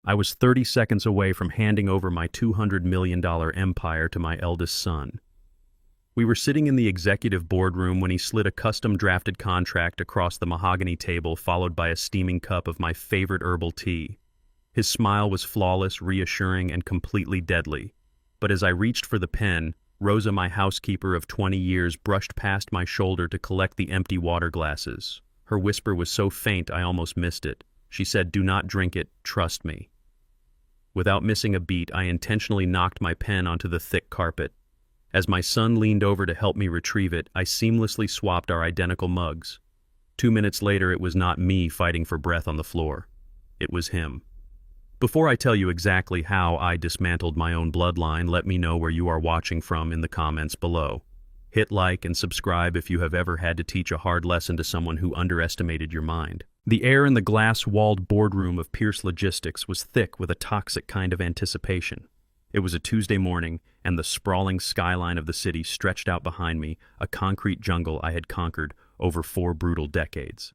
I was 30 seconds away from handing over my $200 million empire to my eldest son. We were sitting in the executive boardroom when he slid a custom-drafted contract across the mahogany table, followed by a steaming cup of my favorite herbal tea. His smile was flawless, reassuring, and completely deadly. But as I reached for the pen, Rosa, my housekeeper of 20 years, brushed past my shoulder to collect the empty water glasses. Her whisper was so faint I almost missed it. She said, "Do not drink it, trust me." Without missing a beat, I intentionally knocked my pen onto the thick carpet. As my son leaned over to help me retrieve it, I seamlessly swapped our identical mugs. 2 minutes later, it was not me fighting for breath on the floor. It was him. Before I tell you exactly how I dismantled my own bloodline, let me know where you are watching from in the comments below. Hit like and subscribe if you have ever had to teach a hard lesson to someone who underestimated your mind. The air in the glass-walled boardroom of Pierce Logistics was thick with a toxic kind of anticipation. It was a Tuesday morning, and the sprawling skyline of the city stretched out behind me, a concrete jungle I had conquered over 4 brutal decades.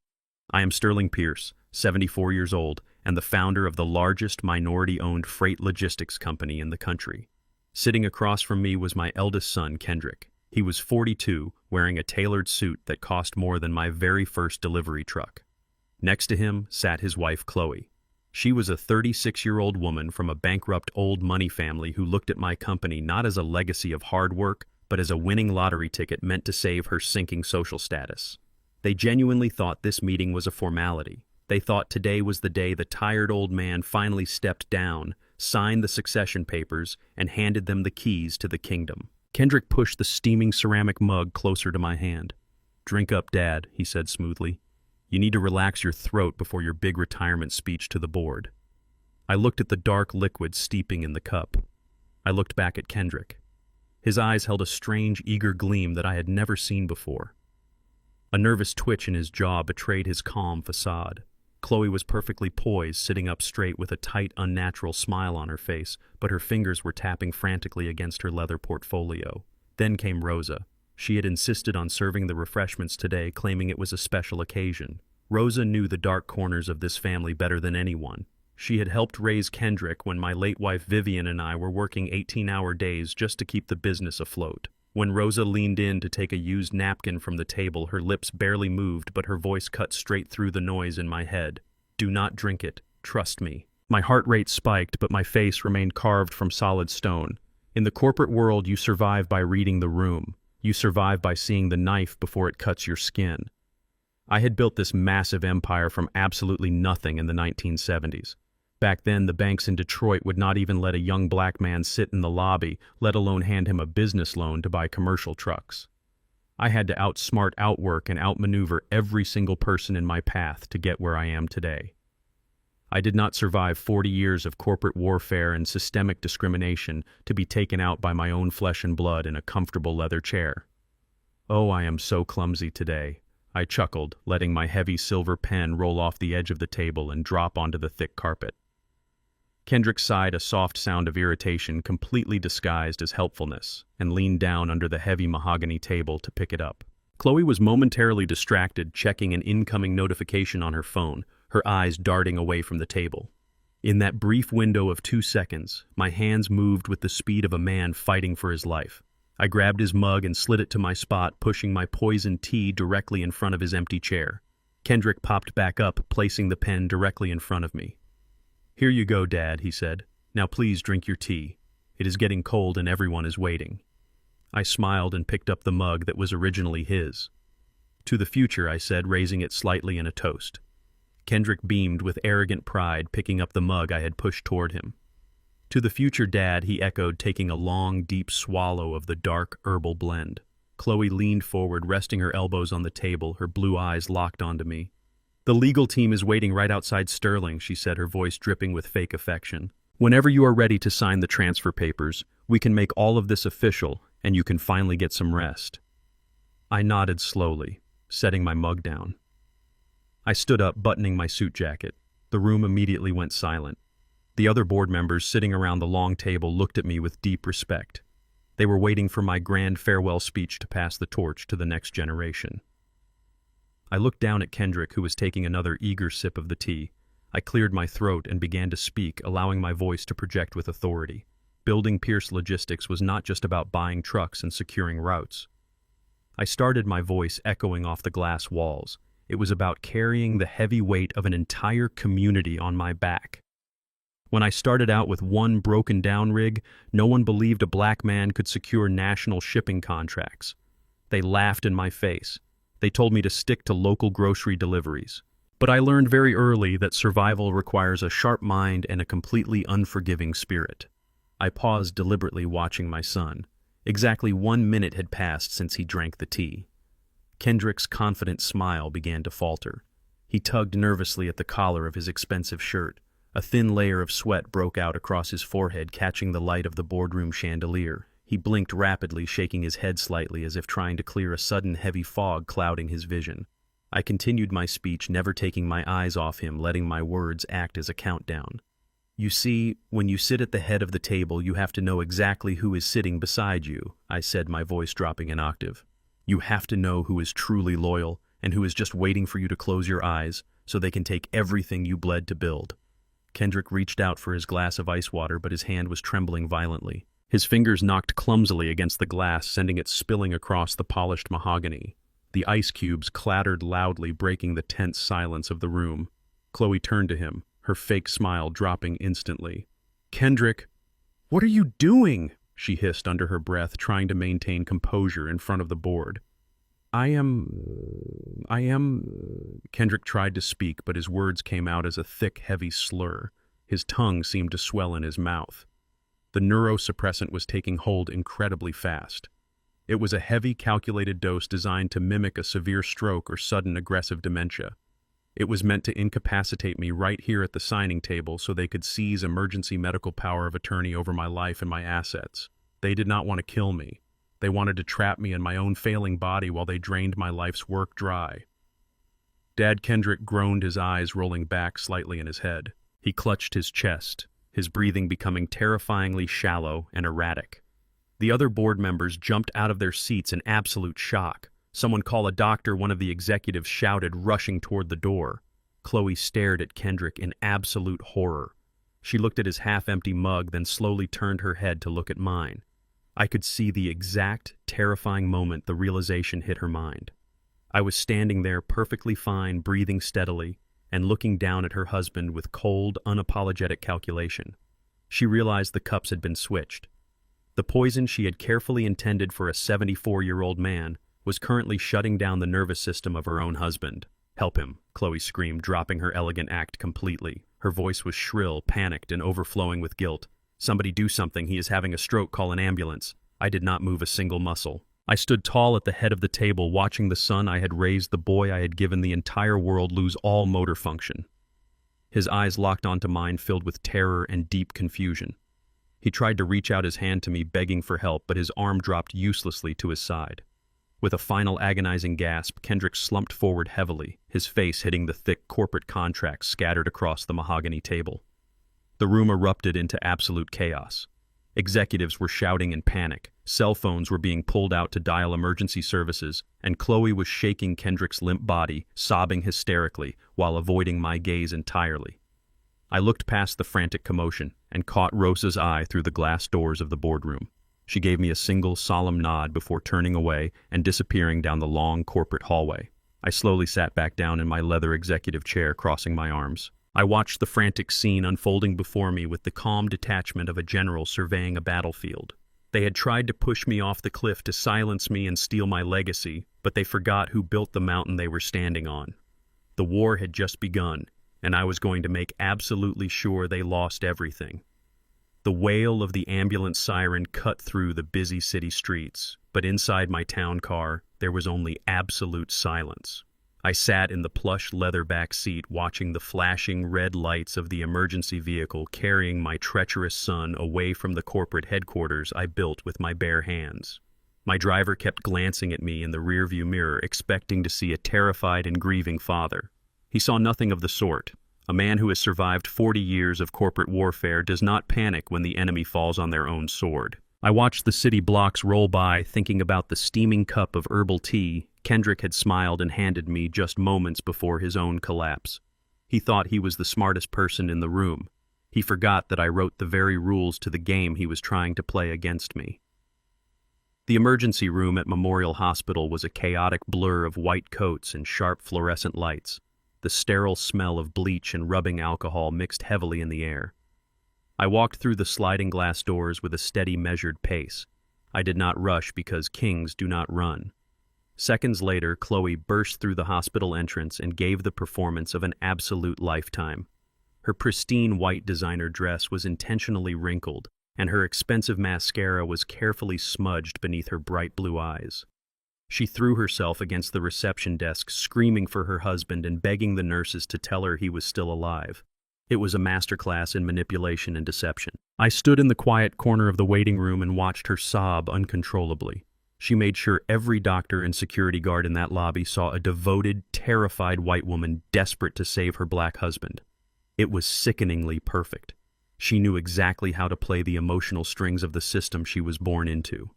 I am Sterling Pierce, 74 years old, and the founder of the largest minority-owned freight logistics company in the country. Sitting across from me was my eldest son, Kendrick. He was 42, wearing a tailored suit that cost more than my very first delivery truck. Next to him sat his wife, Chloe. She was a 36-year-old woman from a bankrupt old money family who looked at my company not as a legacy of hard work, but as a winning lottery ticket meant to save her sinking social status. They genuinely thought this meeting was a formality. They thought today was the day the tired old man finally stepped down, signed the succession papers, and handed them the keys to the kingdom. Kendrick pushed the steaming ceramic mug closer to my hand. "Drink up, Dad," he said smoothly. "You need to relax your throat before your big retirement speech to the board." I looked at the dark liquid steeping in the cup. I looked back at Kendrick. His eyes held a strange, eager gleam that I had never seen before. A nervous twitch in his jaw betrayed his calm facade. Chloe was perfectly poised, sitting up straight with a tight, unnatural smile on her face, but her fingers were tapping frantically against her leather portfolio. Then came Rosa. She had insisted on serving the refreshments today, claiming it was a special occasion. Rosa knew the dark corners of this family better than anyone. She had helped raise Kendrick when my late wife Vivian and I were working 18-hour days just to keep the business afloat. When Rosa leaned in to take a used napkin from the table, her lips barely moved, but her voice cut straight through the noise in my head. "Do not drink it. Trust me." My heart rate spiked, but my face remained carved from solid stone. In the corporate world, you survive by reading the room. You survive by seeing the knife before it cuts your skin. I had built this massive empire from absolutely nothing in the 1970s. Back then, the banks in Detroit would not even let a young black man sit in the lobby, let alone hand him a business loan to buy commercial trucks. I had to outsmart, outwork, and outmaneuver every single person in my path to get where I am today. I did not survive 40 years of corporate warfare and systemic discrimination to be taken out by my own flesh and blood in a comfortable leather chair. Oh, I am so clumsy today. I chuckled, letting my heavy silver pen roll off the edge of the table and drop onto the thick carpet. Kendrick sighed a soft sound of irritation completely disguised as helpfulness and leaned down under the heavy mahogany table to pick it up. Chloe was momentarily distracted, checking an incoming notification on her phone, her eyes darting away from the table. In that brief window of 2 seconds, my hands moved with the speed of a man fighting for his life. I grabbed his mug and slid it to my spot, pushing my poisoned tea directly in front of his empty chair. Kendrick popped back up, placing the pen directly in front of me. "Here you go, Dad," he said. "Now please drink your tea. It is getting cold and everyone is waiting." I smiled and picked up the mug that was originally his. "To the future," I said, raising it slightly in a toast. Kendrick beamed with arrogant pride, picking up the mug I had pushed toward him. "To the future, Dad," he echoed, taking a long, deep swallow of the dark herbal blend. Chloe leaned forward, resting her elbows on the table, her blue eyes locked onto me. "The legal team is waiting right outside Sterling," she said, her voice dripping with fake affection. "Whenever you are ready to sign the transfer papers, we can make all of this official, and you can finally get some rest." I nodded slowly, setting my mug down. I stood up, buttoning my suit jacket. The room immediately went silent. The other board members sitting around the long table looked at me with deep respect. They were waiting for my grand farewell speech to pass the torch to the next generation. I looked down at Kendrick, who was taking another eager sip of the tea. I cleared my throat and began to speak, allowing my voice to project with authority. Building Pierce Logistics was not just about buying trucks and securing routes. I started my voice echoing off the glass walls. It was about carrying the heavy weight of an entire community on my back. When I started out with one broken-down rig, no one believed a black man could secure national shipping contracts. They laughed in my face. They told me to stick to local grocery deliveries. But I learned very early that survival requires a sharp mind and a completely unforgiving spirit. I paused deliberately, watching my son. Exactly 1 minute had passed since he drank the tea. Kendrick's confident smile began to falter. He tugged nervously at the collar of his expensive shirt. A thin layer of sweat broke out across his forehead, catching the light of the boardroom chandelier. He blinked rapidly, shaking his head slightly as if trying to clear a sudden heavy fog clouding his vision. I continued my speech, never taking my eyes off him, letting my words act as a countdown. "You see, when you sit at the head of the table, you have to know exactly who is sitting beside you," I said, my voice dropping an octave. "You have to know who is truly loyal and who is just waiting for you to close your eyes so they can take everything you bled to build." Kendrick reached out for his glass of ice water, but his hand was trembling violently. His fingers knocked clumsily against the glass, sending it spilling across the polished mahogany. The ice cubes clattered loudly, breaking the tense silence of the room. Chloe turned to him, her fake smile dropping instantly. "Kendrick, what are you doing?" she hissed under her breath, trying to maintain composure in front of the board. I am... Kendrick tried to speak, but his words came out as a thick, heavy slur. His tongue seemed to swell in his mouth. The neurosuppressant was taking hold incredibly fast. It was a heavy, calculated dose designed to mimic a severe stroke or sudden aggressive dementia. It was meant to incapacitate me right here at the signing table so they could seize emergency medical power of attorney over my life and my assets. They did not want to kill me. They wanted to trap me in my own failing body while they drained my life's work dry. Dad Kendrick groaned, his eyes rolling back slightly in his head. He clutched his chest, his breathing becoming terrifyingly shallow and erratic. The other board members jumped out of their seats in absolute shock. "Someone call a doctor," one of the executives shouted, rushing toward the door. Chloe stared at Kendrick in absolute horror. She looked at his half-empty mug, then slowly turned her head to look at mine. I could see the exact, terrifying moment the realization hit her mind. I was standing there perfectly fine, breathing steadily, and looking down at her husband with cold, unapologetic calculation. She realized the cups had been switched. The poison she had carefully intended for a 74-year-old man was currently shutting down the nervous system of her own husband. "Help him," Chloe screamed, dropping her elegant act completely. Her voice was shrill, panicked, and overflowing with guilt. "Somebody do something. He is having a stroke. Call an ambulance." I did not move a single muscle. I stood tall at the head of the table, watching the son I had raised, the boy I had given the entire world, lose all motor function. His eyes locked onto mine, filled with terror and deep confusion. He tried to reach out his hand to me, begging for help, but his arm dropped uselessly to his side. With a final agonizing gasp, Kendrick slumped forward heavily, his face hitting the thick corporate contracts scattered across the mahogany table. The room erupted into absolute chaos. Executives were shouting in panic, cell phones were being pulled out to dial emergency services, and Chloe was shaking Kendrick's limp body, sobbing hysterically, while avoiding my gaze entirely. I looked past the frantic commotion and caught Rosa's eye through the glass doors of the boardroom. She gave me a single solemn nod before turning away and disappearing down the long corporate hallway. I slowly sat back down in my leather executive chair, crossing my arms. I watched the frantic scene unfolding before me with the calm detachment of a general surveying a battlefield. They had tried to push me off the cliff to silence me and steal my legacy, but they forgot who built the mountain they were standing on. The war had just begun, and I was going to make absolutely sure they lost everything. The wail of the ambulance siren cut through the busy city streets, but inside my town car, there was only absolute silence. I sat in the plush leather back seat, watching the flashing red lights of the emergency vehicle carrying my treacherous son away from the corporate headquarters I built with my bare hands. My driver kept glancing at me in the rearview mirror, expecting to see a terrified and grieving father. He saw nothing of the sort. A man who has survived 40 years of corporate warfare does not panic when the enemy falls on their own sword. I watched the city blocks roll by, thinking about the steaming cup of herbal tea Kendrick had smiled and handed me just moments before his own collapse. He thought he was the smartest person in the room. He forgot that I wrote the very rules to the game he was trying to play against me. The emergency room at Memorial Hospital was a chaotic blur of white coats and sharp fluorescent lights. The sterile smell of bleach and rubbing alcohol mixed heavily in the air. I walked through the sliding glass doors with a steady, measured pace. I did not rush because kings do not run. Seconds later, Chloe burst through the hospital entrance and gave the performance of an absolute lifetime. Her pristine white designer dress was intentionally wrinkled, and her expensive mascara was carefully smudged beneath her bright blue eyes. She threw herself against the reception desk, screaming for her husband and begging the nurses to tell her he was still alive. It was a masterclass in manipulation and deception. I stood in the quiet corner of the waiting room and watched her sob uncontrollably. She made sure every doctor and security guard in that lobby saw a devoted, terrified white woman desperate to save her black husband. It was sickeningly perfect. She knew exactly how to play the emotional strings of the system she was born into.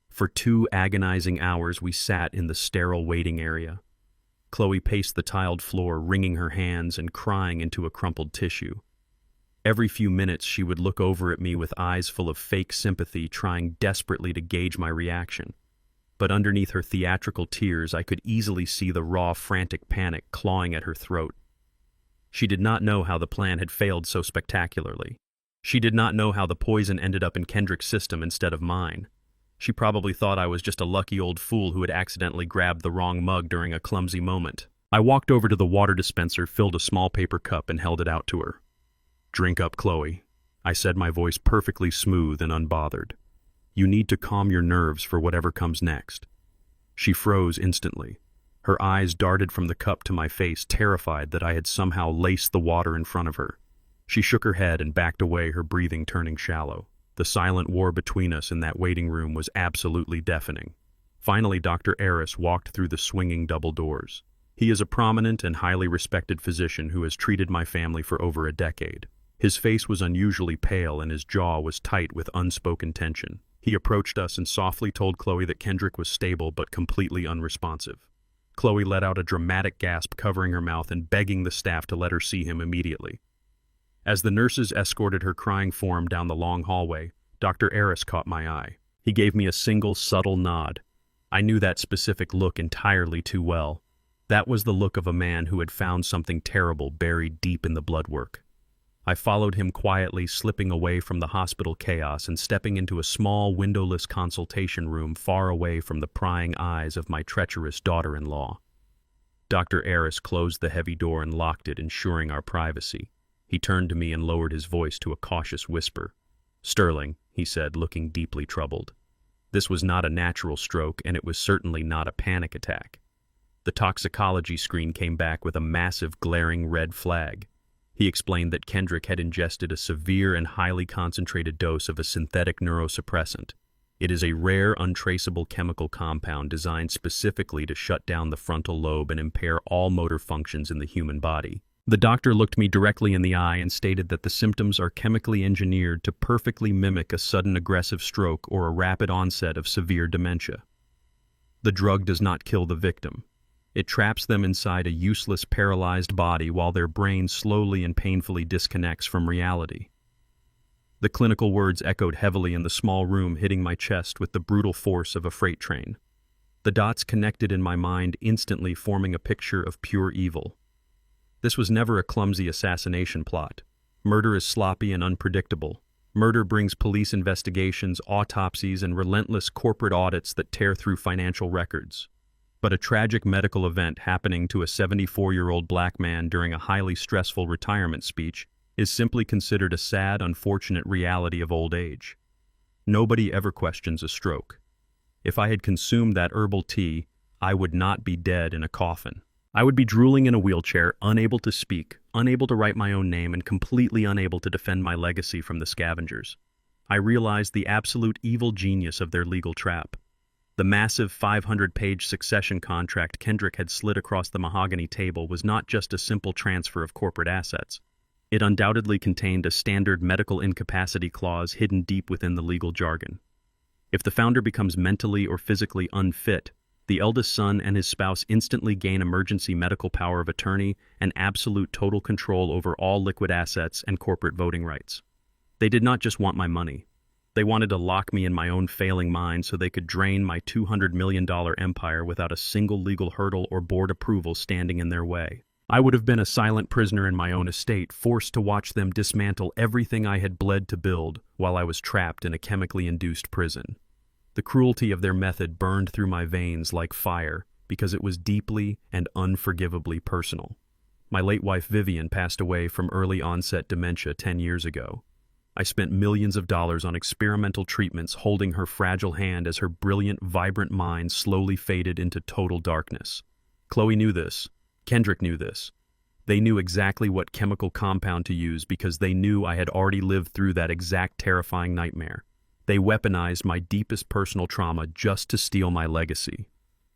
For 2 agonizing hours we sat in the sterile waiting area. Chloe paced the tiled floor, wringing her hands and crying into a crumpled tissue. Every few minutes she would look over at me with eyes full of fake sympathy, trying desperately to gauge my reaction. But underneath her theatrical tears I could easily see the raw, frantic panic clawing at her throat. She did not know how the plan had failed so spectacularly. She did not know how the poison ended up in Kendrick's system instead of mine. She probably thought I was just a lucky old fool who had accidentally grabbed the wrong mug during a clumsy moment. I walked over to the water dispenser, filled a small paper cup, and held it out to her. "Drink up, Chloe," I said, my voice perfectly smooth and unbothered. "You need to calm your nerves for whatever comes next." She froze instantly. Her eyes darted from the cup to my face, terrified that I had somehow laced the water in front of her. She shook her head and backed away, her breathing turning shallow. The silent war between us in that waiting room was absolutely deafening. Finally, Dr. Aris walked through the swinging double doors. He is a prominent and highly respected physician who has treated my family for over a decade. His face was unusually pale and his jaw was tight with unspoken tension. He approached us and softly told Chloe that Kendrick was stable but completely unresponsive. Chloe let out a dramatic gasp, covering her mouth and begging the staff to let her see him immediately. As the nurses escorted her crying form down the long hallway, Dr. Aris caught my eye. He gave me a single, subtle nod. I knew that specific look entirely too well. That was the look of a man who had found something terrible buried deep in the bloodwork. I followed him quietly, slipping away from the hospital chaos and stepping into a small, windowless consultation room far away from the prying eyes of my treacherous daughter-in-law. Dr. Aris closed the heavy door and locked it, ensuring our privacy. He turned to me and lowered his voice to a cautious whisper. "Sterling," he said, looking deeply troubled. This was not a natural stroke, and it was certainly not a panic attack. The toxicology screen came back with a massive, glaring red flag. He explained that Kendrick had ingested a severe and highly concentrated dose of a synthetic neurosuppressant. It is a rare, untraceable chemical compound designed specifically to shut down the frontal lobe and impair all motor functions in the human body. The doctor looked me directly in the eye and stated that the symptoms are chemically engineered to perfectly mimic a sudden aggressive stroke or a rapid onset of severe dementia. The drug does not kill the victim. It traps them inside a useless, paralyzed body while their brain slowly and painfully disconnects from reality. The clinical words echoed heavily in the small room, hitting my chest with the brutal force of a freight train. The dots connected in my mind, instantly forming a picture of pure evil. This was never a clumsy assassination plot. Murder is sloppy and unpredictable. Murder brings police investigations, autopsies, and relentless corporate audits that tear through financial records. But a tragic medical event happening to a 74-year-old black man during a highly stressful retirement speech is simply considered a sad, unfortunate reality of old age. Nobody ever questions a stroke. If I had consumed that herbal tea, I would not be dead in a coffin. I would be drooling in a wheelchair, unable to speak, unable to write my own name, and completely unable to defend my legacy from the scavengers. I realized the absolute evil genius of their legal trap. The massive 500-page succession contract Kendrick had slid across the mahogany table was not just a simple transfer of corporate assets. It undoubtedly contained a standard medical incapacity clause hidden deep within the legal jargon. If the founder becomes mentally or physically unfit, The eldest son and his spouse instantly gain emergency medical power of attorney and absolute total control over all liquid assets and corporate voting rights. They did not just want my money. They wanted to lock me in my own failing mind so they could drain my $200 million empire without a single legal hurdle or board approval standing in their way. I would have been a silent prisoner in my own estate, forced to watch them dismantle everything I had bled to build while I was trapped in a chemically induced prison. The cruelty of their method burned through my veins like fire because it was deeply and unforgivably personal. My late wife Vivian passed away from early onset dementia 10 years ago. I spent millions of dollars on experimental treatments holding her fragile hand as her brilliant, vibrant mind slowly faded into total darkness. Chloe knew this. Kendrick knew this. They knew exactly what chemical compound to use because they knew I had already lived through that exact terrifying nightmare. They weaponized my deepest personal trauma just to steal my legacy.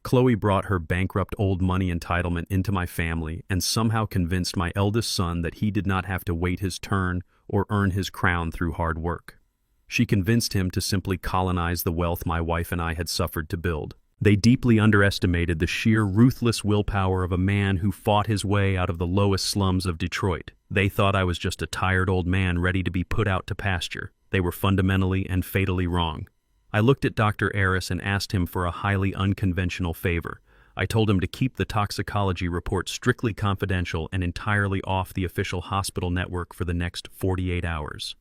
Chloe brought her bankrupt old money entitlement into my family and somehow convinced my eldest son that he did not have to wait his turn or earn his crown through hard work. She convinced him to simply colonize the wealth my wife and I had suffered to build. They deeply underestimated the sheer ruthless willpower of a man who fought his way out of the lowest slums of Detroit. They thought I was just a tired old man ready to be put out to pasture. They were fundamentally and fatally wrong. I looked at Dr. Aris and asked him for a highly unconventional favor. I told him to keep the toxicology report strictly confidential and entirely off the official hospital network for the next 48 hours.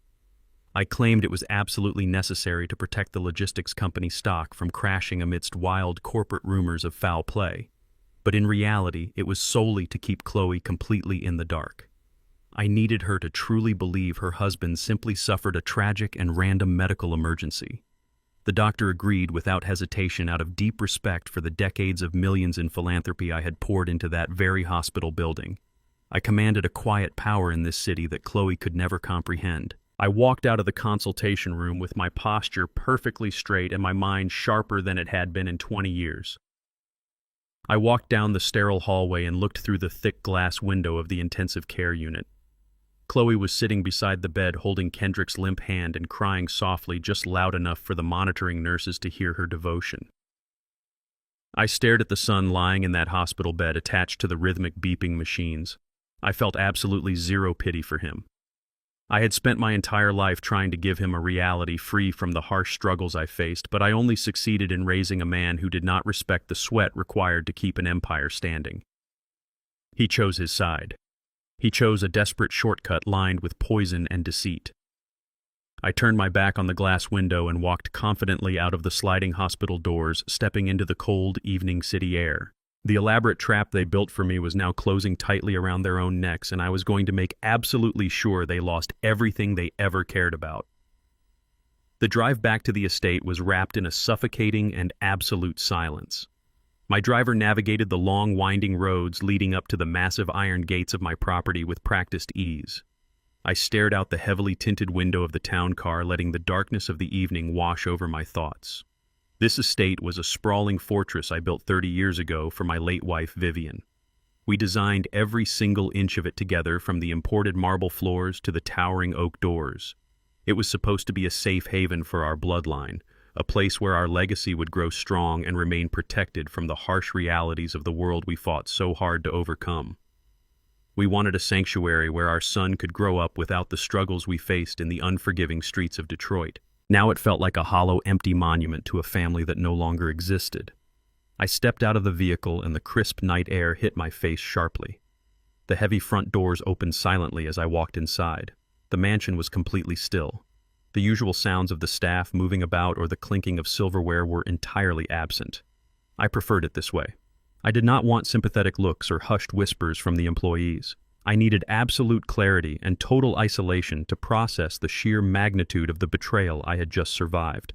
I claimed it was absolutely necessary to protect the logistics company stock from crashing amidst wild corporate rumors of foul play. But in reality, it was solely to keep Chloe completely in the dark. I needed her to truly believe her husband simply suffered a tragic and random medical emergency. The doctor agreed without hesitation out of deep respect for the decades of millions in philanthropy I had poured into that very hospital building. I commanded a quiet power in this city that Chloe could never comprehend. I walked out of the consultation room with my posture perfectly straight and my mind sharper than it had been in 20 years. I walked down the sterile hallway and looked through the thick glass window of the intensive care unit. Chloe was sitting beside the bed holding Kendrick's limp hand and crying softly, just loud enough for the monitoring nurses to hear her devotion. I stared at the son lying in that hospital bed attached to the rhythmic beeping machines. I felt absolutely zero pity for him. I had spent my entire life trying to give him a reality free from the harsh struggles I faced, but I only succeeded in raising a man who did not respect the sweat required to keep an empire standing. He chose his side. He chose a desperate shortcut lined with poison and deceit. I turned my back on the glass window and walked confidently out of the sliding hospital doors, stepping into the cold evening city air. The elaborate trap they built for me was now closing tightly around their own necks, and I was going to make absolutely sure they lost everything they ever cared about. The drive back to the estate was wrapped in a suffocating and absolute silence. My driver navigated the long, winding roads leading up to the massive iron gates of my property with practiced ease. I stared out the heavily tinted window of the town car, letting the darkness of the evening wash over my thoughts. This estate was a sprawling fortress I built 30 years ago for my late wife, Vivian. We designed every single inch of it together, from the imported marble floors to the towering oak doors. It was supposed to be a safe haven for our bloodline, a place where our legacy would grow strong and remain protected from the harsh realities of the world we fought so hard to overcome. We wanted a sanctuary where our son could grow up without the struggles we faced in the unforgiving streets of Detroit. Now it felt like a hollow, empty monument to a family that no longer existed. I stepped out of the vehicle and the crisp night air hit my face sharply. The heavy front doors opened silently as I walked inside. The mansion was completely still. The usual sounds of the staff moving about or the clinking of silverware were entirely absent. I preferred it this way. I did not want sympathetic looks or hushed whispers from the employees. I needed absolute clarity and total isolation to process the sheer magnitude of the betrayal I had just survived.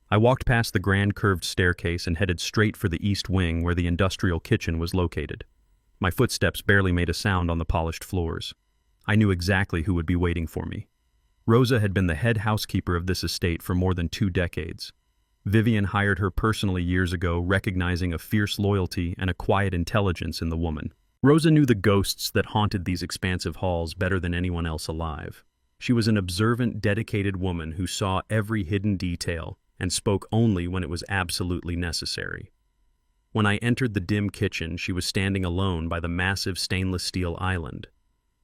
I walked past the grand curved staircase and headed straight for the east wing where the industrial kitchen was located. My footsteps barely made a sound on the polished floors. I knew exactly who would be waiting for me. Rosa had been the head housekeeper of this estate for more than 2 decades. Vivian hired her personally years ago, recognizing a fierce loyalty and a quiet intelligence in the woman. Rosa knew the ghosts that haunted these expansive halls better than anyone else alive. She was an observant, dedicated woman who saw every hidden detail and spoke only when it was absolutely necessary. When I entered the dim kitchen, she was standing alone by the massive stainless steel island.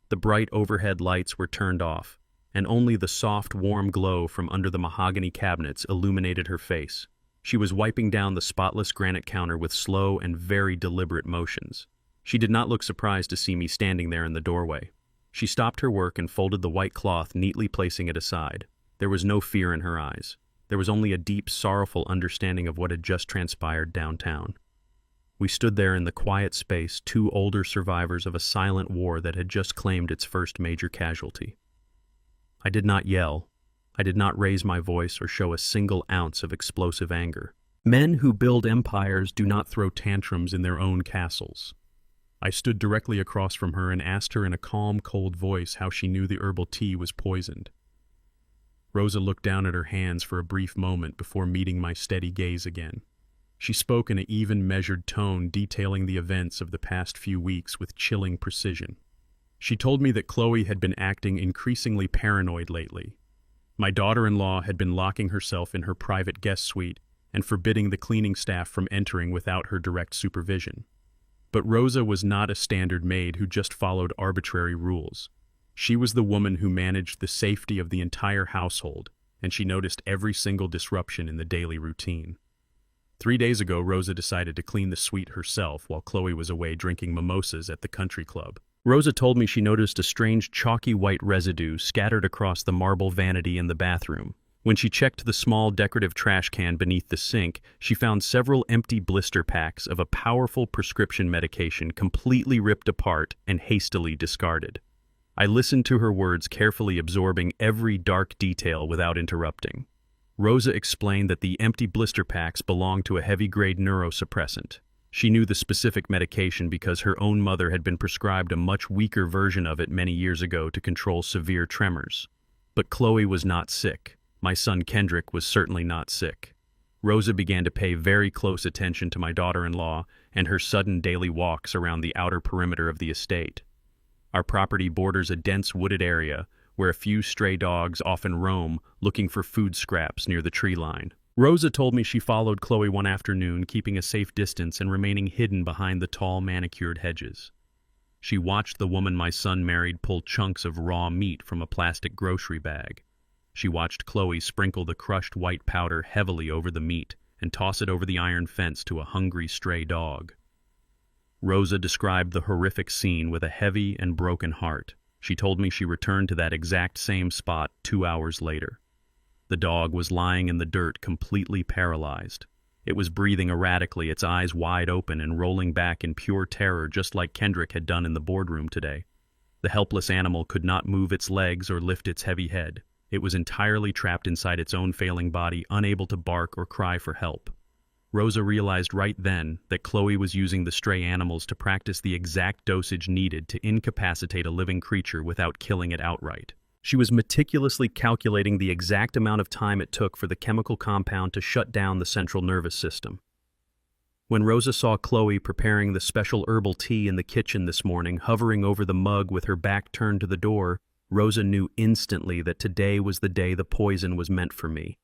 The bright overhead lights were turned off, and only the soft, warm glow from under the mahogany cabinets illuminated her face. She was wiping down the spotless granite counter with slow and very deliberate motions. She did not look surprised to see me standing there in the doorway. She stopped her work and folded the white cloth, neatly placing it aside. There was no fear in her eyes. There was only a deep, sorrowful understanding of what had just transpired downtown. We stood there in the quiet space, two older survivors of a silent war that had just claimed its first major casualty. I did not yell. I did not raise my voice or show a single ounce of explosive anger. Men who build empires do not throw tantrums in their own castles. I stood directly across from her and asked her in a calm, cold voice how she knew the herbal tea was poisoned. Rosa looked down at her hands for a brief moment before meeting my steady gaze again. She spoke in an even, measured tone, detailing the events of the past few weeks with chilling precision. She told me that Chloe had been acting increasingly paranoid lately. My daughter-in-law had been locking herself in her private guest suite and forbidding the cleaning staff from entering without her direct supervision. But Rosa was not a standard maid who just followed arbitrary rules. She was the woman who managed the safety of the entire household, and she noticed every single disruption in the daily routine. 3 days ago, Rosa decided to clean the suite herself while Chloe was away drinking mimosas at the country club. Rosa told me she noticed a strange chalky white residue scattered across the marble vanity in the bathroom. When she checked the small decorative trash can beneath the sink, she found several empty blister packs of a powerful prescription medication completely ripped apart and hastily discarded. I listened to her words, carefully absorbing every dark detail without interrupting. Rosa explained that the empty blister packs belonged to a heavy-grade neurosuppressant. She knew the specific medication because her own mother had been prescribed a much weaker version of it many years ago to control severe tremors. But Chloe was not sick. My son Kendrick was certainly not sick. Rosa began to pay very close attention to my daughter-in-law and her sudden daily walks around the outer perimeter of the estate. Our property borders a dense wooded area where a few stray dogs often roam looking for food scraps near the tree line. Rosa told me she followed Chloe one afternoon, keeping a safe distance and remaining hidden behind the tall manicured hedges. She watched the woman my son married pull chunks of raw meat from a plastic grocery bag. She watched Chloe sprinkle the crushed white powder heavily over the meat and toss it over the iron fence to a hungry stray dog. Rosa described the horrific scene with a heavy and broken heart. She told me she returned to that exact same spot 2 hours later. The dog was lying in the dirt, completely paralyzed. It was breathing erratically, its eyes wide open and rolling back in pure terror, just like Kendrick had done in the boardroom today. The helpless animal could not move its legs or lift its heavy head. It was entirely trapped inside its own failing body, unable to bark or cry for help. Rosa realized right then that Chloe was using the stray animals to practice the exact dosage needed to incapacitate a living creature without killing it outright. She was meticulously calculating the exact amount of time it took for the chemical compound to shut down the central nervous system. When Rosa saw Chloe preparing the special herbal tea in the kitchen this morning, hovering over the mug with her back turned to the door, Rosa knew instantly that today was the day the poison was meant for me.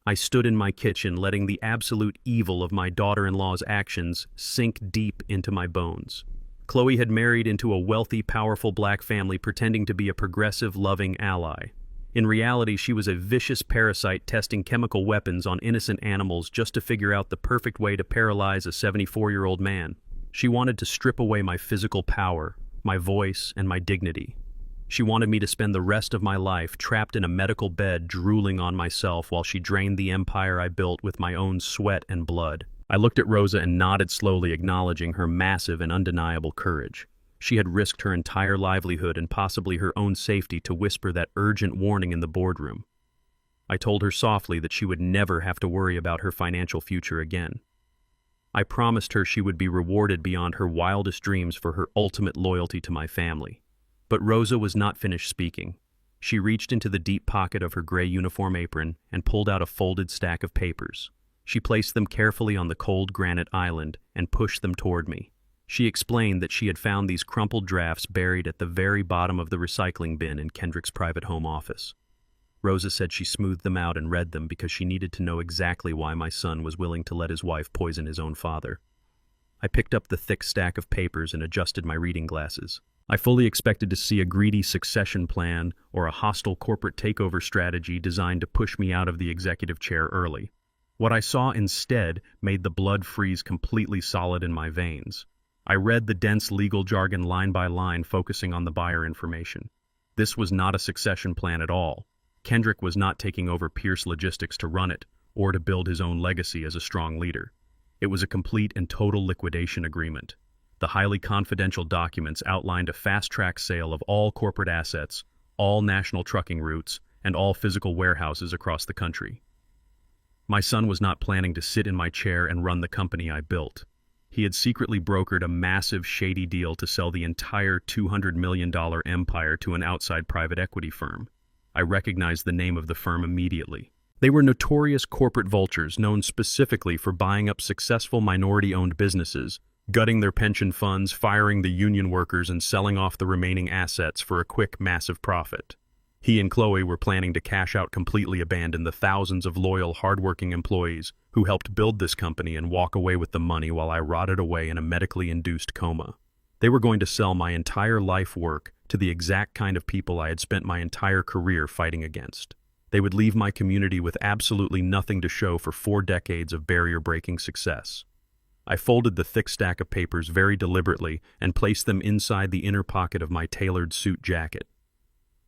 I stood in my kitchen, letting the absolute evil of my daughter-in-law's actions sink deep into my bones. Chloe had married into a wealthy, powerful black family pretending to be a progressive, loving ally. In reality, she was a vicious parasite testing chemical weapons on innocent animals just to figure out the perfect way to paralyze a 74-year-old man. She wanted to strip away my physical power, my voice, and my dignity. She wanted me to spend the rest of my life trapped in a medical bed, drooling on myself while she drained the empire I built with my own sweat and blood. I looked at Rosa and nodded slowly, acknowledging her massive and undeniable courage. She had risked her entire livelihood and possibly her own safety to whisper that urgent warning in the boardroom. I told her softly that she would never have to worry about her financial future again. I promised her she would be rewarded beyond her wildest dreams for her ultimate loyalty to my family. But Rosa was not finished speaking. She reached into the deep pocket of her gray uniform apron and pulled out a folded stack of papers. She placed them carefully on the cold granite island and pushed them toward me. She explained that she had found these crumpled drafts buried at the very bottom of the recycling bin in Kendrick's private home office. Rosa said she smoothed them out and read them because she needed to know exactly why my son was willing to let his wife poison his own father. I picked up the thick stack of papers and adjusted my reading glasses. I fully expected to see a greedy succession plan or a hostile corporate takeover strategy designed to push me out of the executive chair early. What I saw instead made the blood freeze completely solid in my veins. I read the dense legal jargon line by line, focusing on the buyer information. This was not a succession plan at all. Kendrick was not taking over Pierce Logistics to run it, or to build his own legacy as a strong leader. It was a complete and total liquidation agreement. The highly confidential documents outlined a fast-track sale of all corporate assets, all national trucking routes, and all physical warehouses across the country. My son was not planning to sit in my chair and run the company I built. He had secretly brokered a massive, shady deal to sell the entire $200 million empire to an outside private equity firm. I recognized the name of the firm immediately. They were notorious corporate vultures known specifically for buying up successful minority-owned businesses, gutting their pension funds, firing the union workers, and selling off the remaining assets for a quick, massive profit. He and Chloe were planning to cash out, completely abandon the thousands of loyal, hardworking employees who helped build this company, and walk away with the money while I rotted away in a medically induced coma. They were going to sell my entire life work to the exact kind of people I had spent my entire career fighting against. They would leave my community with absolutely nothing to show for 4 decades of barrier-breaking success. I folded the thick stack of papers very deliberately and placed them inside the inner pocket of my tailored suit jacket.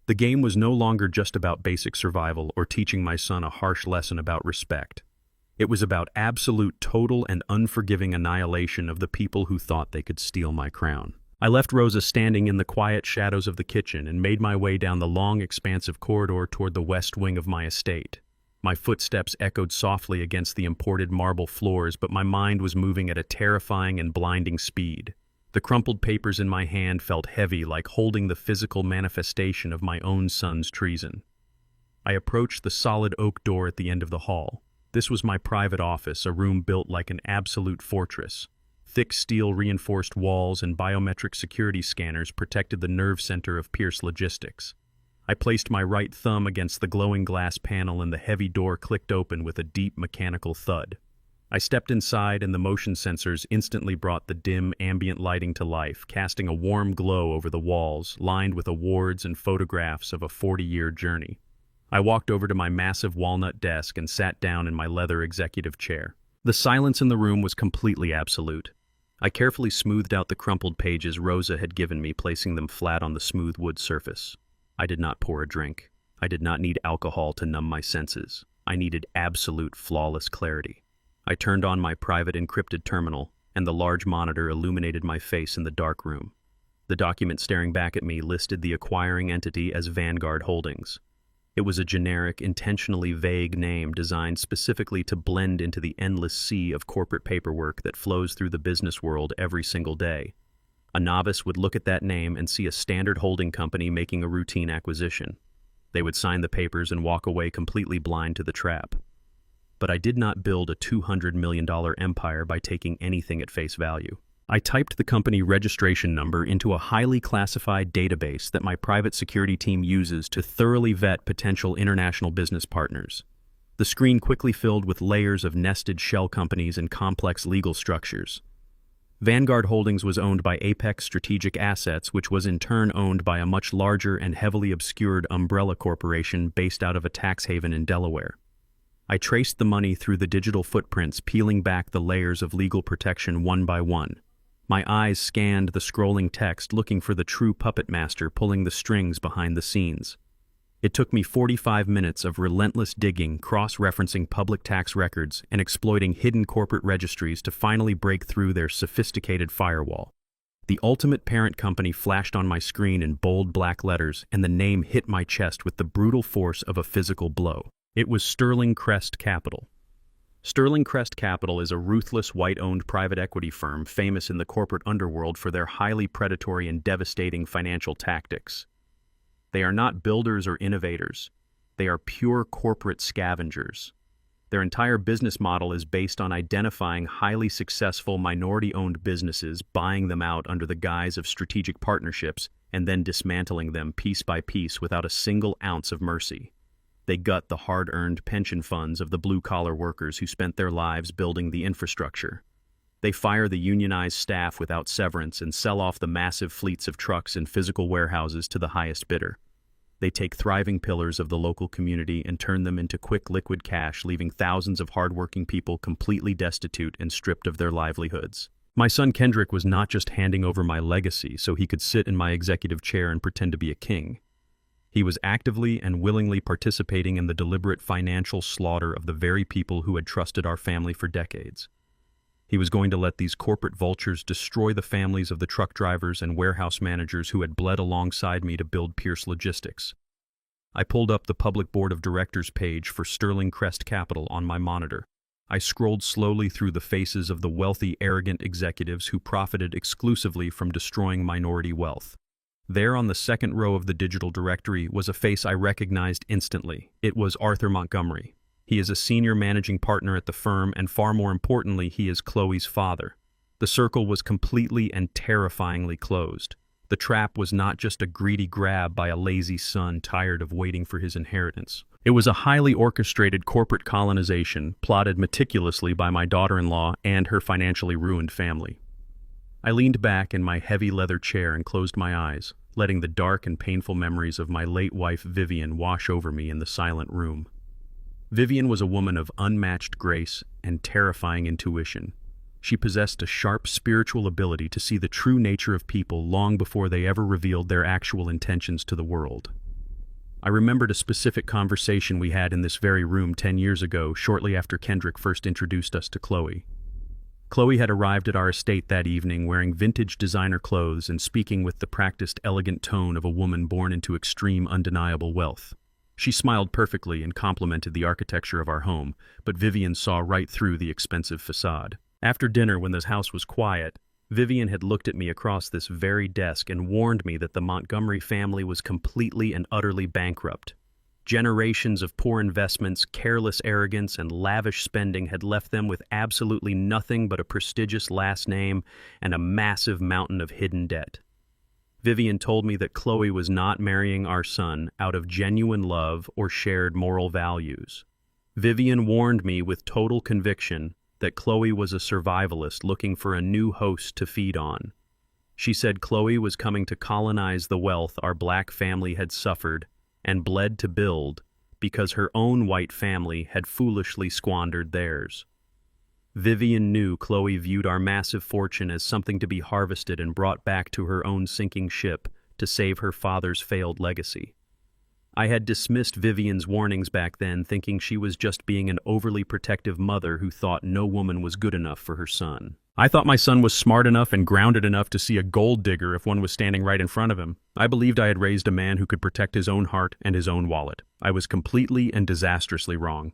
The game was no longer just about basic survival or teaching my son a harsh lesson about respect. It was about absolute, total, and unforgiving annihilation of the people who thought they could steal my crown. I left Rosa standing in the quiet shadows of the kitchen and made my way down the long, expansive corridor toward the west wing of my estate. My footsteps echoed softly against the imported marble floors, but my mind was moving at a terrifying and blinding speed. The crumpled papers in my hand felt heavy, like holding the physical manifestation of my own son's treason. I approached the solid oak door at the end of the hall. This was my private office, a room built like an absolute fortress. Thick steel-reinforced walls and biometric security scanners protected the nerve center of Pierce Logistics. I placed my right thumb against the glowing glass panel and the heavy door clicked open with a deep mechanical thud. I stepped inside and the motion sensors instantly brought the dim, ambient lighting to life, casting a warm glow over the walls, lined with awards and photographs of a 40-year journey. I walked over to my massive walnut desk and sat down in my leather executive chair. The silence in the room was completely absolute. I carefully smoothed out the crumpled pages Rosa had given me, placing them flat on the smooth wood surface. I did not pour a drink. I did not need alcohol to numb my senses. I needed absolute, flawless clarity. I turned on my private encrypted terminal, and the large monitor illuminated my face in the dark room. The document staring back at me listed the acquiring entity as Vanguard Holdings. It was a generic, intentionally vague name designed specifically to blend into the endless sea of corporate paperwork that flows through the business world every single day. A novice would look at that name and see a standard holding company making a routine acquisition. They would sign the papers and walk away completely blind to the trap. But I did not build a $200 million empire by taking anything at face value. I typed the company registration number into a highly classified database that my private security team uses to thoroughly vet potential international business partners. The screen quickly filled with layers of nested shell companies and complex legal structures. Vanguard Holdings was owned by Apex Strategic Assets, which was in turn owned by a much larger and heavily obscured umbrella corporation based out of a tax haven in Delaware. I traced the money through the digital footprints, peeling back the layers of legal protection one by one. My eyes scanned the scrolling text, looking for the true puppet master pulling the strings behind the scenes. It took me 45 minutes of relentless digging, cross-referencing public tax records, and exploiting hidden corporate registries to finally break through their sophisticated firewall. The ultimate parent company flashed on my screen in bold black letters, and the name hit my chest with the brutal force of a physical blow. It was Sterling Crest Capital. Sterling Crest Capital is a ruthless, white-owned private equity firm famous in the corporate underworld for their highly predatory and devastating financial tactics. They are not builders or innovators. They are pure corporate scavengers. Their entire business model is based on identifying highly successful minority-owned businesses, buying them out under the guise of strategic partnerships, and then dismantling them piece by piece without a single ounce of mercy. They gut the hard-earned pension funds of the blue-collar workers who spent their lives building the infrastructure. They fire the unionized staff without severance and sell off the massive fleets of trucks and physical warehouses to the highest bidder. They take thriving pillars of the local community and turn them into quick liquid cash, leaving thousands of hardworking people completely destitute and stripped of their livelihoods. My son Kendrick was not just handing over my legacy so he could sit in my executive chair and pretend to be a king. He was actively and willingly participating in the deliberate financial slaughter of the very people who had trusted our family for decades. He was going to let these corporate vultures destroy the families of the truck drivers and warehouse managers who had bled alongside me to build Pierce Logistics. I pulled up the public board of directors page for Sterling Crest Capital on my monitor. I scrolled slowly through the faces of the wealthy, arrogant executives who profited exclusively from destroying minority wealth. There on the second row of the digital directory was a face I recognized instantly. It was Arthur Montgomery. He is a senior managing partner at the firm, and far more importantly, he is Chloe's father. The circle was completely and terrifyingly closed. The trap was not just a greedy grab by a lazy son tired of waiting for his inheritance. It was a highly orchestrated corporate colonization, plotted meticulously by my daughter-in-law and her financially ruined family. I leaned back in my heavy leather chair and closed my eyes, letting the dark and painful memories of my late wife Vivian wash over me in the silent room. Vivian was a woman of unmatched grace and terrifying intuition. She possessed a sharp spiritual ability to see the true nature of people long before they ever revealed their actual intentions to the world. I remembered a specific conversation we had in this very room 10 years ago, shortly after Kendrick first introduced us to Chloe. Chloe had arrived at our estate that evening wearing vintage designer clothes and speaking with the practiced, elegant tone of a woman born into extreme, undeniable wealth. She smiled perfectly and complimented the architecture of our home, but Vivian saw right through the expensive facade. After dinner, when the house was quiet, Vivian had looked at me across this very desk and warned me that the Montgomery family was completely and utterly bankrupt. Generations of poor investments, careless arrogance, and lavish spending had left them with absolutely nothing but a prestigious last name and a massive mountain of hidden debt. Vivian told me that Chloe was not marrying our son out of genuine love or shared moral values. Vivian warned me with total conviction that Chloe was a survivalist looking for a new host to feed on. She said Chloe was coming to colonize the wealth our black family had suffered and bled to build because her own white family had foolishly squandered theirs. Vivian knew Chloe viewed our massive fortune as something to be harvested and brought back to her own sinking ship to save her father's failed legacy. I had dismissed Vivian's warnings back then, thinking she was just being an overly protective mother who thought no woman was good enough for her son. I thought my son was smart enough and grounded enough to see a gold digger if one was standing right in front of him. I believed I had raised a man who could protect his own heart and his own wallet. I was completely and disastrously wrong.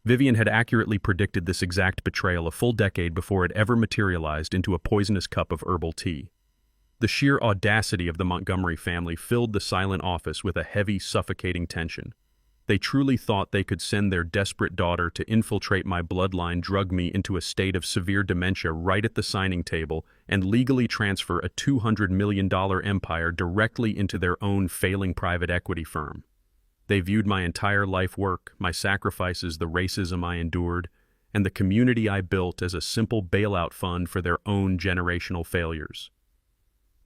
Vivian had accurately predicted this exact betrayal a full decade before it ever materialized into a poisonous cup of herbal tea. The sheer audacity of the Montgomery family filled the silent office with a heavy, suffocating tension. They truly thought they could send their desperate daughter to infiltrate my bloodline, drug me into a state of severe dementia right at the signing table, and legally transfer a $200 million empire directly into their own failing private equity firm. They viewed my entire life work, my sacrifices, the racism I endured, and the community I built as a simple bailout fund for their own generational failures.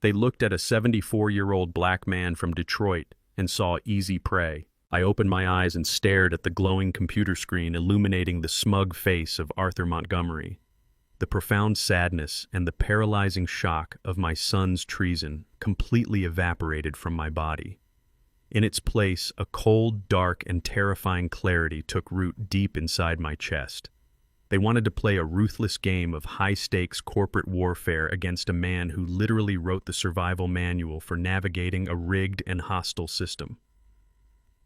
They looked at a 74-year-old black man from Detroit and saw easy prey. I opened my eyes and stared at the glowing computer screen illuminating the smug face of Arthur Montgomery. The profound sadness and the paralyzing shock of my son's treason completely evaporated from my body. In its place, a cold, dark, and terrifying clarity took root deep inside my chest. They wanted to play a ruthless game of high-stakes corporate warfare against a man who literally wrote the survival manual for navigating a rigged and hostile system.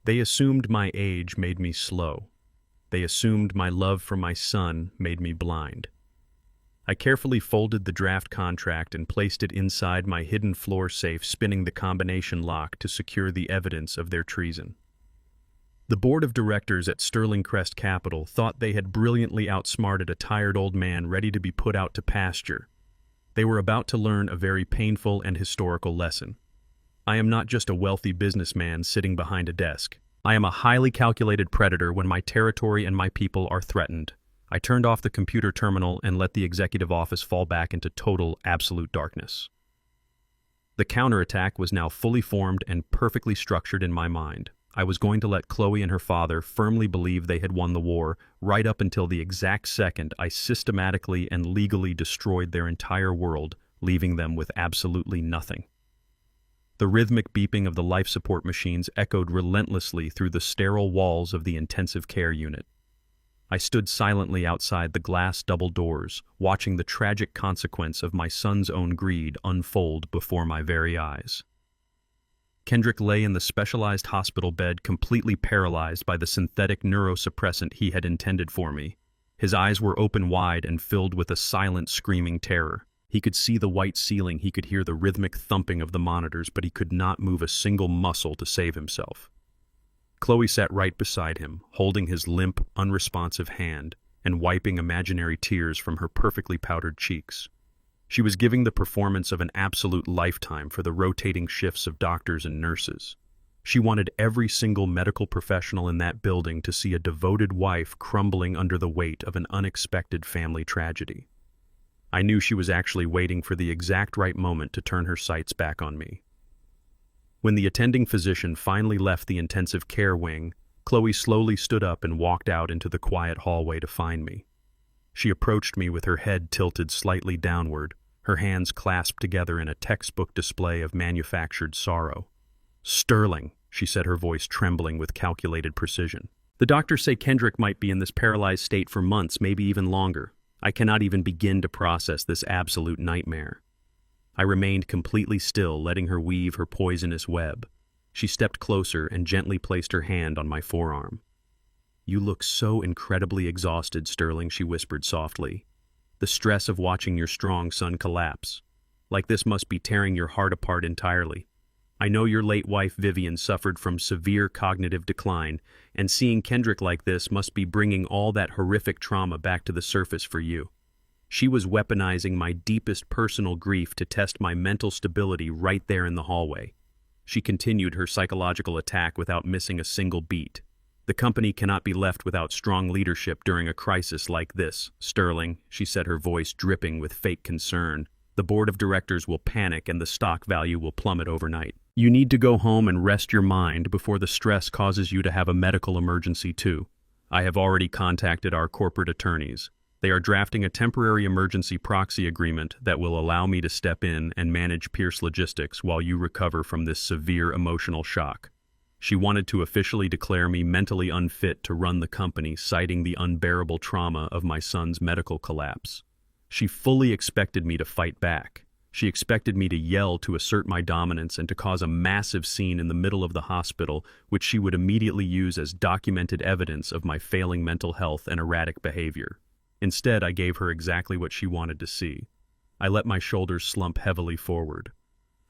They assumed my age made me slow. They assumed my love for my son made me blind. I carefully folded the draft contract and placed it inside my hidden floor safe, spinning the combination lock to secure the evidence of their treason. The board of directors at Sterling Crest Capital thought they had brilliantly outsmarted a tired old man ready to be put out to pasture. They were about to learn a very painful and historical lesson. I am not just a wealthy businessman sitting behind a desk. I am a highly calculated predator when my territory and my people are threatened. I turned off the computer terminal and let the executive office fall back into total, absolute darkness. The counterattack was now fully formed and perfectly structured in my mind. I was going to let Chloe and her father firmly believe they had won the war, right up until the exact second I systematically and legally destroyed their entire world, leaving them with absolutely nothing. The rhythmic beeping of the life support machines echoed relentlessly through the sterile walls of the intensive care unit. I stood silently outside the glass double doors, watching the tragic consequence of my son's own greed unfold before my very eyes. Kendrick lay in the specialized hospital bed, completely paralyzed by the synthetic neurosuppressant he had intended for me. His eyes were open wide and filled with a silent, screaming terror. He could see the white ceiling, he could hear the rhythmic thumping of the monitors, but he could not move a single muscle to save himself. Chloe sat right beside him, holding his limp, unresponsive hand and wiping imaginary tears from her perfectly powdered cheeks. She was giving the performance of an absolute lifetime for the rotating shifts of doctors and nurses. She wanted every single medical professional in that building to see a devoted wife crumbling under the weight of an unexpected family tragedy. I knew she was actually waiting for the exact right moment to turn her sights back on me. When the attending physician finally left the intensive care wing, Chloe slowly stood up and walked out into the quiet hallway to find me. She approached me with her head tilted slightly downward, her hands clasped together in a textbook display of manufactured sorrow. "Sterling," she said, her voice trembling with calculated precision. "The doctors say Kendrick might be in this paralyzed state for months, maybe even longer. I cannot even begin to process this absolute nightmare." I remained completely still, letting her weave her poisonous web. She stepped closer and gently placed her hand on my forearm. "You look so incredibly exhausted, Sterling," she whispered softly. "The stress of watching your strong son collapse. Like this must be tearing your heart apart entirely. I know your late wife Vivian suffered from severe cognitive decline, and seeing Kendrick like this must be bringing all that horrific trauma back to the surface for you. She was weaponizing my deepest personal grief to test my mental stability right there in the hallway." She continued her psychological attack without missing a single beat. "The company cannot be left without strong leadership during a crisis like this, Sterling," she said, her voice dripping with fake concern. "The board of directors will panic and the stock value will plummet overnight. You need to go home and rest your mind before the stress causes you to have a medical emergency too. I have already contacted our corporate attorneys. They are drafting a temporary emergency proxy agreement that will allow me to step in and manage Pierce Logistics while you recover from this severe emotional shock." She wanted to officially declare me mentally unfit to run the company, citing the unbearable trauma of my son's medical collapse. She fully expected me to fight back. She expected me to yell to assert my dominance and to cause a massive scene in the middle of the hospital, which she would immediately use as documented evidence of my failing mental health and erratic behavior. Instead, I gave her exactly what she wanted to see. I let my shoulders slump heavily forward.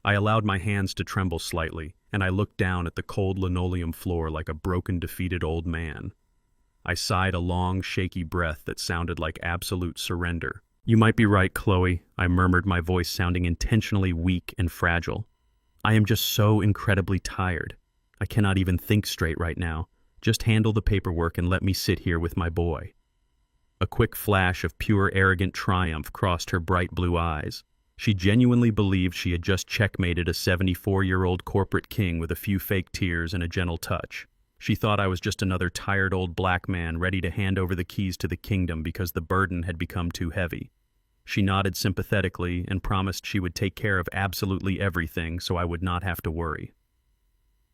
I allowed my hands to tremble slightly, and I looked down at the cold linoleum floor like a broken, defeated old man. I sighed a long, shaky breath that sounded like absolute surrender. "You might be right, Chloe," I murmured, my voice sounding intentionally weak and fragile. "I am just so incredibly tired. I cannot even think straight right now. Just handle the paperwork and let me sit here with my boy." A quick flash of pure, arrogant triumph crossed her bright blue eyes. She genuinely believed she had just checkmated a 74-year-old corporate king with a few fake tears and a gentle touch. She thought I was just another tired old black man ready to hand over the keys to the kingdom because the burden had become too heavy. She nodded sympathetically and promised she would take care of absolutely everything so I would not have to worry.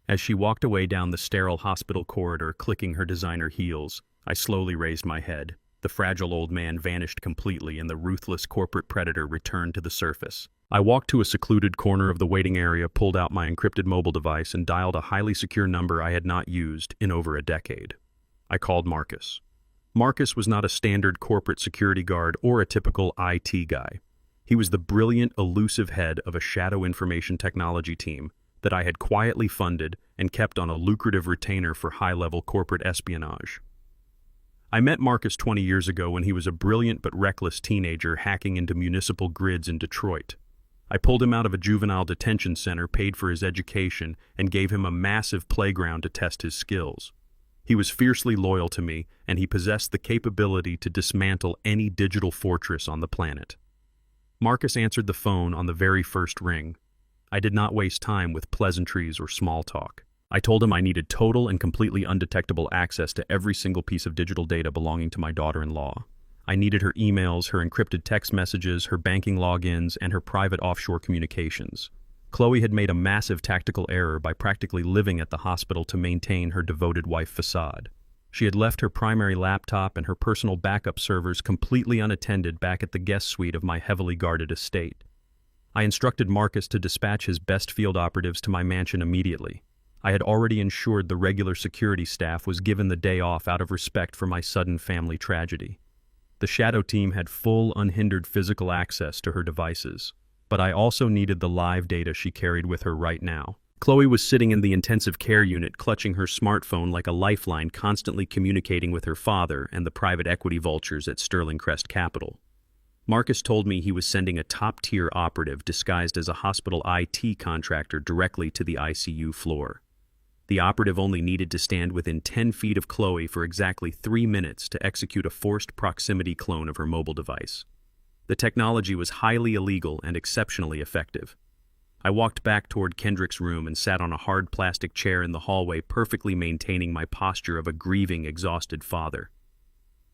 As she walked away down the sterile hospital corridor, clicking her designer heels, I slowly raised my head. The fragile old man vanished completely and the ruthless corporate predator returned to the surface. I walked to a secluded corner of the waiting area, pulled out my encrypted mobile device, and dialed a highly secure number I had not used in over a decade. I called Marcus. Marcus was not a standard corporate security guard or a typical IT guy. He was the brilliant, elusive head of a shadow information technology team that I had quietly funded and kept on a lucrative retainer for high-level corporate espionage. I met Marcus 20 years ago when he was a brilliant but reckless teenager hacking into municipal grids in Detroit. I pulled him out of a juvenile detention center, paid for his education, and gave him a massive playground to test his skills. He was fiercely loyal to me, and he possessed the capability to dismantle any digital fortress on the planet. Marcus answered the phone on the very first ring. I did not waste time with pleasantries or small talk. I told him I needed total and completely undetectable access to every single piece of digital data belonging to my daughter-in-law. I needed her emails, her encrypted text messages, her banking logins, and her private offshore communications. Chloe had made a massive tactical error by practically living at the hospital to maintain her devoted wife facade. She had left her primary laptop and her personal backup servers completely unattended back at the guest suite of my heavily guarded estate. I instructed Marcus to dispatch his best field operatives to my mansion immediately. I had already ensured the regular security staff was given the day off out of respect for my sudden family tragedy. The Shadow team had full, unhindered physical access to her devices, but I also needed the live data she carried with her right now. Chloe was sitting in the intensive care unit, clutching her smartphone like a lifeline, constantly communicating with her father and the private equity vultures at Sterling Crest Capital. Marcus told me he was sending a top-tier operative disguised as a hospital IT contractor directly to the ICU floor. The operative only needed to stand within 10 feet of Chloe for exactly 3 minutes to execute a forced proximity clone of her mobile device. The technology was highly illegal and exceptionally effective. I walked back toward Kendrick's room and sat on a hard plastic chair in the hallway, perfectly maintaining my posture of a grieving, exhausted father.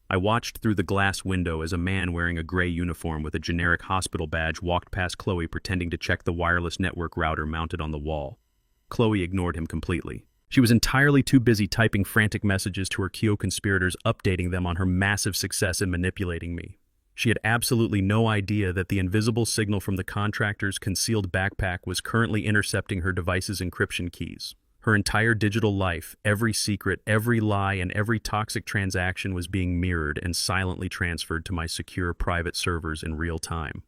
I watched through the glass window as a man wearing a gray uniform with a generic hospital badge walked past Chloe, pretending to check the wireless network router mounted on the wall. Chloe ignored him completely. She was entirely too busy typing frantic messages to her co-conspirators, updating them on her massive success in manipulating me. She had absolutely no idea that the invisible signal from the contractor's concealed backpack was currently intercepting her device's encryption keys. Her entire digital life, every secret, every lie, and every toxic transaction was being mirrored and silently transferred to my secure private servers in real time.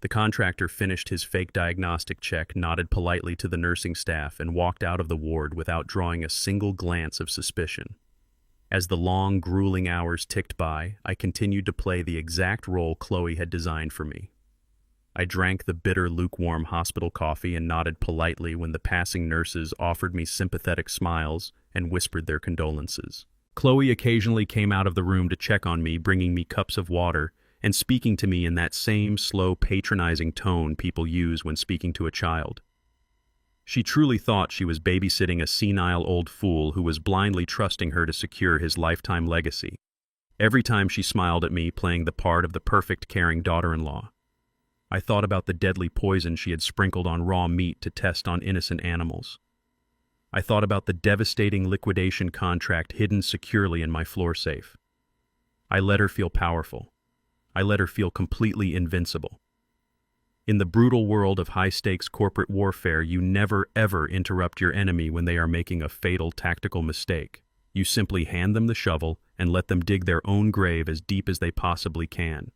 The contractor finished his fake diagnostic check, nodded politely to the nursing staff, and walked out of the ward without drawing a single glance of suspicion. As the long, grueling hours ticked by, I continued to play the exact role Chloe had designed for me. I drank the bitter, lukewarm hospital coffee and nodded politely when the passing nurses offered me sympathetic smiles and whispered their condolences. Chloe occasionally came out of the room to check on me, bringing me cups of water and speaking to me in that same slow, patronizing tone people use when speaking to a child. She truly thought she was babysitting a senile old fool who was blindly trusting her to secure his lifetime legacy. Every time she smiled at me, playing the part of the perfect, caring daughter-in-law, I thought about the deadly poison she had sprinkled on raw meat to test on innocent animals. I thought about the devastating liquidation contract hidden securely in my floor safe. I let her feel powerful. I let her feel completely invincible. In the brutal world of high-stakes corporate warfare, you never ever interrupt your enemy when they are making a fatal tactical mistake. You simply hand them the shovel and let them dig their own grave as deep as they possibly can.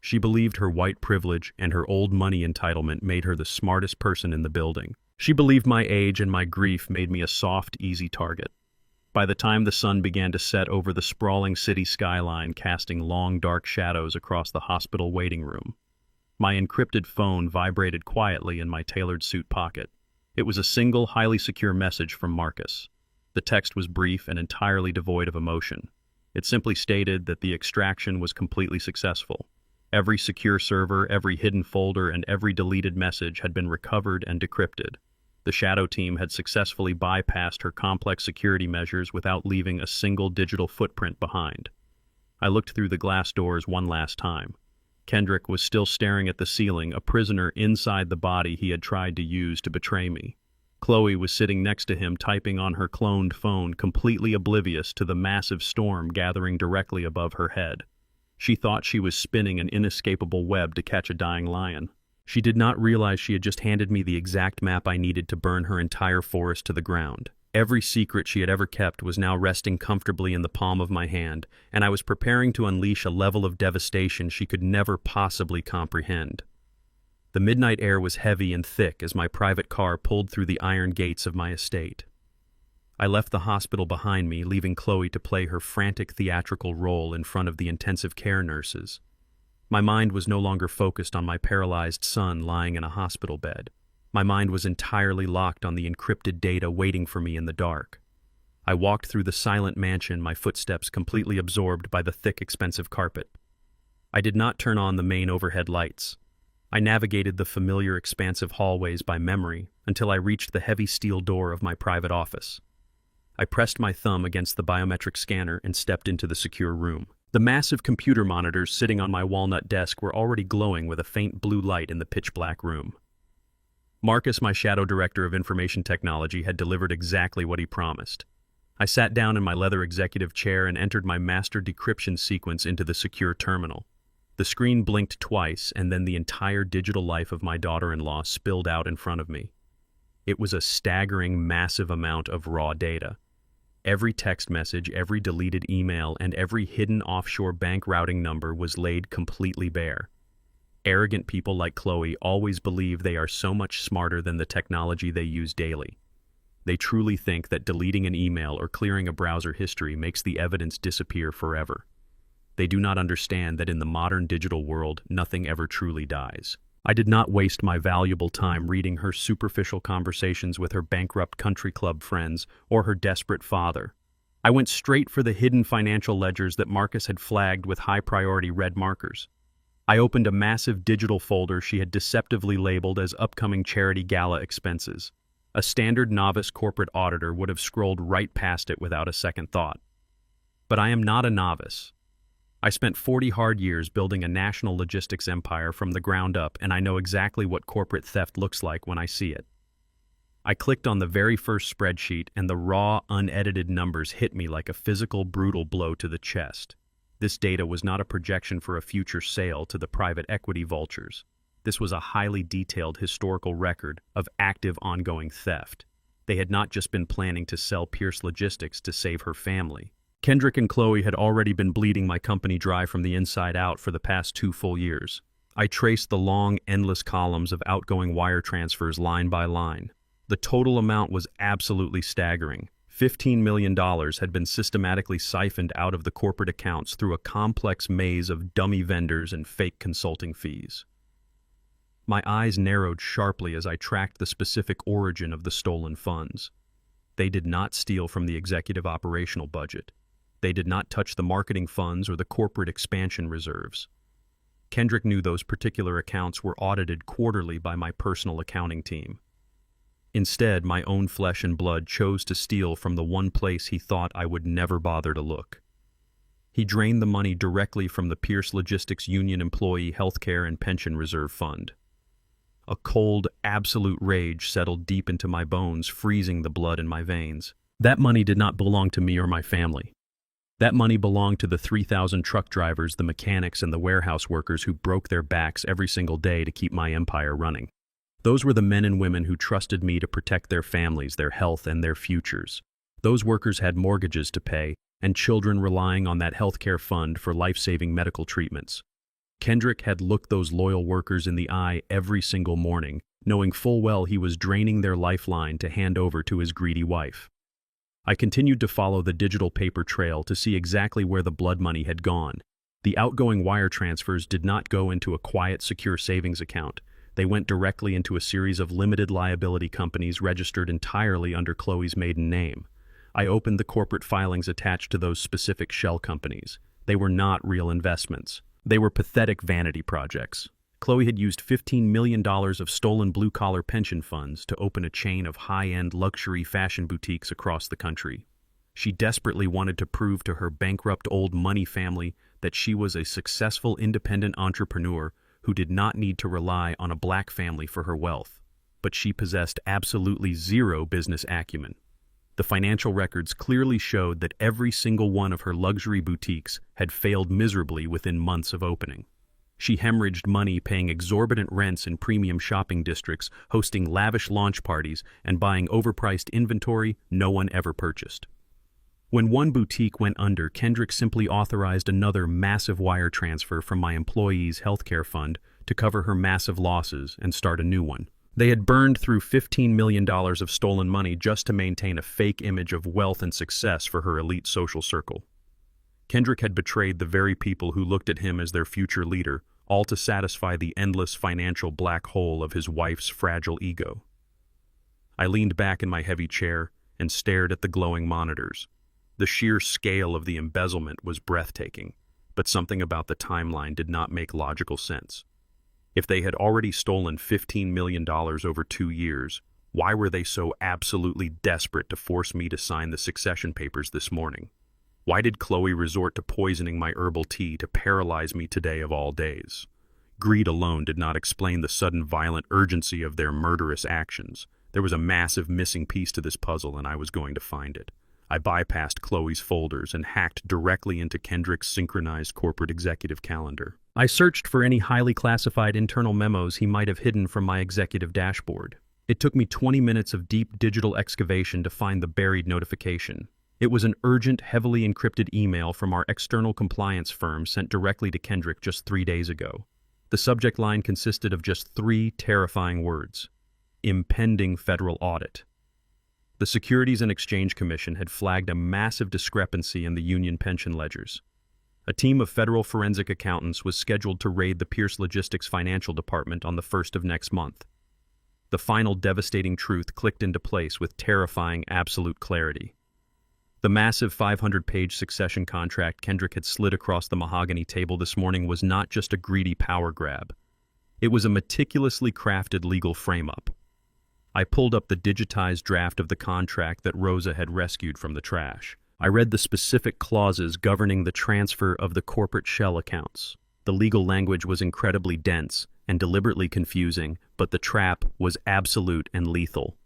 She believed her white privilege and her old money entitlement made her the smartest person in the building. She believed my age and my grief made me a soft, easy target. By the time the sun began to set over the sprawling city skyline, casting long, dark shadows across the hospital waiting room, my encrypted phone vibrated quietly in my tailored suit pocket. It was a single, highly secure message from Marcus. The text was brief and entirely devoid of emotion. It simply stated that the extraction was completely successful. Every secure server, every hidden folder, and every deleted message had been recovered and decrypted. The Shadow team had successfully bypassed her complex security measures without leaving a single digital footprint behind. I looked through the glass doors one last time. Kendrick was still staring at the ceiling, a prisoner inside the body he had tried to use to betray me. Chloe was sitting next to him, typing on her cloned phone, completely oblivious to the massive storm gathering directly above her head. She thought she was spinning an inescapable web to catch a dying lion. She did not realize she had just handed me the exact map I needed to burn her entire forest to the ground. Every secret she had ever kept was now resting comfortably in the palm of my hand, and I was preparing to unleash a level of devastation she could never possibly comprehend. The midnight air was heavy and thick as my private car pulled through the iron gates of my estate. I left the hospital behind me, leaving Chloe to play her frantic theatrical role in front of the intensive care nurses. My mind was no longer focused on my paralyzed son lying in a hospital bed. My mind was entirely locked on the encrypted data waiting for me in the dark. I walked through the silent mansion, my footsteps completely absorbed by the thick, expensive carpet. I did not turn on the main overhead lights. I navigated the familiar, expansive hallways by memory until I reached the heavy steel door of my private office. I pressed my thumb against the biometric scanner and stepped into the secure room. The massive computer monitors sitting on my walnut desk were already glowing with a faint blue light in the pitch-black room. Marcus, my shadow director of information technology, had delivered exactly what he promised. I sat down in my leather executive chair and entered my master decryption sequence into the secure terminal. The screen blinked twice, and then the entire digital life of my daughter-in-law spilled out in front of me. It was a staggering, massive amount of raw data. Every text message, every deleted email, and every hidden offshore bank routing number was laid completely bare. Arrogant people like Chloe always believe they are so much smarter than the technology they use daily. They truly think that deleting an email or clearing a browser history makes the evidence disappear forever. They do not understand that in the modern digital world, nothing ever truly dies. I did not waste my valuable time reading her superficial conversations with her bankrupt country club friends or her desperate father. I went straight for the hidden financial ledgers that Marcus had flagged with high-priority red markers. I opened a massive digital folder she had deceptively labeled as upcoming charity gala expenses. A standard novice corporate auditor would have scrolled right past it without a second thought. But I am not a novice. I spent 40 hard years building a national logistics empire from the ground up, and I know exactly what corporate theft looks like when I see it. I clicked on the very first spreadsheet, and the raw, unedited numbers hit me like a physical, brutal blow to the chest. This data was not a projection for a future sale to the private equity vultures. This was a highly detailed historical record of active, ongoing theft. They had not just been planning to sell Pierce Logistics to save her family. Kendrick and Chloe had already been bleeding my company dry from the inside out for the past 2 full years. I traced the long, endless columns of outgoing wire transfers line by line. The total amount was absolutely staggering. $15 million had been systematically siphoned out of the corporate accounts through a complex maze of dummy vendors and fake consulting fees. My eyes narrowed sharply as I tracked the specific origin of the stolen funds. They did not steal from the executive operational budget. They did not touch the marketing funds or the corporate expansion reserves. Kendrick knew those particular accounts were audited quarterly by my personal accounting team. Instead, my own flesh and blood chose to steal from the one place he thought I would never bother to look. He drained the money directly from the Pierce Logistics Union Employee Healthcare and Pension Reserve Fund. A cold, absolute rage settled deep into my bones, freezing the blood in my veins. That money did not belong to me or my family. That money belonged to the 3,000 truck drivers, the mechanics, and the warehouse workers who broke their backs every single day to keep my empire running. Those were the men and women who trusted me to protect their families, their health, and their futures. Those workers had mortgages to pay, and children relying on that healthcare fund for life-saving medical treatments. Kendrick had looked those loyal workers in the eye every single morning, knowing full well he was draining their lifeline to hand over to his greedy wife. I continued to follow the digital paper trail to see exactly where the blood money had gone. The outgoing wire transfers did not go into a quiet, secure savings account. They went directly into a series of limited liability companies registered entirely under Chloe's maiden name. I opened the corporate filings attached to those specific shell companies. They were not real investments. They were pathetic vanity projects. Chloe had used $15 million of stolen blue-collar pension funds to open a chain of high-end luxury fashion boutiques across the country. She desperately wanted to prove to her bankrupt old money family that she was a successful independent entrepreneur who did not need to rely on a black family for her wealth. But she possessed absolutely zero business acumen. The financial records clearly showed that every single one of her luxury boutiques had failed miserably within months of opening. She hemorrhaged money paying exorbitant rents in premium shopping districts, hosting lavish launch parties, and buying overpriced inventory no one ever purchased. When one boutique went under, Kendrick simply authorized another massive wire transfer from my employee's healthcare fund to cover her massive losses and start a new one. They had burned through $15 million of stolen money just to maintain a fake image of wealth and success for her elite social circle. Kendrick had betrayed the very people who looked at him as their future leader, all to satisfy the endless financial black hole of his wife's fragile ego. I leaned back in my heavy chair, and stared at the glowing monitors. The sheer scale of the embezzlement was breathtaking, but something about the timeline did not make logical sense. If they had already stolen $15 million over 2 years, why were they so absolutely desperate to force me to sign the succession papers this morning? Why did Chloe resort to poisoning my herbal tea to paralyze me today of all days? Greed alone did not explain the sudden violent urgency of their murderous actions. There was a massive missing piece to this puzzle, and I was going to find it. I bypassed Chloe's folders and hacked directly into Kendrick's synchronized corporate executive calendar. I searched for any highly classified internal memos he might have hidden from my executive dashboard. It took me 20 minutes of deep digital excavation to find the buried notification. It was an urgent, heavily encrypted email from our external compliance firm sent directly to Kendrick just 3 days ago. The subject line consisted of just 3 terrifying words: impending federal audit. The Securities and Exchange Commission had flagged a massive discrepancy in the union pension ledgers. A team of federal forensic accountants was scheduled to raid the Pierce Logistics financial department on the 1st of next month. The final devastating truth clicked into place with terrifying absolute clarity. The massive 500-page succession contract Kendrick had slid across the mahogany table this morning was not just a greedy power grab. It was a meticulously crafted legal frame-up. I pulled up the digitized draft of the contract that Rosa had rescued from the trash. I read the specific clauses governing the transfer of the corporate shell accounts. The legal language was incredibly dense and deliberately confusing, but the trap was absolute and lethal.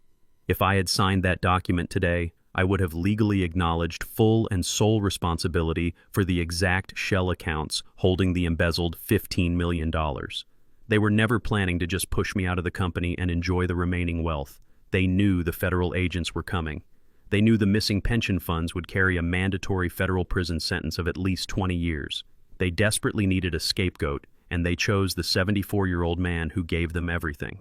If I had signed that document today, I would have legally acknowledged full and sole responsibility for the exact shell accounts holding the embezzled $15 million. They were never planning to just push me out of the company and enjoy the remaining wealth. They knew the federal agents were coming. They knew the missing pension funds would carry a mandatory federal prison sentence of at least 20 years. They desperately needed a scapegoat, and they chose the 74-year-old man who gave them everything.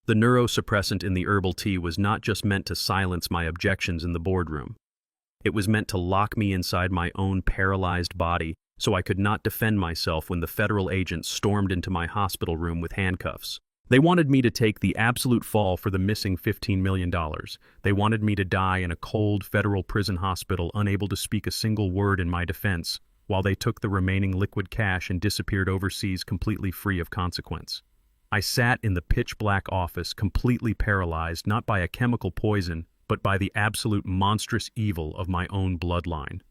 The neurosuppressant in the herbal tea was not just meant to silence my objections in the boardroom. It was meant to lock me inside my own paralyzed body so I could not defend myself when the federal agents stormed into my hospital room with handcuffs. They wanted me to take the absolute fall for the missing $15 million. They wanted me to die in a cold federal prison hospital, unable to speak a single word in my defense, while they took the remaining liquid cash and disappeared overseas completely free of consequence. I sat in the pitch-black office, completely paralyzed not by a chemical poison, but by the absolute monstrous evil of my own bloodline.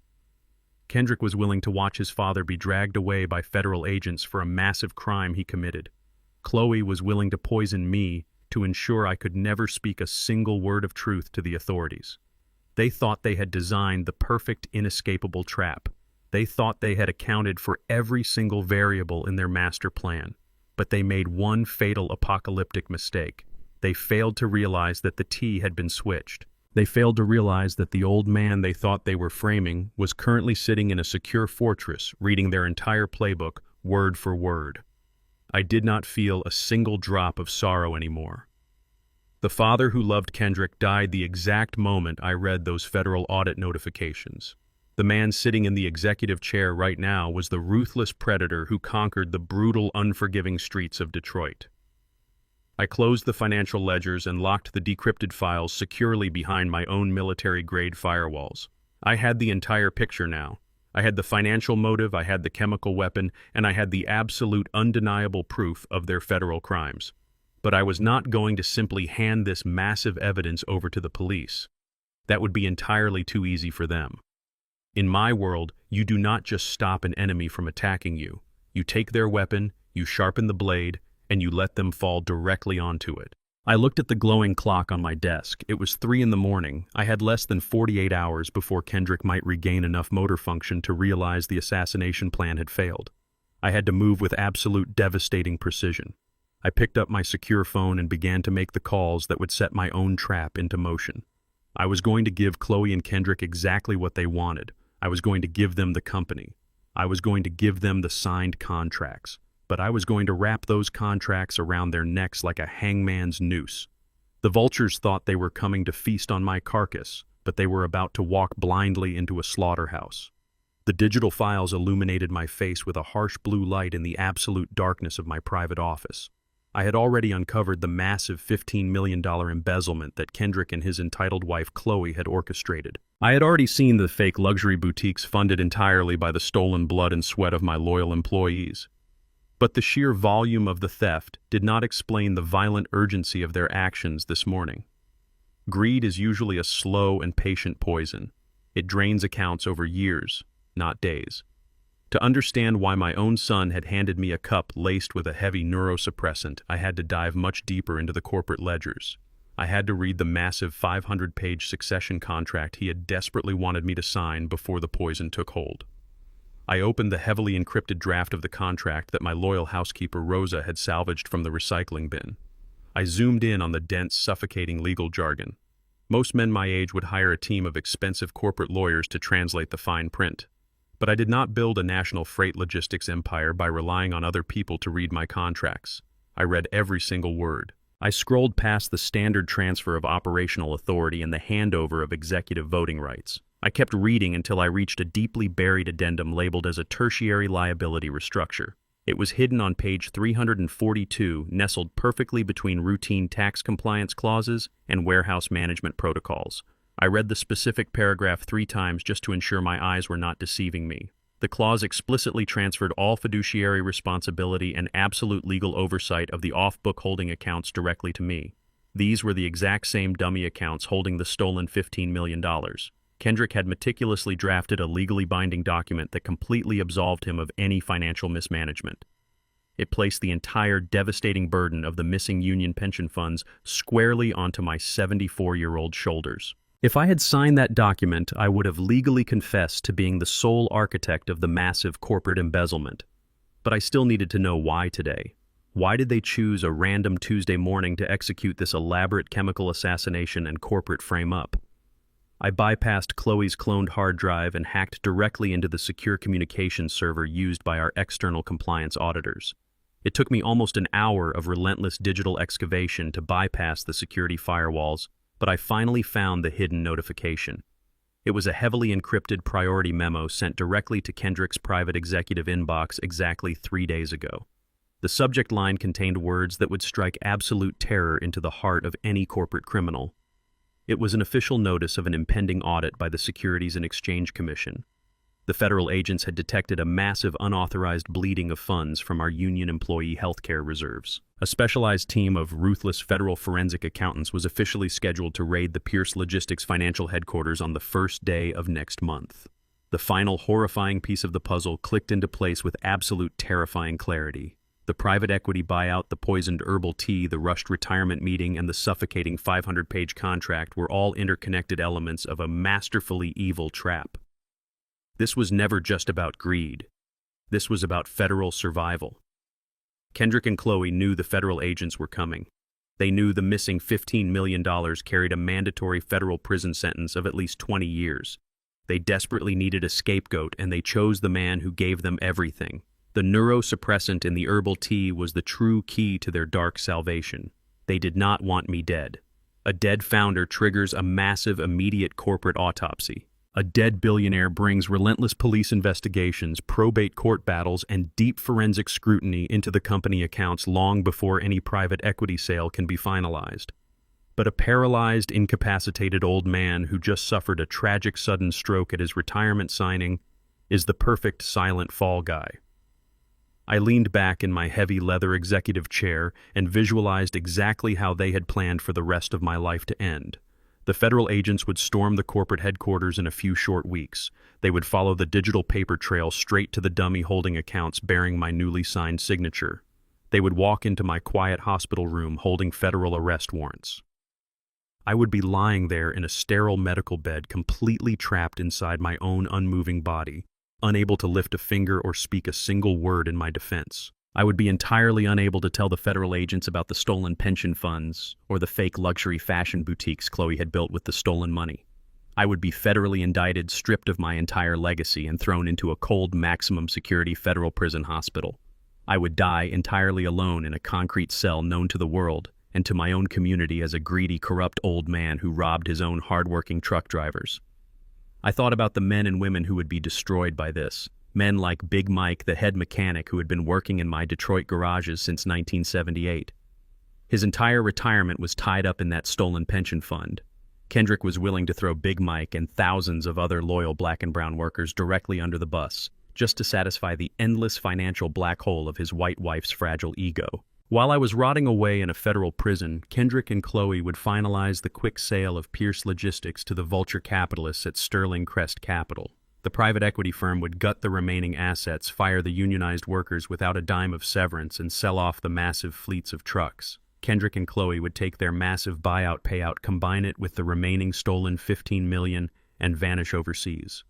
Kendrick was willing to watch his father be dragged away by federal agents for a massive crime he committed. Chloe was willing to poison me to ensure I could never speak a single word of truth to the authorities. They thought they had designed the perfect, inescapable trap. They thought they had accounted for every single variable in their master plan. But they made one fatal apocalyptic mistake. They failed to realize that the tea had been switched. They failed to realize that the old man they thought they were framing was currently sitting in a secure fortress, reading their entire playbook, word for word. I did not feel a single drop of sorrow anymore. The father who loved Kendrick died the exact moment I read those federal audit notifications. The man sitting in the executive chair right now was the ruthless predator who conquered the brutal, unforgiving streets of Detroit. I closed the financial ledgers and locked the decrypted files securely behind my own military-grade firewalls. I had the entire picture now. I had the financial motive, I had the chemical weapon, and I had the absolute, undeniable proof of their federal crimes. But I was not going to simply hand this massive evidence over to the police. That would be entirely too easy for them. In my world, you do not just stop an enemy from attacking you. You take their weapon, you sharpen the blade, and you let them fall directly onto it. I looked at the glowing clock on my desk. It was 3 a.m. I had less than 48 hours before Kendrick might regain enough motor function to realize the assassination plan had failed. I had to move with absolute devastating precision. I picked up my secure phone and began to make the calls that would set my own trap into motion. I was going to give Chloe and Kendrick exactly what they wanted. I was going to give them the company. I was going to give them the signed contracts. But I was going to wrap those contracts around their necks like a hangman's noose. The vultures thought they were coming to feast on my carcass, but they were about to walk blindly into a slaughterhouse. The digital files illuminated my face with a harsh blue light in the absolute darkness of my private office. I had already uncovered the massive $15 million embezzlement that Kendrick and his entitled wife Chloe had orchestrated. I had already seen the fake luxury boutiques funded entirely by the stolen blood and sweat of my loyal employees. But the sheer volume of the theft did not explain the violent urgency of their actions this morning. Greed is usually a slow and patient poison. It drains accounts over years, not days. To understand why my own son had handed me a cup laced with a heavy neurosuppressant, I had to dive much deeper into the corporate ledgers. I had to read the massive 500-page succession contract he had desperately wanted me to sign before the poison took hold. I opened the heavily encrypted draft of the contract that my loyal housekeeper Rosa had salvaged from the recycling bin. I zoomed in on the dense, suffocating legal jargon. Most men my age would hire a team of expensive corporate lawyers to translate the fine print. But I did not build a national freight logistics empire by relying on other people to read my contracts. I read every single word. I scrolled past the standard transfer of operational authority and the handover of executive voting rights. I kept reading until I reached a deeply buried addendum labeled as a tertiary liability restructure. It was hidden on page 342, nestled perfectly between routine tax compliance clauses and warehouse management protocols. I read the specific paragraph 3 times just to ensure my eyes were not deceiving me. The clause explicitly transferred all fiduciary responsibility and absolute legal oversight of the off-book holding accounts directly to me. These were the exact same dummy accounts holding the stolen $15 million. Kendrick had meticulously drafted a legally binding document that completely absolved him of any financial mismanagement. It placed the entire devastating burden of the missing union pension funds squarely onto my 74-year-old shoulders. If I had signed that document, I would have legally confessed to being the sole architect of the massive corporate embezzlement. But I still needed to know why today. Why did they choose a random Tuesday morning to execute this elaborate chemical assassination and corporate frame-up? I bypassed Chloe's cloned hard drive and hacked directly into the secure communications server used by our external compliance auditors. It took me almost an hour of relentless digital excavation to bypass the security firewalls, but I finally found the hidden notification. It was a heavily encrypted priority memo sent directly to Kendrick's private executive inbox exactly 3 days ago. The subject line contained words that would strike absolute terror into the heart of any corporate criminal. It was an official notice of an impending audit by the Securities and Exchange Commission. The federal agents had detected a massive unauthorized bleeding of funds from our union employee healthcare reserves. A specialized team of ruthless federal forensic accountants was officially scheduled to raid the Pierce Logistics financial headquarters on the first day of next month. The final horrifying piece of the puzzle clicked into place with absolute terrifying clarity. The private equity buyout, the poisoned herbal tea, the rushed retirement meeting, and the suffocating 500-page contract were all interconnected elements of a masterfully evil trap. This was never just about greed. This was about federal survival. Kendrick and Chloe knew the federal agents were coming. They knew the missing $15 million carried a mandatory federal prison sentence of at least 20 years. They desperately needed a scapegoat, and they chose the man who gave them everything. The neurosuppressant in the herbal tea was the true key to their dark salvation. They did not want me dead. A dead founder triggers a massive, immediate corporate autopsy. A dead billionaire brings relentless police investigations, probate court battles, and deep forensic scrutiny into the company accounts long before any private equity sale can be finalized. But a paralyzed, incapacitated old man who just suffered a tragic sudden stroke at his retirement signing is the perfect silent fall guy. I leaned back in my heavy leather executive chair and visualized exactly how they had planned for the rest of my life to end. The federal agents would storm the corporate headquarters in a few short weeks. They would follow the digital paper trail straight to the dummy holding accounts bearing my newly signed signature. They would walk into my quiet hospital room holding federal arrest warrants. I would be lying there in a sterile medical bed, completely trapped inside my own unmoving body, unable to lift a finger or speak a single word in my defense. I would be entirely unable to tell the federal agents about the stolen pension funds or the fake luxury fashion boutiques Chloe had built with the stolen money. I would be federally indicted, stripped of my entire legacy, and thrown into a cold, maximum security federal prison hospital. I would die entirely alone in a concrete cell known to the world and to my own community as a greedy, corrupt old man who robbed his own hardworking truck drivers. I thought about the men and women who would be destroyed by this. Men like Big Mike, the head mechanic who had been working in my Detroit garages since 1978. His entire retirement was tied up in that stolen pension fund. Kendrick was willing to throw Big Mike and thousands of other loyal black and brown workers directly under the bus, just to satisfy the endless financial black hole of his white wife's fragile ego. While I was rotting away in a federal prison, Kendrick and Chloe would finalize the quick sale of Pierce Logistics to the vulture capitalists at Sterling Crest Capital. The private equity firm would gut the remaining assets, fire the unionized workers without a dime of severance, and sell off the massive fleets of trucks. Kendrick and Chloe would take their massive buyout payout, combine it with the remaining stolen $15 million, and vanish overseas.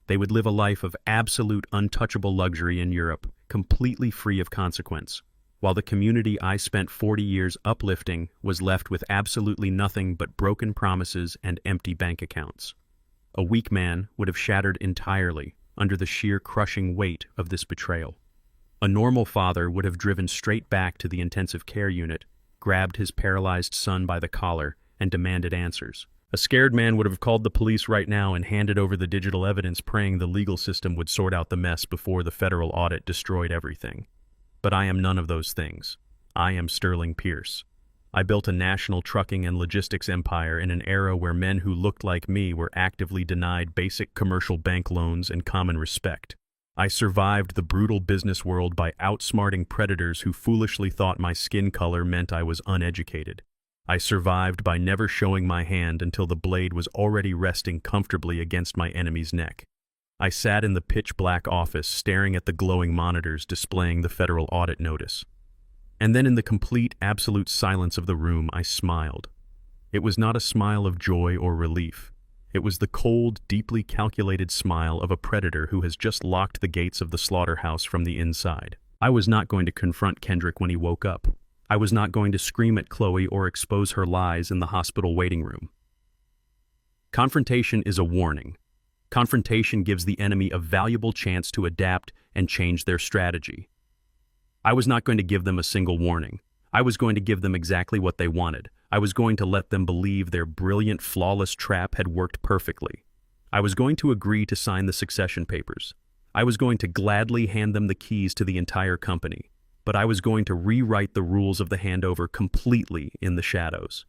They would live a life of absolute untouchable luxury in Europe, completely free of consequence, while the community I spent 40 years uplifting was left with absolutely nothing but broken promises and empty bank accounts. A weak man would have shattered entirely under the sheer crushing weight of this betrayal. A normal father would have driven straight back to the intensive care unit, grabbed his paralyzed son by the collar, and demanded answers. A scared man would have called the police right now and handed over the digital evidence, praying the legal system would sort out the mess before the federal audit destroyed everything. But I am none of those things. I am Sterling Pierce. I built a national trucking and logistics empire in an era where men who looked like me were actively denied basic commercial bank loans and common respect. I survived the brutal business world by outsmarting predators who foolishly thought my skin color meant I was uneducated. I survived by never showing my hand until the blade was already resting comfortably against my enemy's neck. I sat in the pitch-black office staring at the glowing monitors displaying the federal audit notice. And then in the complete, absolute silence of the room, I smiled. It was not a smile of joy or relief. It was the cold, deeply calculated smile of a predator who has just locked the gates of the slaughterhouse from the inside. I was not going to confront Kendrick when he woke up. I was not going to scream at Chloe or expose her lies in the hospital waiting room. Confrontation is a warning. Confrontation gives the enemy a valuable chance to adapt and change their strategy. I was not going to give them a single warning. I was going to give them exactly what they wanted. I was going to let them believe their brilliant, flawless trap had worked perfectly. I was going to agree to sign the succession papers. I was going to gladly hand them the keys to the entire company. But I was going to rewrite the rules of the handover completely in the shadows.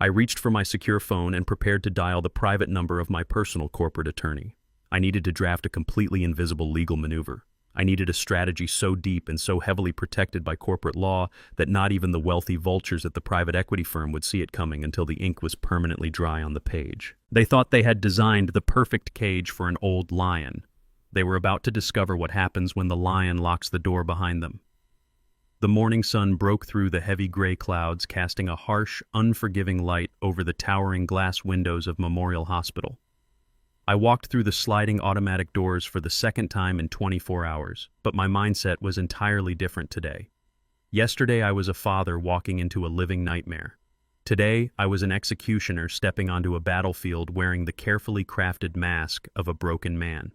I reached for my secure phone and prepared to dial the private number of my personal corporate attorney. I needed to draft a completely invisible legal maneuver. I needed a strategy so deep and so heavily protected by corporate law that not even the wealthy vultures at the private equity firm would see it coming until the ink was permanently dry on the page. They thought they had designed the perfect cage for an old lion. They were about to discover what happens when the lion locks the door behind them. The morning sun broke through the heavy gray clouds, casting a harsh, unforgiving light over the towering glass windows of Memorial Hospital. I walked through the sliding automatic doors for the second time in 24 hours, but my mindset was entirely different today. Yesterday I was a father walking into a living nightmare. Today I was an executioner stepping onto a battlefield wearing the carefully crafted mask of a broken man.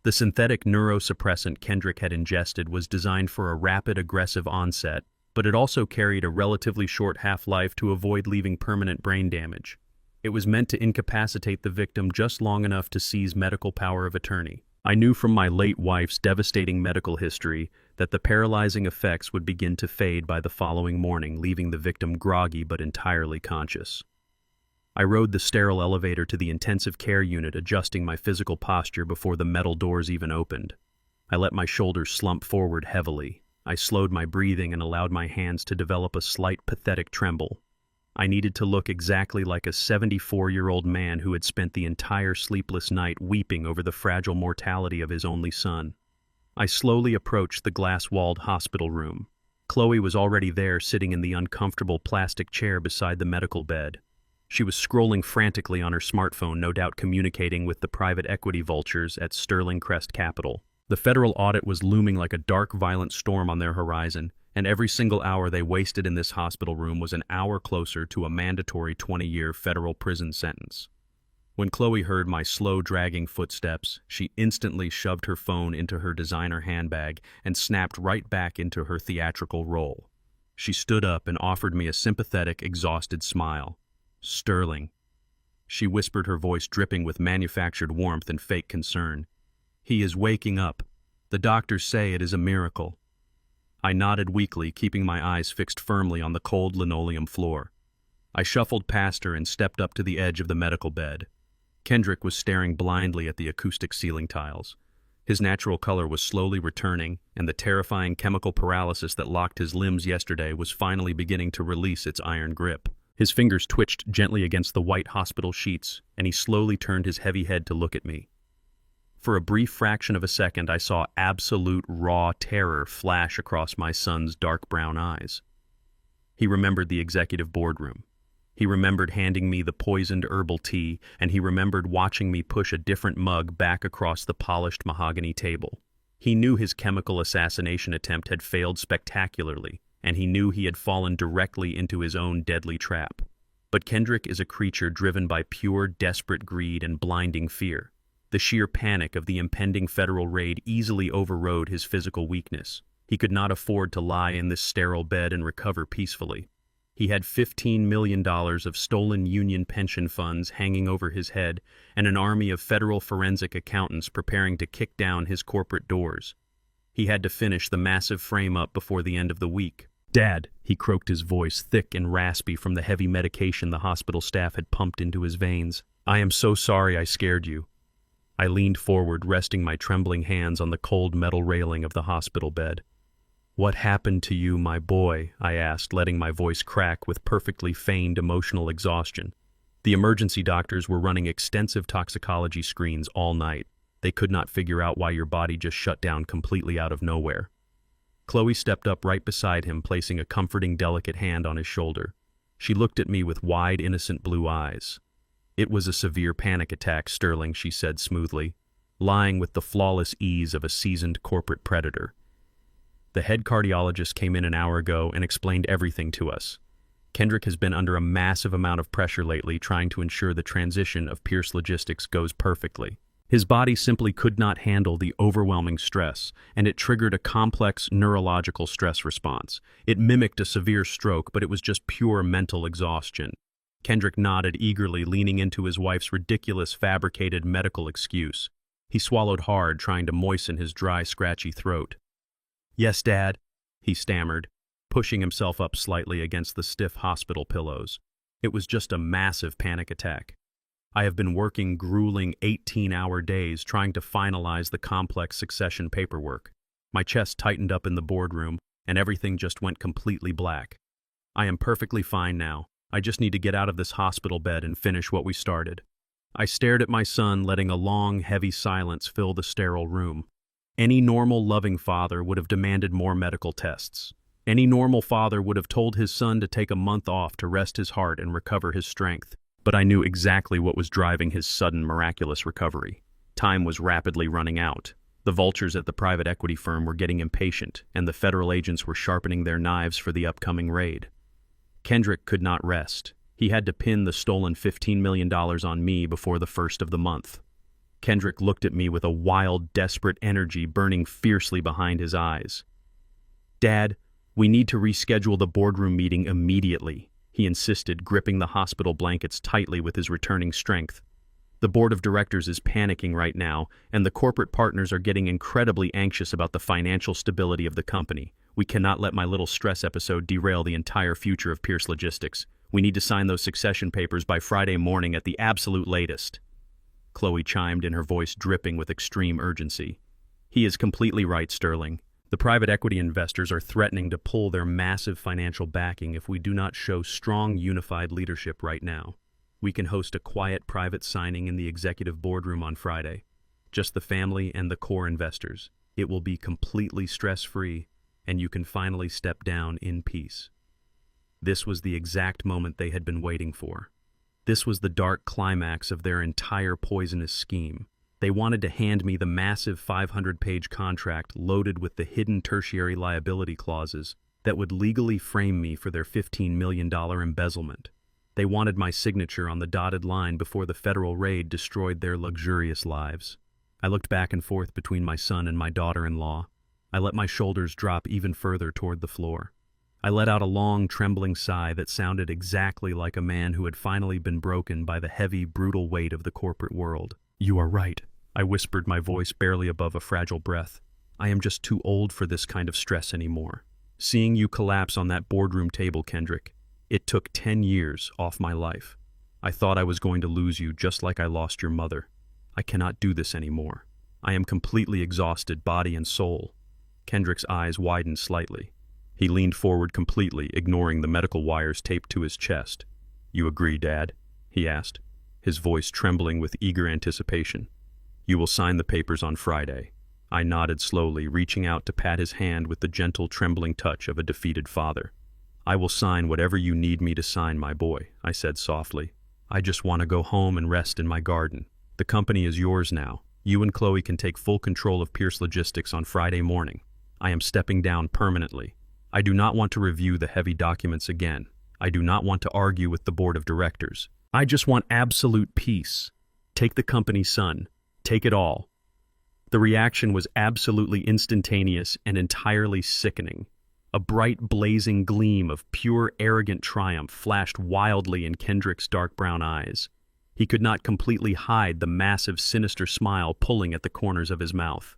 The synthetic neurosuppressant Kendrick had ingested was designed for a rapid, aggressive onset, but it also carried a relatively short half-life to avoid leaving permanent brain damage. It was meant to incapacitate the victim just long enough to seize medical power of attorney. I knew from my late wife's devastating medical history that the paralyzing effects would begin to fade by the following morning, leaving the victim groggy but entirely conscious. I rode the sterile elevator to the intensive care unit, adjusting my physical posture before the metal doors even opened. I let my shoulders slump forward heavily. I slowed my breathing and allowed my hands to develop a slight, pathetic tremble. I needed to look exactly like a 74-year-old man who had spent the entire sleepless night weeping over the fragile mortality of his only son. I slowly approached the glass-walled hospital room. Chloe was already there, sitting in the uncomfortable plastic chair beside the medical bed. She was scrolling frantically on her smartphone, no doubt communicating with the private equity vultures at Sterling Crest Capital. The federal audit was looming like a dark, violent storm on their horizon, and every single hour they wasted in this hospital room was an hour closer to a mandatory 20-year federal prison sentence. When Chloe heard my slow, dragging footsteps, she instantly shoved her phone into her designer handbag and snapped right back into her theatrical role. She stood up and offered me a sympathetic, exhausted smile. "Sterling," she whispered, her voice dripping with manufactured warmth and fake concern. "He is waking up. The doctors say it is a miracle." I nodded weakly, keeping my eyes fixed firmly on the cold linoleum floor. I shuffled past her and stepped up to the edge of the medical bed. Kendrick was staring blindly at the acoustic ceiling tiles. His natural color was slowly returning, and the terrifying chemical paralysis that locked his limbs yesterday was finally beginning to release its iron grip. His fingers twitched gently against the white hospital sheets, and he slowly turned his heavy head to look at me. For a brief fraction of a second, I saw absolute raw terror flash across my son's dark brown eyes. He remembered the executive boardroom. He remembered handing me the poisoned herbal tea, and he remembered watching me push a different mug back across the polished mahogany table. He knew his chemical assassination attempt had failed spectacularly, and he knew he had fallen directly into his own deadly trap. But Kendrick is a creature driven by pure, desperate greed and blinding fear. The sheer panic of the impending federal raid easily overrode his physical weakness. He could not afford to lie in this sterile bed and recover peacefully. He had $15 million of stolen union pension funds hanging over his head and an army of federal forensic accountants preparing to kick down his corporate doors. He had to finish the massive frame-up before the end of the week. "Dad," he croaked, his voice thick and raspy from the heavy medication the hospital staff had pumped into his veins. "I am so sorry I scared you." I leaned forward, resting my trembling hands on the cold metal railing of the hospital bed. "What happened to you, my boy?" I asked, letting my voice crack with perfectly feigned emotional exhaustion. The emergency doctors were running extensive toxicology screens all night. They could not figure out why your body just shut down completely out of nowhere. Chloe stepped up right beside him, placing a comforting, delicate hand on his shoulder. She looked at me with wide, innocent blue eyes. "It was a severe panic attack, Sterling," she said smoothly, lying with the flawless ease of a seasoned corporate predator. "The head cardiologist came in an hour ago and explained everything to us. Kendrick has been under a massive amount of pressure lately, trying to ensure the transition of Pierce Logistics goes perfectly. His body simply could not handle the overwhelming stress, and it triggered a complex neurological stress response. It mimicked a severe stroke, but it was just pure mental exhaustion." Kendrick nodded eagerly, leaning into his wife's ridiculous, fabricated medical excuse. He swallowed hard, trying to moisten his dry, scratchy throat. "Yes, Dad," he stammered, pushing himself up slightly against the stiff hospital pillows. "It was just a massive panic attack. I have been working grueling 18-hour days trying to finalize the complex succession paperwork. My chest tightened up in the boardroom, and everything just went completely black. I am perfectly fine now. I just need to get out of this hospital bed and finish what we started." I stared at my son, letting a long, heavy silence fill the sterile room. Any normal, loving father would have demanded more medical tests. Any normal father would have told his son to take a month off to rest his heart and recover his strength. But I knew exactly what was driving his sudden, miraculous recovery. Time was rapidly running out. The vultures at the private equity firm were getting impatient, and the federal agents were sharpening their knives for the upcoming raid. Kendrick could not rest. He had to pin the stolen $15 million on me before the first of the month. Kendrick looked at me with a wild, desperate energy burning fiercely behind his eyes. "Dad, we need to reschedule the boardroom meeting immediately," he insisted, gripping the hospital blankets tightly with his returning strength. "The board of directors is panicking right now, and the corporate partners are getting incredibly anxious about the financial stability of the company. We cannot let my little stress episode derail the entire future of Pierce Logistics. We need to sign those succession papers by Friday morning at the absolute latest." Chloe chimed in, her voice dripping with extreme urgency. "He is completely right, Sterling. The private equity investors are threatening to pull their massive financial backing if we do not show strong, unified leadership right now. We can host a quiet, private signing in the executive boardroom on Friday. Just the family and the core investors. It will be completely stress-free, and you can finally step down in peace." This was the exact moment they had been waiting for. This was the dark climax of their entire poisonous scheme. They wanted to hand me the massive 500-page contract loaded with the hidden tertiary liability clauses that would legally frame me for their $15 million embezzlement. They wanted my signature on the dotted line before the federal raid destroyed their luxurious lives. I looked back and forth between my son and my daughter-in-law. I let my shoulders drop even further toward the floor. I let out a long, trembling sigh that sounded exactly like a man who had finally been broken by the heavy, brutal weight of the corporate world. "You are right," I whispered, my voice barely above a fragile breath. "I am just too old for this kind of stress anymore." Seeing you collapse on that boardroom table, Kendrick, it took 10 years off my life. I thought I was going to lose you just like I lost your mother. I cannot do this anymore. I am completely exhausted, body and soul. Kendrick's eyes widened slightly. He leaned forward completely, ignoring the medical wires taped to his chest. You agree, Dad? He asked, his voice trembling with eager anticipation. You will sign the papers on Friday. I nodded slowly, reaching out to pat his hand with the gentle, trembling touch of a defeated father. I will sign whatever you need me to sign, my boy, I said softly. I just want to go home and rest in my garden. The company is yours now. You and Chloe can take full control of Pierce Logistics on Friday morning. I am stepping down permanently. I do not want to review the heavy documents again. I do not want to argue with the board of directors. I just want absolute peace. Take the company, son. Take it all. The reaction was absolutely instantaneous and entirely sickening. A bright, blazing gleam of pure, arrogant triumph flashed wildly in Kendrick's dark brown eyes. He could not completely hide the massive, sinister smile pulling at the corners of his mouth.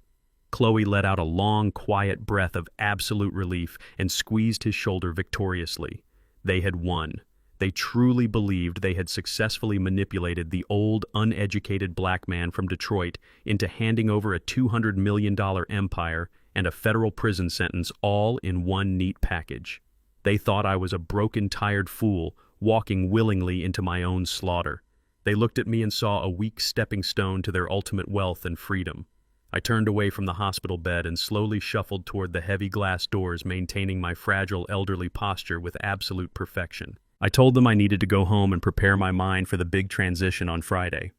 Chloe let out a long, quiet breath of absolute relief and squeezed his shoulder victoriously. They had won. They truly believed they had successfully manipulated the old, uneducated black man from Detroit into handing over a $200 million empire and a federal prison sentence all in one neat package. They thought I was a broken, tired fool walking willingly into my own slaughter. They looked at me and saw a weak stepping stone to their ultimate wealth and freedom. I turned away from the hospital bed and slowly shuffled toward the heavy glass doors, maintaining my fragile, elderly posture with absolute perfection. I told them I needed to go home and prepare my mind for the big transition on Friday.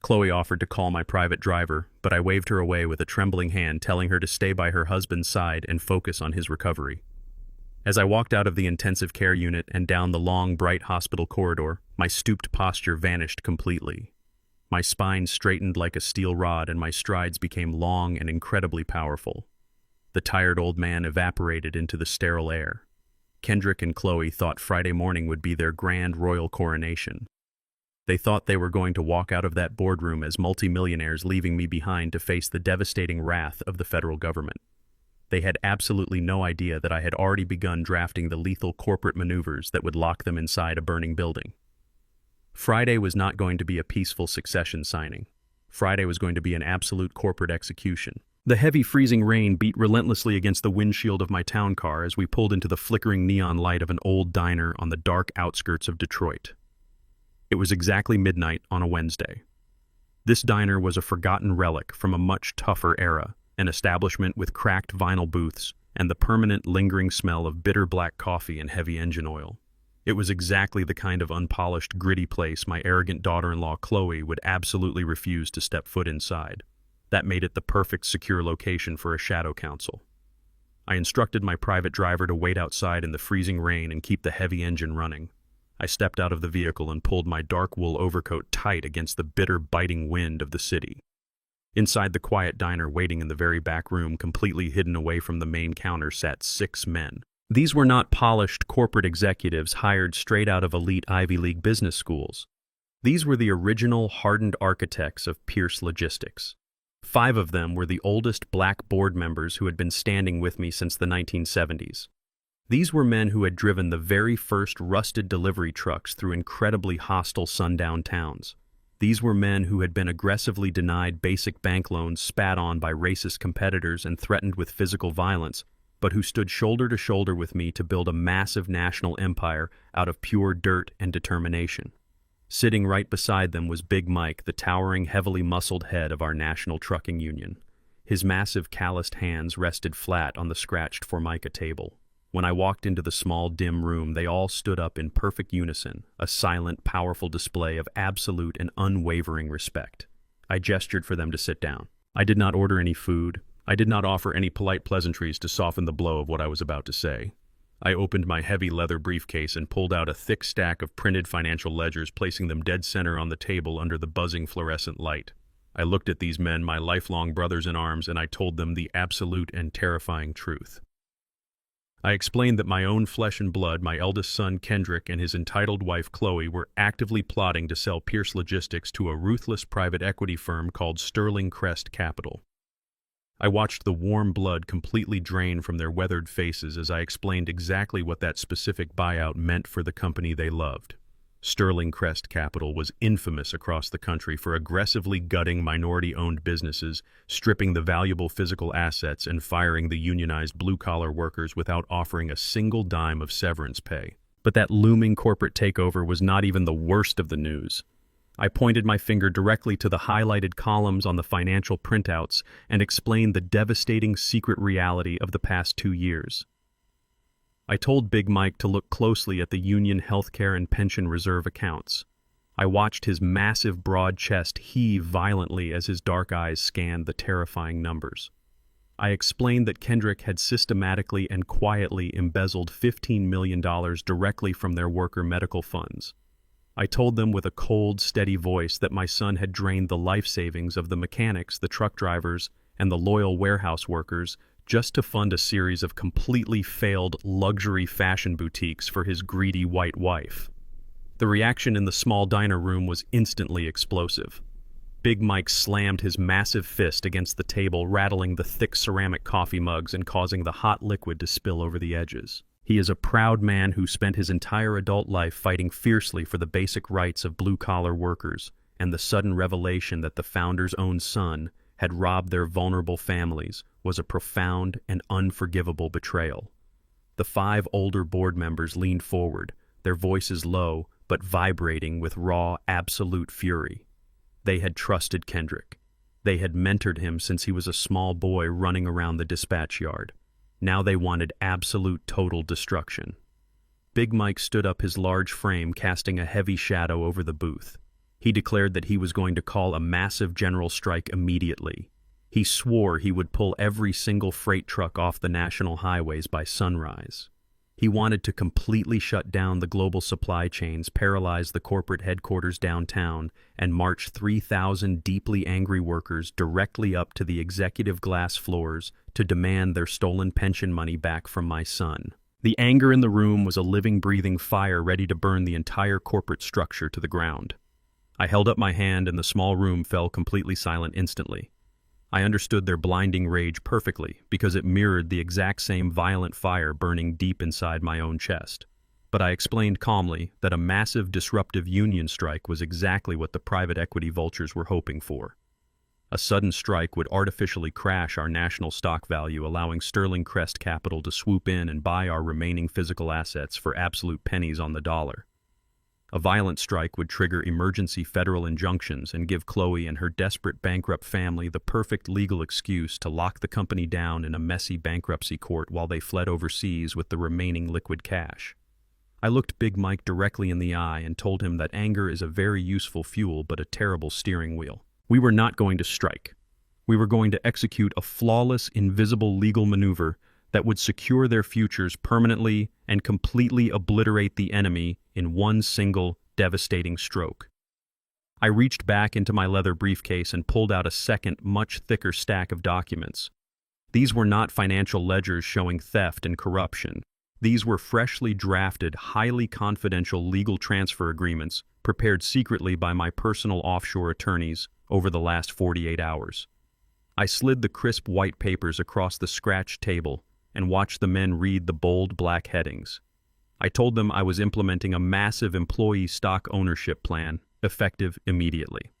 Chloe offered to call my private driver, but I waved her away with a trembling hand, telling her to stay by her husband's side and focus on his recovery. As I walked out of the intensive care unit and down the long, bright hospital corridor, my stooped posture vanished completely. My spine straightened like a steel rod and my strides became long and incredibly powerful. The tired old man evaporated into the sterile air. Kendrick and Chloe thought Friday morning would be their grand royal coronation. They thought they were going to walk out of that boardroom as multimillionaires, leaving me behind to face the devastating wrath of the federal government. They had absolutely no idea that I had already begun drafting the lethal corporate maneuvers that would lock them inside a burning building. Friday was not going to be a peaceful succession signing. Friday was going to be an absolute corporate execution. The heavy freezing rain beat relentlessly against the windshield of my town car as we pulled into the flickering neon light of an old diner on the dark outskirts of Detroit. It was exactly midnight on a Wednesday. This diner was a forgotten relic from a much tougher era, an establishment with cracked vinyl booths and the permanent lingering smell of bitter black coffee and heavy engine oil. It was exactly the kind of unpolished, gritty place my arrogant daughter-in-law Chloe would absolutely refuse to step foot inside. That made it the perfect secure location for a shadow council. I instructed my private driver to wait outside in the freezing rain and keep the heavy engine running. I stepped out of the vehicle and pulled my dark wool overcoat tight against the bitter, biting wind of the city. Inside the quiet diner, waiting in the very back room, completely hidden away from the main counter, sat 6 men. These were not polished corporate executives hired straight out of elite Ivy League business schools. These were the original, hardened architects of Pierce Logistics. 5 of them were the oldest black board members who had been standing with me since the 1970s. These were men who had driven the very first rusted delivery trucks through incredibly hostile sundown towns. These were men who had been aggressively denied basic bank loans, spat on by racist competitors, and threatened with physical violence, but who stood shoulder to shoulder with me to build a massive national empire out of pure dirt and determination. Sitting right beside them was Big Mike, the towering, heavily muscled head of our national trucking union. His massive, calloused hands rested flat on the scratched Formica table. When I walked into the small, dim room, they all stood up in perfect unison, a silent, powerful display of absolute and unwavering respect. I gestured for them to sit down. I did not order any food. I did not offer any polite pleasantries to soften the blow of what I was about to say. I opened my heavy leather briefcase and pulled out a thick stack of printed financial ledgers, placing them dead center on the table under the buzzing fluorescent light. I looked at these men, my lifelong brothers in arms, and I told them the absolute and terrifying truth. I explained that my own flesh and blood, my eldest son Kendrick and his entitled wife Chloe, were actively plotting to sell Pierce Logistics to a ruthless private equity firm called Sterling Crest Capital. I watched the warm blood completely drain from their weathered faces as I explained exactly what that specific buyout meant for the company they loved. Sterling Crest Capital was infamous across the country for aggressively gutting minority-owned businesses, stripping the valuable physical assets, and firing the unionized blue-collar workers without offering a single dime of severance pay. But that looming corporate takeover was not even the worst of the news. I pointed my finger directly to the highlighted columns on the financial printouts and explained the devastating secret reality of the past 2 years. I told Big Mike to look closely at the union healthcare and pension reserve accounts. I watched his massive broad chest heave violently as his dark eyes scanned the terrifying numbers. I explained that Kendrick had systematically and quietly embezzled $15 million directly from their worker medical funds. I told them with a cold, steady voice that my son had drained the life savings of the mechanics, the truck drivers, and the loyal warehouse workers just to fund a series of completely failed luxury fashion boutiques for his greedy white wife. The reaction in the small diner room was instantly explosive. Big Mike slammed his massive fist against the table, rattling the thick ceramic coffee mugs and causing the hot liquid to spill over the edges. He is a proud man who spent his entire adult life fighting fiercely for the basic rights of blue-collar workers, and the sudden revelation that the founder's own son had robbed their vulnerable families was a profound and unforgivable betrayal. The 5 older board members leaned forward, their voices low but vibrating with raw, absolute fury. They had trusted Kendrick. They had mentored him since he was a small boy running around the dispatch yard. Now they wanted absolute total destruction. Big Mike stood up, his large frame casting a heavy shadow over the booth. He declared that he was going to call a massive general strike immediately. He swore he would pull every single freight truck off the national highways by sunrise. He wanted to completely shut down the global supply chains, paralyze the corporate headquarters downtown, and march 3,000 deeply angry workers directly up to the executive glass floors to demand their stolen pension money back from my son. The anger in the room was a living, breathing fire ready to burn the entire corporate structure to the ground. I held up my hand and the small room fell completely silent instantly. I understood their blinding rage perfectly because it mirrored the exact same violent fire burning deep inside my own chest. But I explained calmly that a massive disruptive union strike was exactly what the private equity vultures were hoping for. A sudden strike would artificially crash our national stock value, allowing Sterling Crest Capital to swoop in and buy our remaining physical assets for absolute pennies on the dollar. A violent strike would trigger emergency federal injunctions and give Chloe and her desperate bankrupt family the perfect legal excuse to lock the company down in a messy bankruptcy court while they fled overseas with the remaining liquid cash. I looked Big Mike directly in the eye and told him that anger is a very useful fuel but a terrible steering wheel. We were not going to strike. We were going to execute a flawless, invisible legal maneuver that would secure their futures permanently and completely obliterate the enemy in one single, devastating stroke. I reached back into my leather briefcase and pulled out a second, much thicker stack of documents. These were not financial ledgers showing theft and corruption. These were freshly drafted, highly confidential legal transfer agreements prepared secretly by my personal offshore attorneys over the last 48 hours. I slid the crisp white papers across the scratched table and watched the men read the bold black headings. I told them I was implementing a massive employee stock ownership plan, effective immediately.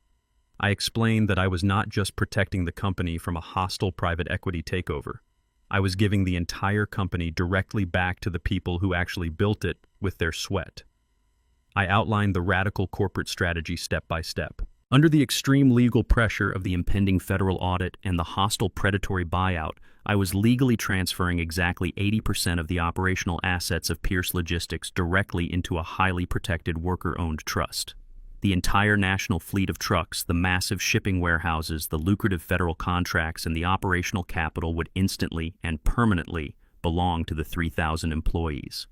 I explained that I was not just protecting the company from a hostile private equity takeover. I was giving the entire company directly back to the people who actually built it with their sweat. I outlined the radical corporate strategy step by step. Under the extreme legal pressure of the impending federal audit and the hostile predatory buyout, I was legally transferring exactly 80% of the operational assets of Pierce Logistics directly into a highly protected worker-owned trust. The entire national fleet of trucks, the massive shipping warehouses, the lucrative federal contracts, and the operational capital would instantly and permanently belong to the 3,000 employees.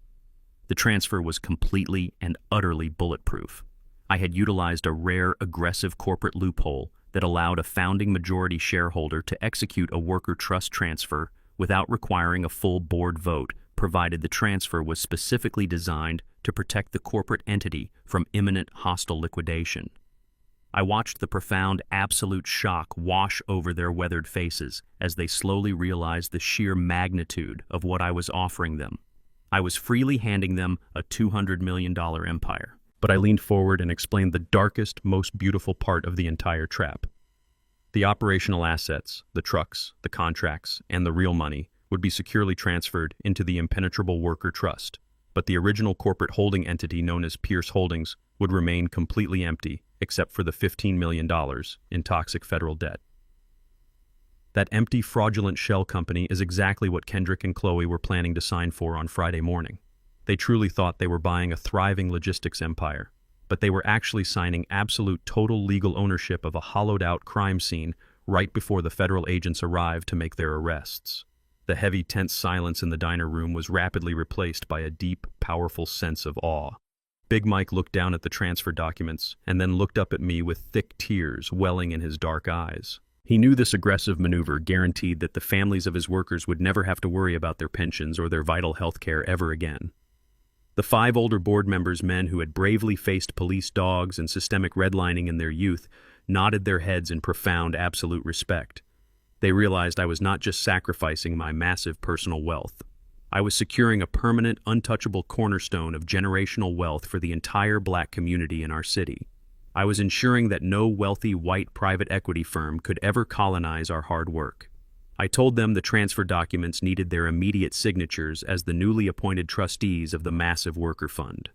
The transfer was completely and utterly bulletproof. I had utilized a rare, aggressive corporate loophole that allowed a founding majority shareholder to execute a worker trust transfer without requiring a full board vote, provided the transfer was specifically designed to protect the corporate entity from imminent hostile liquidation. I watched the profound, absolute shock wash over their weathered faces as they slowly realized the sheer magnitude of what I was offering them. I was freely handing them a $200 million empire. But I leaned forward and explained the darkest, most beautiful part of the entire trap. The operational assets, the trucks, the contracts, and the real money would be securely transferred into the impenetrable worker trust, but the original corporate holding entity known as Pierce Holdings would remain completely empty except for the $15 million in toxic federal debt. That empty, fraudulent shell company is exactly what Kendrick and Chloe were planning to sign for on Friday morning. They truly thought they were buying a thriving logistics empire, but they were actually signing absolute total legal ownership of a hollowed-out crime scene right before the federal agents arrived to make their arrests. The heavy, tense silence in the diner room was rapidly replaced by a deep, powerful sense of awe. Big Mike looked down at the transfer documents and then looked up at me with thick tears welling in his dark eyes. He knew this aggressive maneuver guaranteed that the families of his workers would never have to worry about their pensions or their vital health care ever again. The 5 older board members, men who had bravely faced police dogs and systemic redlining in their youth, nodded their heads in profound, absolute respect. They realized I was not just sacrificing my massive personal wealth. I was securing a permanent, untouchable cornerstone of generational wealth for the entire black community in our city. I was ensuring that no wealthy white private equity firm could ever colonize our hard work. I told them the transfer documents needed their immediate signatures as the newly appointed trustees of the massive worker fund.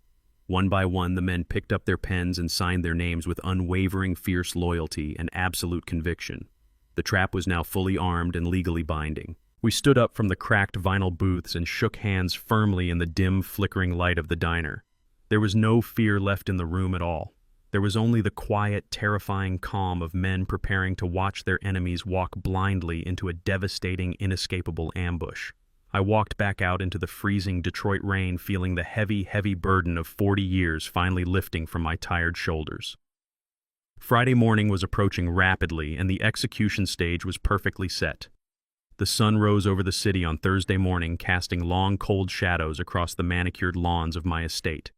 One by one, the men picked up their pens and signed their names with unwavering, fierce loyalty and absolute conviction. The trap was now fully armed and legally binding. We stood up from the cracked vinyl booths and shook hands firmly in the dim, flickering light of the diner. There was no fear left in the room at all. There was only the quiet, terrifying calm of men preparing to watch their enemies walk blindly into a devastating, inescapable ambush. I walked back out into the freezing Detroit rain, feeling the heavy, heavy burden of 40 years finally lifting from my tired shoulders. Friday morning was approaching rapidly, and the execution stage was perfectly set. The sun rose over the city on Thursday morning, casting long, cold shadows across the manicured lawns of my estate.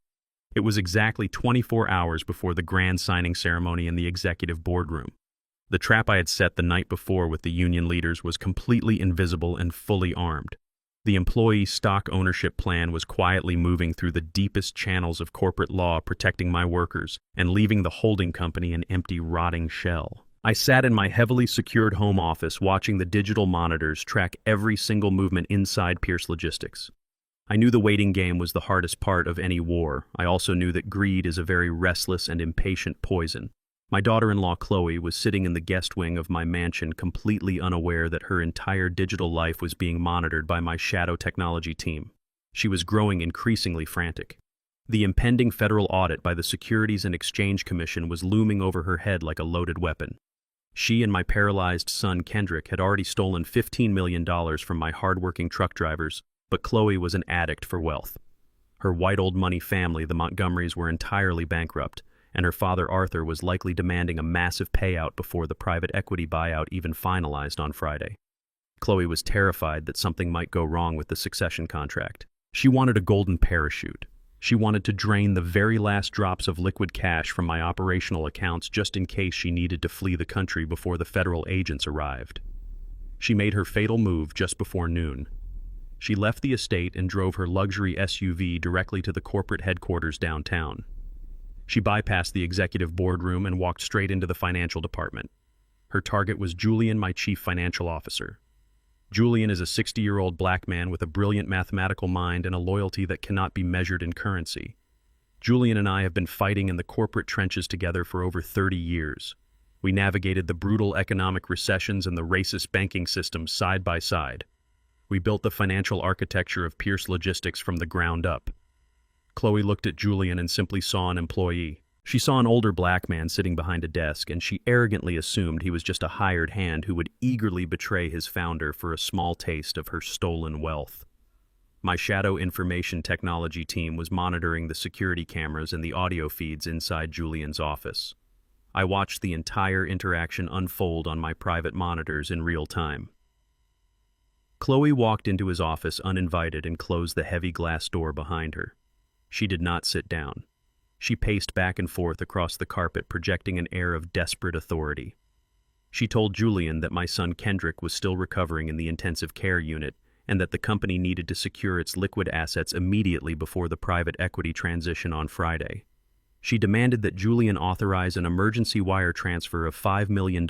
It was exactly 24 hours before the grand signing ceremony in the executive boardroom. The trap I had set the night before with the union leaders was completely invisible and fully armed. The employee stock ownership plan was quietly moving through the deepest channels of corporate law, protecting my workers and leaving the holding company an empty, rotting shell. I sat in my heavily secured home office watching the digital monitors track every single movement inside Pierce Logistics. I knew the waiting game was the hardest part of any war. I also knew that greed is a very restless and impatient poison. My daughter-in-law Chloe was sitting in the guest wing of my mansion, completely unaware that her entire digital life was being monitored by my shadow technology team. She was growing increasingly frantic. The impending federal audit by the Securities and Exchange Commission was looming over her head like a loaded weapon. She and my paralyzed son Kendrick had already stolen $15 million from my hardworking truck drivers, but Chloe was an addict for wealth. Her white old money family, the Montgomerys, were entirely bankrupt, and her father Arthur was likely demanding a massive payout before the private equity buyout even finalized on Friday. Chloe was terrified that something might go wrong with the succession contract. She wanted a golden parachute. She wanted to drain the very last drops of liquid cash from my operational accounts just in case she needed to flee the country before the federal agents arrived. She made her fatal move just before noon. She left the estate and drove her luxury SUV directly to the corporate headquarters downtown. She bypassed the executive boardroom and walked straight into the financial department. Her target was Julian, my chief financial officer. Julian is a 60-year-old black man with a brilliant mathematical mind and a loyalty that cannot be measured in currency. Julian and I have been fighting in the corporate trenches together for over 30 years. We navigated the brutal economic recessions and the racist banking systems side by side. We built the financial architecture of Pierce Logistics from the ground up. Chloe looked at Julian and simply saw an employee. She saw an older black man sitting behind a desk, and she arrogantly assumed he was just a hired hand who would eagerly betray his founder for a small taste of her stolen wealth. My shadow information technology team was monitoring the security cameras and the audio feeds inside Julian's office. I watched the entire interaction unfold on my private monitors in real time. Chloe walked into his office uninvited and closed the heavy glass door behind her. She did not sit down. She paced back and forth across the carpet, projecting an air of desperate authority. She told Julian that my son Kendrick was still recovering in the intensive care unit and that the company needed to secure its liquid assets immediately before the private equity transition on Friday. She demanded that Julian authorize an emergency wire transfer of $5 million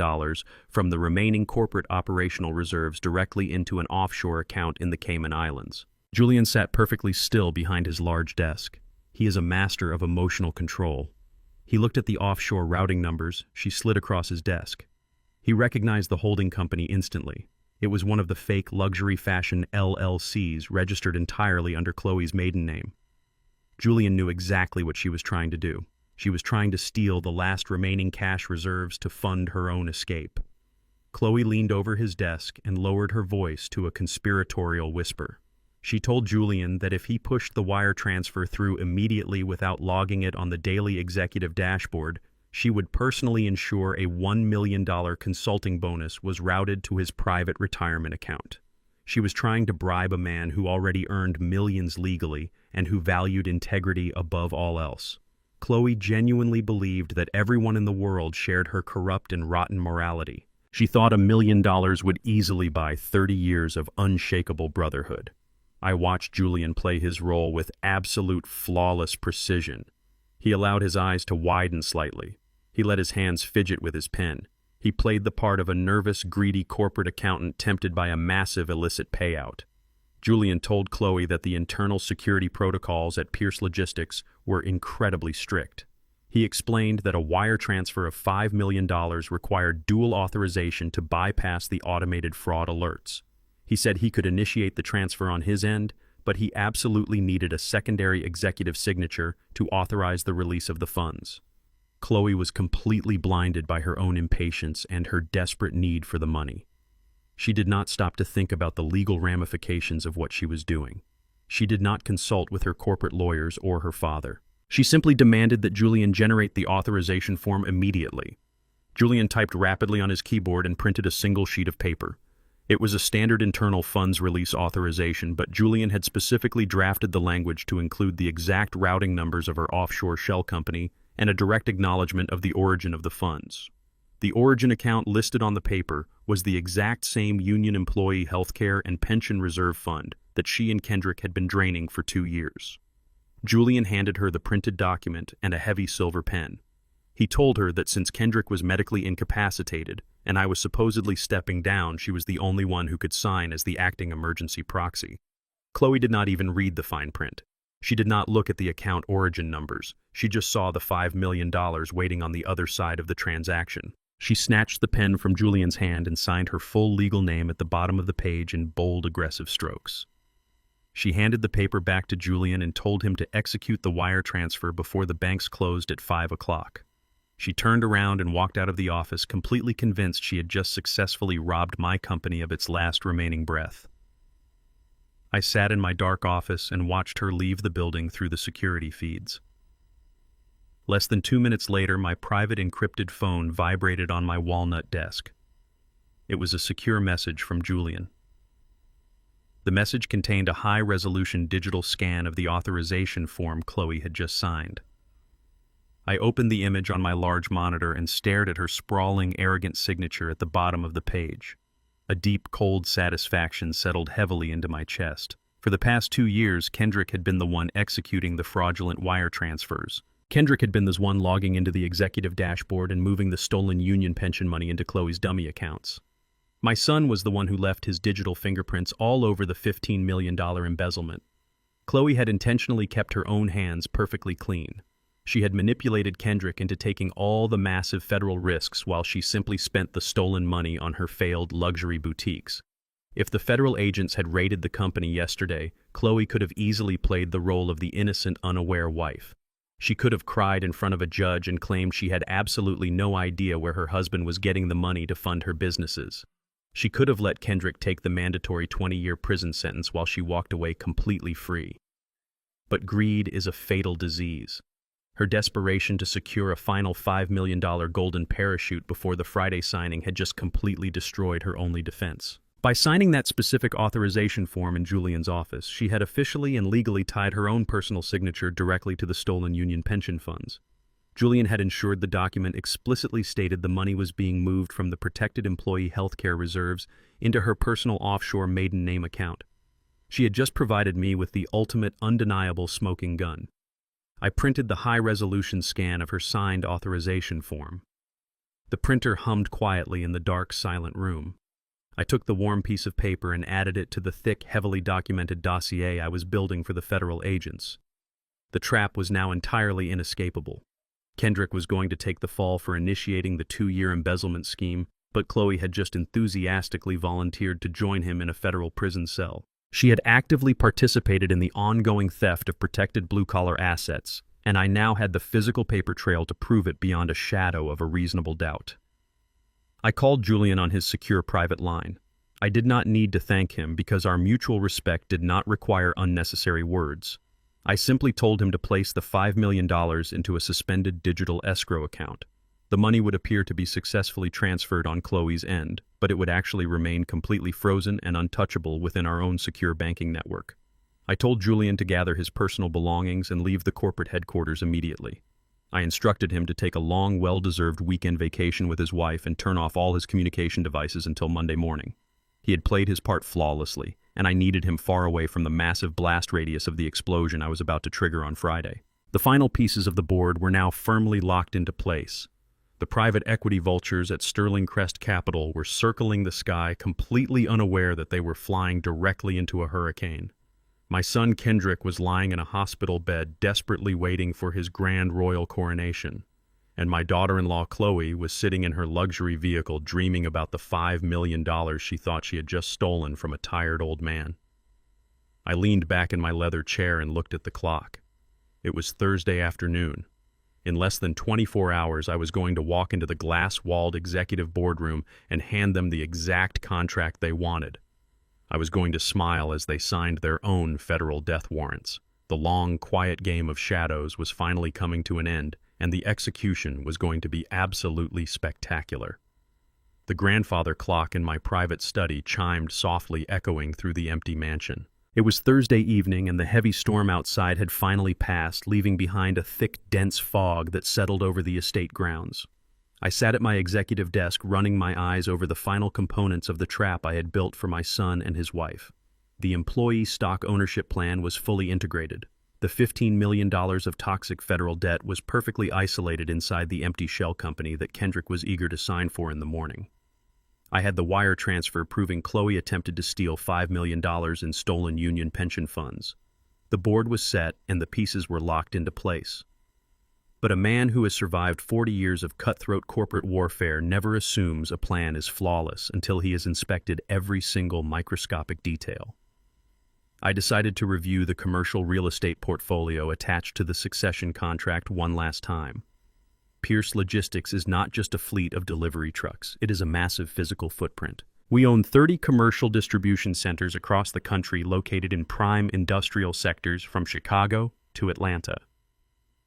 from the remaining corporate operational reserves directly into an offshore account in the Cayman Islands. Julian sat perfectly still behind his large desk. He is a master of emotional control. He looked at the offshore routing numbers she slid across his desk. He recognized the holding company instantly. It was one of the fake luxury fashion LLCs registered entirely under Chloe's maiden name. Julian knew exactly what she was trying to do. She was trying to steal the last remaining cash reserves to fund her own escape. Chloe leaned over his desk and lowered her voice to a conspiratorial whisper. She told Julian that if he pushed the wire transfer through immediately without logging it on the daily executive dashboard, she would personally ensure a $1 million consulting bonus was routed to his private retirement account. She was trying to bribe a man who already earned millions legally and who valued integrity above all else. Chloe genuinely believed that everyone in the world shared her corrupt and rotten morality. She thought $1 million would easily buy 30 years of unshakable brotherhood. I watched Julian play his role with absolute flawless precision. He allowed his eyes to widen slightly. He let his hands fidget with his pen. He played the part of a nervous, greedy corporate accountant tempted by a massive illicit payout. Julian told Chloe that the internal security protocols at Pierce Logistics were incredibly strict. He explained that a wire transfer of $5 million required dual authorization to bypass the automated fraud alerts. He said he could initiate the transfer on his end, but he absolutely needed a secondary executive signature to authorize the release of the funds. Chloe was completely blinded by her own impatience and her desperate need for the money. She did not stop to think about the legal ramifications of what she was doing. She did not consult with her corporate lawyers or her father. She simply demanded that Julian generate the authorization form immediately. Julian typed rapidly on his keyboard and printed a single sheet of paper. It was a standard internal funds release authorization, but Julian had specifically drafted the language to include the exact routing numbers of her offshore shell company and a direct acknowledgement of the origin of the funds. The origin account listed on the paper was the exact same union employee healthcare and pension reserve fund that she and Kendrick had been draining for 2 years. Julian handed her the printed document and a heavy silver pen. He told her that since Kendrick was medically incapacitated and I was supposedly stepping down, she was the only one who could sign as the acting emergency proxy. Chloe did not even read the fine print. She did not look at the account origin numbers. She just saw the $5 million waiting on the other side of the transaction. She snatched the pen from Julian's hand and signed her full legal name at the bottom of the page in bold, aggressive strokes. She handed the paper back to Julian and told him to execute the wire transfer before the banks closed at 5 o'clock. She turned around and walked out of the office, completely convinced she had just successfully robbed my company of its last remaining breath. I sat in my dark office and watched her leave the building through the security feeds. Less than 2 minutes later, my private encrypted phone vibrated on my walnut desk. It was a secure message from Julian. The message contained a high-resolution digital scan of the authorization form Chloe had just signed. I opened the image on my large monitor and stared at her sprawling, arrogant signature at the bottom of the page. A deep, cold satisfaction settled heavily into my chest. For the past 2 years, Kendrick had been the one executing the fraudulent wire transfers. Kendrick had been the one logging into the executive dashboard and moving the stolen union pension money into Chloe's dummy accounts. My son was the one who left his digital fingerprints all over the $15 million embezzlement. Chloe had intentionally kept her own hands perfectly clean. She had manipulated Kendrick into taking all the massive federal risks while she simply spent the stolen money on her failed luxury boutiques. If the federal agents had raided the company yesterday, Chloe could have easily played the role of the innocent, unaware wife. She could have cried in front of a judge and claimed she had absolutely no idea where her husband was getting the money to fund her businesses. She could have let Kendrick take the mandatory 20-year prison sentence while she walked away completely free. But greed is a fatal disease. Her desperation to secure a final $5 million golden parachute before the Friday signing had just completely destroyed her only defense. By signing that specific authorization form in Julian's office, she had officially and legally tied her own personal signature directly to the stolen union pension funds. Julian had ensured the document explicitly stated the money was being moved from the protected employee healthcare reserves into her personal offshore maiden name account. She had just provided me with the ultimate undeniable smoking gun. I printed the high-resolution scan of her signed authorization form. The printer hummed quietly in the dark, silent room. I took the warm piece of paper and added it to the thick, heavily documented dossier I was building for the federal agents. The trap was now entirely inescapable. Kendrick was going to take the fall for initiating the 2-year embezzlement scheme, but Chloe had just enthusiastically volunteered to join him in a federal prison cell. She had actively participated in the ongoing theft of protected blue-collar assets, and I now had the physical paper trail to prove it beyond a shadow of a reasonable doubt. I called Julian on his secure private line. I did not need to thank him because our mutual respect did not require unnecessary words. I simply told him to place the $5 million into a suspended digital escrow account. The money would appear to be successfully transferred on Chloe's end, but it would actually remain completely frozen and untouchable within our own secure banking network. I told Julian to gather his personal belongings and leave the corporate headquarters immediately. I instructed him to take a long, well-deserved weekend vacation with his wife and turn off all his communication devices until Monday morning. He had played his part flawlessly, and I needed him far away from the massive blast radius of the explosion I was about to trigger on Friday. The final pieces of the board were now firmly locked into place. The private equity vultures at Sterling Crest Capital were circling the sky, completely unaware that they were flying directly into a hurricane. My son Kendrick was lying in a hospital bed, desperately waiting for his grand royal coronation, and my daughter-in-law Chloe was sitting in her luxury vehicle dreaming about the $5 million she thought she had just stolen from a tired old man. I leaned back in my leather chair and looked at the clock. It was Thursday afternoon. In less than 24 hours, I was going to walk into the glass-walled executive boardroom and hand them the exact contract they wanted. I was going to smile as they signed their own federal death warrants. The long, quiet game of shadows was finally coming to an end, and the execution was going to be absolutely spectacular. The grandfather clock in my private study chimed softly, echoing through the empty mansion. It was Thursday evening, and the heavy storm outside had finally passed, leaving behind a thick, dense fog that settled over the estate grounds. I sat at my executive desk, running my eyes over the final components of the trap I had built for my son and his wife. The employee stock ownership plan was fully integrated. The $15 million of toxic federal debt was perfectly isolated inside the empty shell company that Kendrick was eager to sign for in the morning. I had the wire transfer proving Chloe attempted to steal $5 million in stolen union pension funds. The board was set and the pieces were locked into place. But a man who has survived 40 years of cutthroat corporate warfare never assumes a plan is flawless until he has inspected every single microscopic detail. I decided to review the commercial real estate portfolio attached to the succession contract one last time. Pierce Logistics is not just a fleet of delivery trucks, it is a massive physical footprint. We own 30 commercial distribution centers across the country located in prime industrial sectors from Chicago to Atlanta.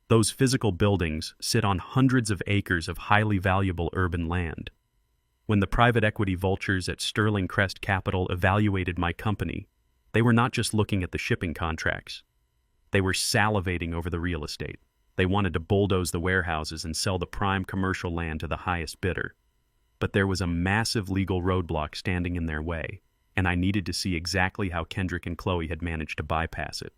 Those physical buildings sit on hundreds of acres of highly valuable urban land. When the private equity vultures at Sterling Crest Capital evaluated my company, they were not just looking at the shipping contracts. They were salivating over the real estate. They wanted to bulldoze the warehouses and sell the prime commercial land to the highest bidder. But there was a massive legal roadblock standing in their way, and I needed to see exactly how Kendrick and Chloe had managed to bypass it.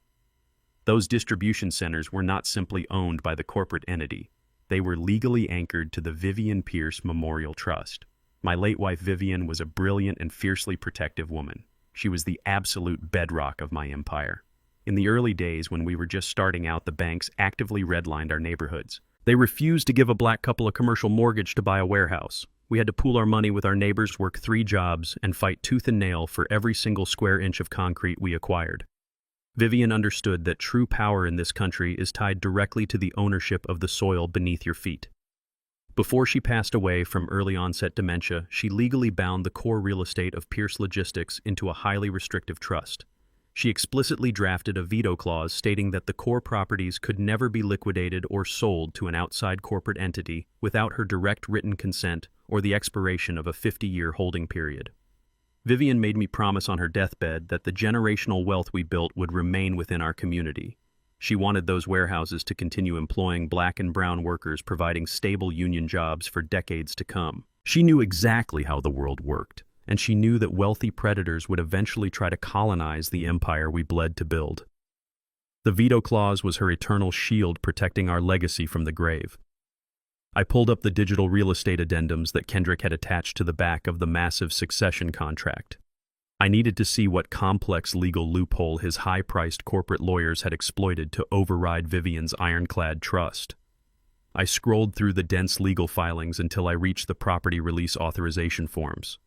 Those distribution centers were not simply owned by the corporate entity. They were legally anchored to the Vivian Pierce Memorial Trust. My late wife Vivian was a brilliant and fiercely protective woman. She was the absolute bedrock of my empire. In the early days when we were just starting out, the banks actively redlined our neighborhoods. They refused to give a black couple a commercial mortgage to buy a warehouse. We had to pool our money with our neighbors, work 3 jobs, and fight tooth and nail for every single square inch of concrete we acquired. Vivian understood that true power in this country is tied directly to the ownership of the soil beneath your feet. Before she passed away from early-onset dementia, she legally bound the core real estate of Pierce Logistics into a highly restrictive trust. She explicitly drafted a veto clause stating that the core properties could never be liquidated or sold to an outside corporate entity without her direct written consent or the expiration of a 50-year holding period. Vivian made me promise on her deathbed that the generational wealth we built would remain within our community. She wanted those warehouses to continue employing black and brown workers, providing stable union jobs for decades to come. She knew exactly how the world worked, and she knew that wealthy predators would eventually try to colonize the empire we bled to build. The veto clause was her eternal shield protecting our legacy from the grave. I pulled up the digital real estate addendums that Kendrick had attached to the back of the massive succession contract. I needed to see what complex legal loophole his high-priced corporate lawyers had exploited to override Vivian's ironclad trust. I scrolled through the dense legal filings until I reached the property release authorization forms.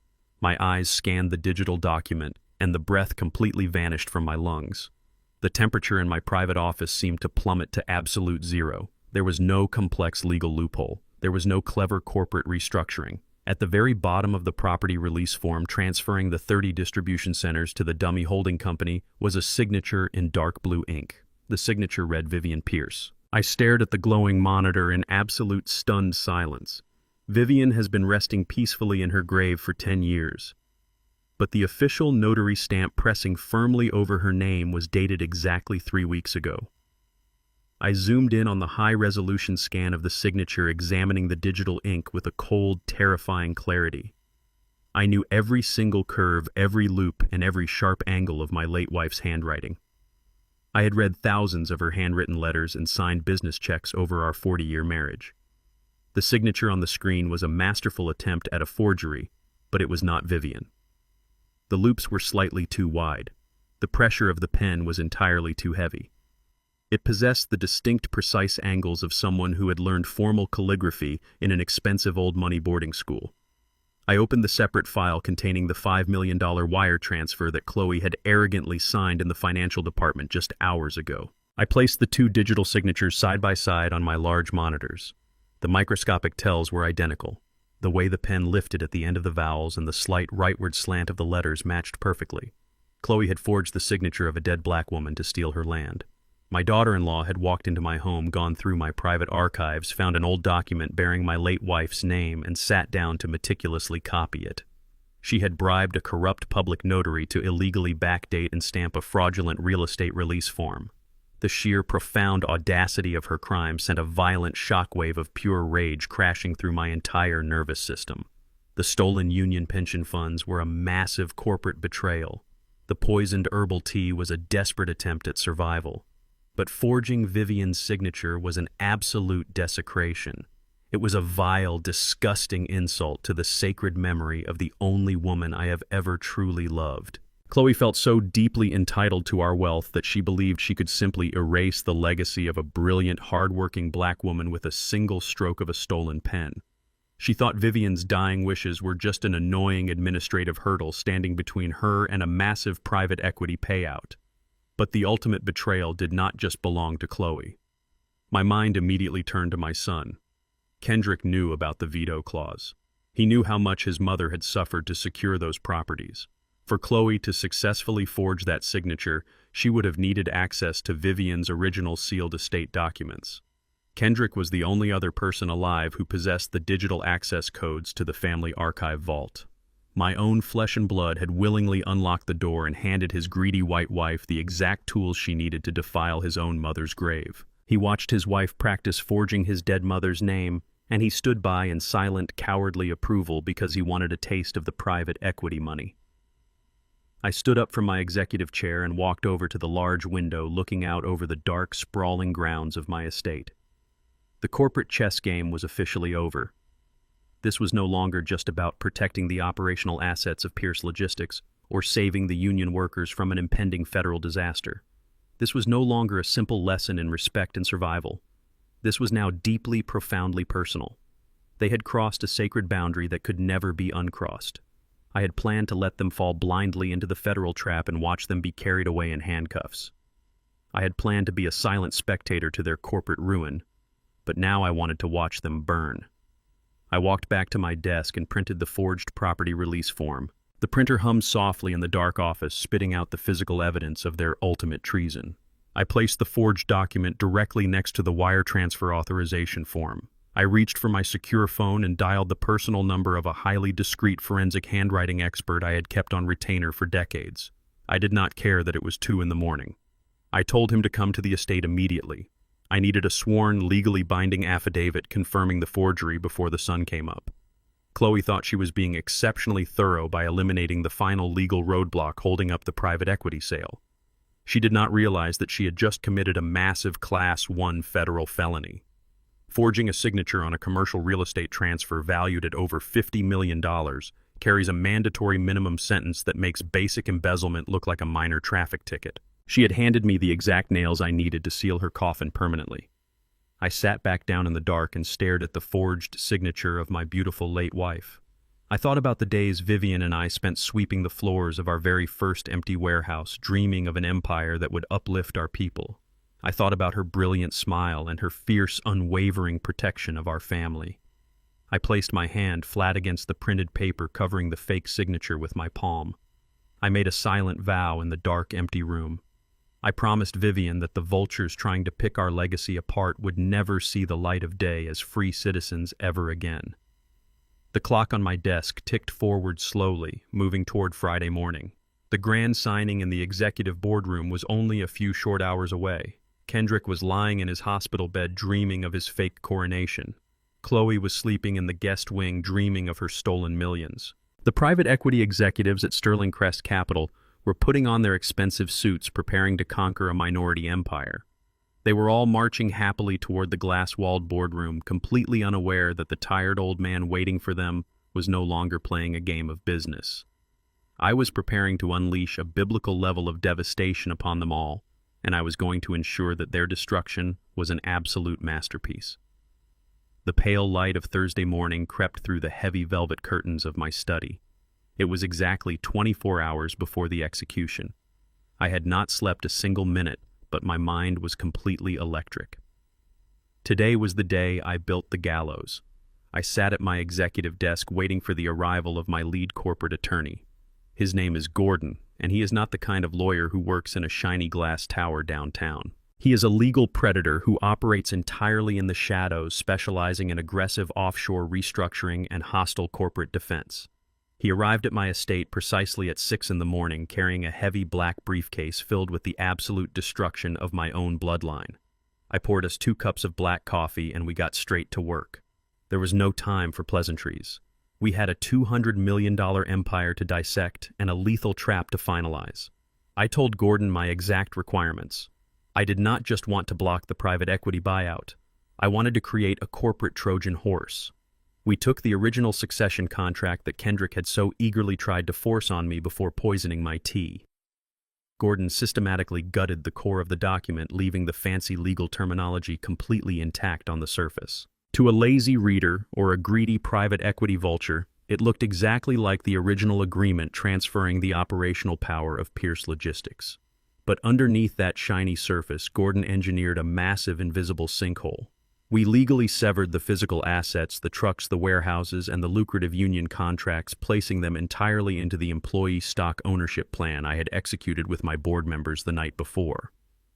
My eyes scanned the digital document, and the breath completely vanished from my lungs. The temperature in my private office seemed to plummet to absolute zero. There was no complex legal loophole. There was no clever corporate restructuring. At the very bottom of the property release form transferring the 30 distribution centers to the dummy holding company was a signature in dark blue ink. The signature read Vivian Pierce. I stared at the glowing monitor in absolute stunned silence. Vivian has been resting peacefully in her grave for 10 years. But the official notary stamp pressing firmly over her name was dated exactly 3 weeks ago. I zoomed in on the high-resolution scan of the signature, examining the digital ink with a cold, terrifying clarity. I knew every single curve, every loop, and every sharp angle of my late wife's handwriting. I had read thousands of her handwritten letters and signed business checks over our 40-year marriage. The signature on the screen was a masterful attempt at a forgery, but it was not Vivian. The loops were slightly too wide. The pressure of the pen was entirely too heavy. It possessed the distinct, precise angles of someone who had learned formal calligraphy in an expensive old-money boarding school. I opened the separate file containing the $5 million wire transfer that Chloe had arrogantly signed in the financial department just hours ago. I placed the two digital signatures side by side on my large monitors. The microscopic tells were identical. The way the pen lifted at the end of the vowels and the slight rightward slant of the letters matched perfectly. Chloe had forged the signature of a dead black woman to steal her land. My daughter-in-law had walked into my home, gone through my private archives, found an old document bearing my late wife's name, and sat down to meticulously copy it. She had bribed a corrupt public notary to illegally backdate and stamp a fraudulent real estate release form. The sheer profound audacity of her crime sent a violent shockwave of pure rage crashing through my entire nervous system. The stolen union pension funds were a massive corporate betrayal. The poisoned herbal tea was a desperate attempt at survival. But forging Vivian's signature was an absolute desecration. It was a vile, disgusting insult to the sacred memory of the only woman I have ever truly loved. Chloe felt so deeply entitled to our wealth that she believed she could simply erase the legacy of a brilliant, hard-working black woman with a single stroke of a stolen pen. She thought Vivian's dying wishes were just an annoying administrative hurdle standing between her and a massive private equity payout. But the ultimate betrayal did not just belong to Chloe. My mind immediately turned to my son. Kendrick knew about the veto clause. He knew how much his mother had suffered to secure those properties. For Chloe to successfully forge that signature, she would have needed access to Vivian's original sealed estate documents. Kendrick was the only other person alive who possessed the digital access codes to the family archive vault. My own flesh and blood had willingly unlocked the door and handed his greedy white wife the exact tools she needed to defile his own mother's grave. He watched his wife practice forging his dead mother's name, and he stood by in silent, cowardly approval because he wanted a taste of the private equity money. I stood up from my executive chair and walked over to the large window looking out over the dark, sprawling grounds of my estate. The corporate chess game was officially over. This was no longer just about protecting the operational assets of Pierce Logistics or saving the union workers from an impending federal disaster. This was no longer a simple lesson in respect and survival. This was now deeply, profoundly personal. They had crossed a sacred boundary that could never be uncrossed. I had planned to let them fall blindly into the federal trap and watch them be carried away in handcuffs. I had planned to be a silent spectator to their corporate ruin, but now I wanted to watch them burn. I walked back to my desk and printed the forged property release form. The printer hummed softly in the dark office, spitting out the physical evidence of their ultimate treason. I placed the forged document directly next to the wire transfer authorization form. I reached for my secure phone and dialed the personal number of a highly discreet forensic handwriting expert I had kept on retainer for decades. I did not care that it was 2 a.m. I told him to come to the estate immediately. I needed a sworn, legally binding affidavit confirming the forgery before the sun came up. Chloe thought she was being exceptionally thorough by eliminating the final legal roadblock holding up the private equity sale. She did not realize that she had just committed a massive Class 1 federal felony. Forging a signature on a commercial real estate transfer valued at over $50 million carries a mandatory minimum sentence that makes basic embezzlement look like a minor traffic ticket. She had handed me the exact nails I needed to seal her coffin permanently. I sat back down in the dark and stared at the forged signature of my beautiful late wife. I thought about the days Vivian and I spent sweeping the floors of our very first empty warehouse, dreaming of an empire that would uplift our people. I thought about her brilliant smile and her fierce, unwavering protection of our family. I placed my hand flat against the printed paper covering the fake signature with my palm. I made a silent vow in the dark, empty room. I promised Vivian that the vultures trying to pick our legacy apart would never see the light of day as free citizens ever again. The clock on my desk ticked forward slowly, moving toward Friday morning. The grand signing in the executive boardroom was only a few short hours away. Kendrick was lying in his hospital bed dreaming of his fake coronation. Chloe was sleeping in the guest wing dreaming of her stolen millions. The private equity executives at Sterling Crest Capital were putting on their expensive suits preparing to conquer a minority empire. They were all marching happily toward the glass-walled boardroom, completely unaware that the tired old man waiting for them was no longer playing a game of business. I was preparing to unleash a biblical level of devastation upon them all, and I was going to ensure that their destruction was an absolute masterpiece. The pale light of Thursday morning crept through the heavy velvet curtains of my study. It was exactly 24 hours before the execution. I had not slept a single minute, but my mind was completely electric. Today was the day I built the gallows. I sat at my executive desk waiting for the arrival of my lead corporate attorney. His name is Gordon, and he is not the kind of lawyer who works in a shiny glass tower downtown. He is a legal predator who operates entirely in the shadows, specializing in aggressive offshore restructuring and hostile corporate defense. He arrived at my estate precisely at 6 a.m, carrying a heavy black briefcase filled with the absolute destruction of my own bloodline. I poured us 2 cups of black coffee and we got straight to work. There was no time for pleasantries. We had a $200 million empire to dissect and a lethal trap to finalize. I told Gordon my exact requirements. I did not just want to block the private equity buyout. I wanted to create a corporate Trojan horse. We took the original succession contract that Kendrick had so eagerly tried to force on me before poisoning my tea. Gordon systematically gutted the core of the document, leaving the fancy legal terminology completely intact on the surface. To a lazy reader or a greedy private equity vulture, it looked exactly like the original agreement transferring the operational power of Pierce Logistics. But underneath that shiny surface, Gordon engineered a massive invisible sinkhole. We legally severed the physical assets, the trucks, the warehouses, and the lucrative union contracts, placing them entirely into the employee stock ownership plan I had executed with my board members the night before.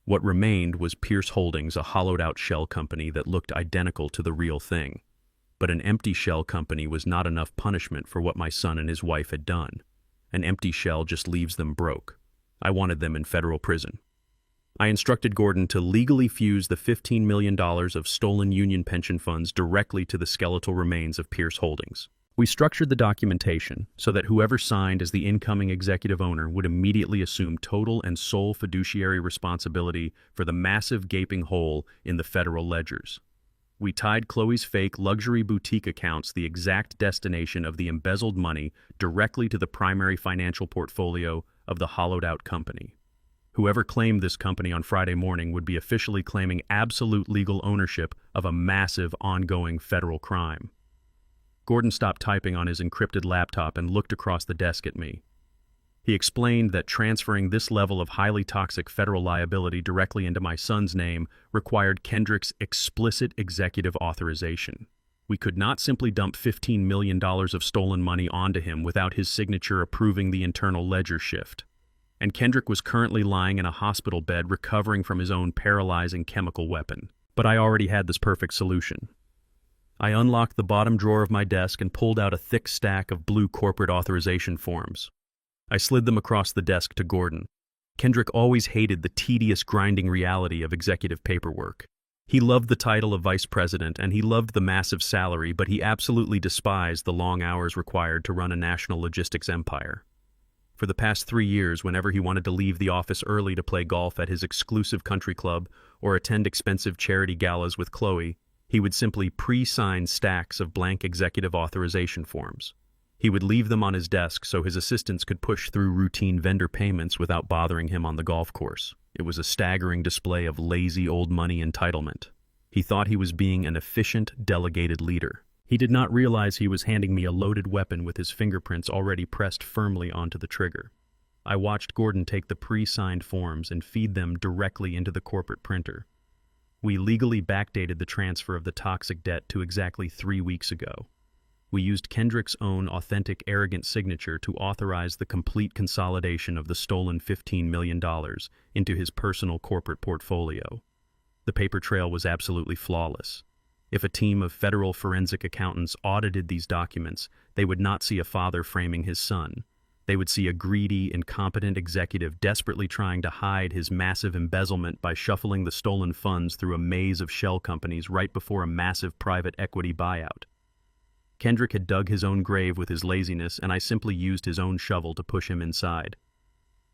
What remained was Pierce Holdings, a hollowed-out shell company that looked identical to the real thing. But an empty shell company was not enough punishment for what my son and his wife had done. An empty shell just leaves them broke. I wanted them in federal prison. I instructed Gordon to legally fuse the $15 million of stolen union pension funds directly to the skeletal remains of Pierce Holdings. We structured the documentation so that whoever signed as the incoming executive owner would immediately assume total and sole fiduciary responsibility for the massive gaping hole in the federal ledgers. We tied Chloe's fake luxury boutique accounts, the exact destination of the embezzled money, directly to the primary financial portfolio of the hollowed-out company. Whoever claimed this company on Friday morning would be officially claiming absolute legal ownership of a massive, ongoing federal crime. Gordon stopped typing on his encrypted laptop and looked across the desk at me. He explained that transferring this level of highly toxic federal liability directly into my son's name required Kendrick's explicit executive authorization. We could not simply dump $15 million of stolen money onto him without his signature approving the internal ledger shift. And Kendrick was currently lying in a hospital bed recovering from his own paralyzing chemical weapon. But I already had this perfect solution. I unlocked the bottom drawer of my desk and pulled out a thick stack of blue corporate authorization forms. I slid them across the desk to Gordon. Kendrick always hated the tedious, grinding reality of executive paperwork. He loved the title of vice president and he loved the massive salary, but he absolutely despised the long hours required to run a national logistics empire. For the past 3 years, whenever he wanted to leave the office early to play golf at his exclusive country club or attend expensive charity galas with Chloe, he would simply pre-sign stacks of blank executive authorization forms. He would leave them on his desk so his assistants could push through routine vendor payments without bothering him on the golf course. It was a staggering display of lazy old money entitlement. He thought he was being an efficient, delegated leader. He did not realize he was handing me a loaded weapon with his fingerprints already pressed firmly onto the trigger. I watched Gordon take the pre-signed forms and feed them directly into the corporate printer. We legally backdated the transfer of the toxic debt to exactly 3 weeks ago. We used Kendrick's own authentic, arrogant signature to authorize the complete consolidation of the stolen $15 million into his personal corporate portfolio. The paper trail was absolutely flawless. If a team of federal forensic accountants audited these documents, they would not see a father framing his son. They would see a greedy, incompetent executive desperately trying to hide his massive embezzlement by shuffling the stolen funds through a maze of shell companies right before a massive private equity buyout. Kendrick had dug his own grave with his laziness, and I simply used his own shovel to push him inside.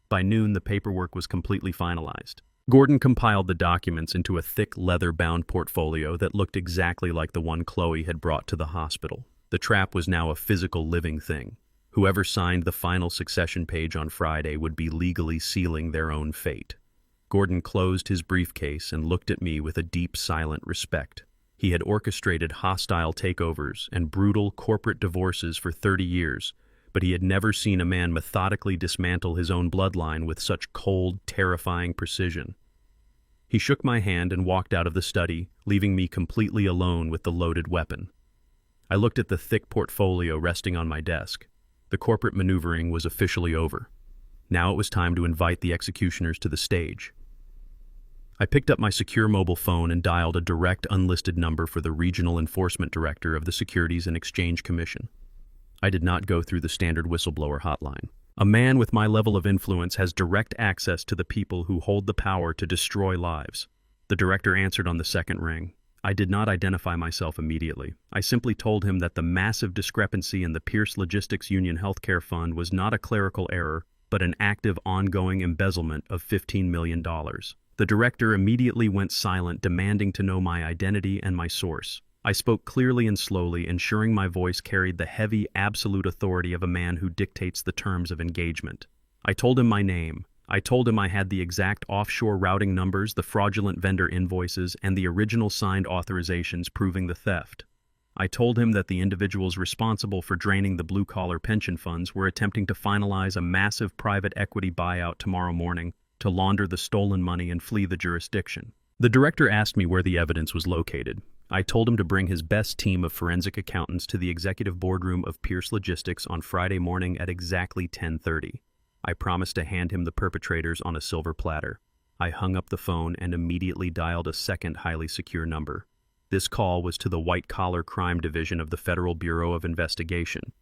By noon, the paperwork was completely finalized. Gordon compiled the documents into a thick, leather-bound portfolio that looked exactly like the one Chloe had brought to the hospital. The trap was now a physical, living thing. Whoever signed the final succession page on Friday would be legally sealing their own fate. Gordon closed his briefcase and looked at me with a deep, silent respect. He had orchestrated hostile takeovers and brutal corporate divorces for 30 years, but he had never seen a man methodically dismantle his own bloodline with such cold, terrifying precision. He shook my hand and walked out of the study, leaving me completely alone with the loaded weapon. I looked at the thick portfolio resting on my desk. The corporate maneuvering was officially over. Now it was time to invite the executioners to the stage. I picked up my secure mobile phone and dialed a direct unlisted number for the Regional Enforcement Director of the Securities and Exchange Commission. I did not go through the standard whistleblower hotline. A man with my level of influence has direct access to the people who hold the power to destroy lives. The director answered on the second ring. I did not identify myself immediately. I simply told him that the massive discrepancy in the Pierce Logistics Union Healthcare Fund was not a clerical error, but an active, ongoing embezzlement of $15 million. The director immediately went silent, demanding to know my identity and my source. I spoke clearly and slowly, ensuring my voice carried the heavy, absolute authority of a man who dictates the terms of engagement. I told him my name. I told him I had the exact offshore routing numbers, the fraudulent vendor invoices, and the original signed authorizations proving the theft. I told him that the individuals responsible for draining the blue-collar pension funds were attempting to finalize a massive private equity buyout tomorrow morning to launder the stolen money and flee the jurisdiction. The director asked me where the evidence was located. I told him to bring his best team of forensic accountants to the executive boardroom of Pierce Logistics on Friday morning at exactly 10:30. I promised to hand him the perpetrators on a silver platter. I hung up the phone and immediately dialed a second highly secure number. This call was to the white-collar crime division of the Federal Bureau of Investigation.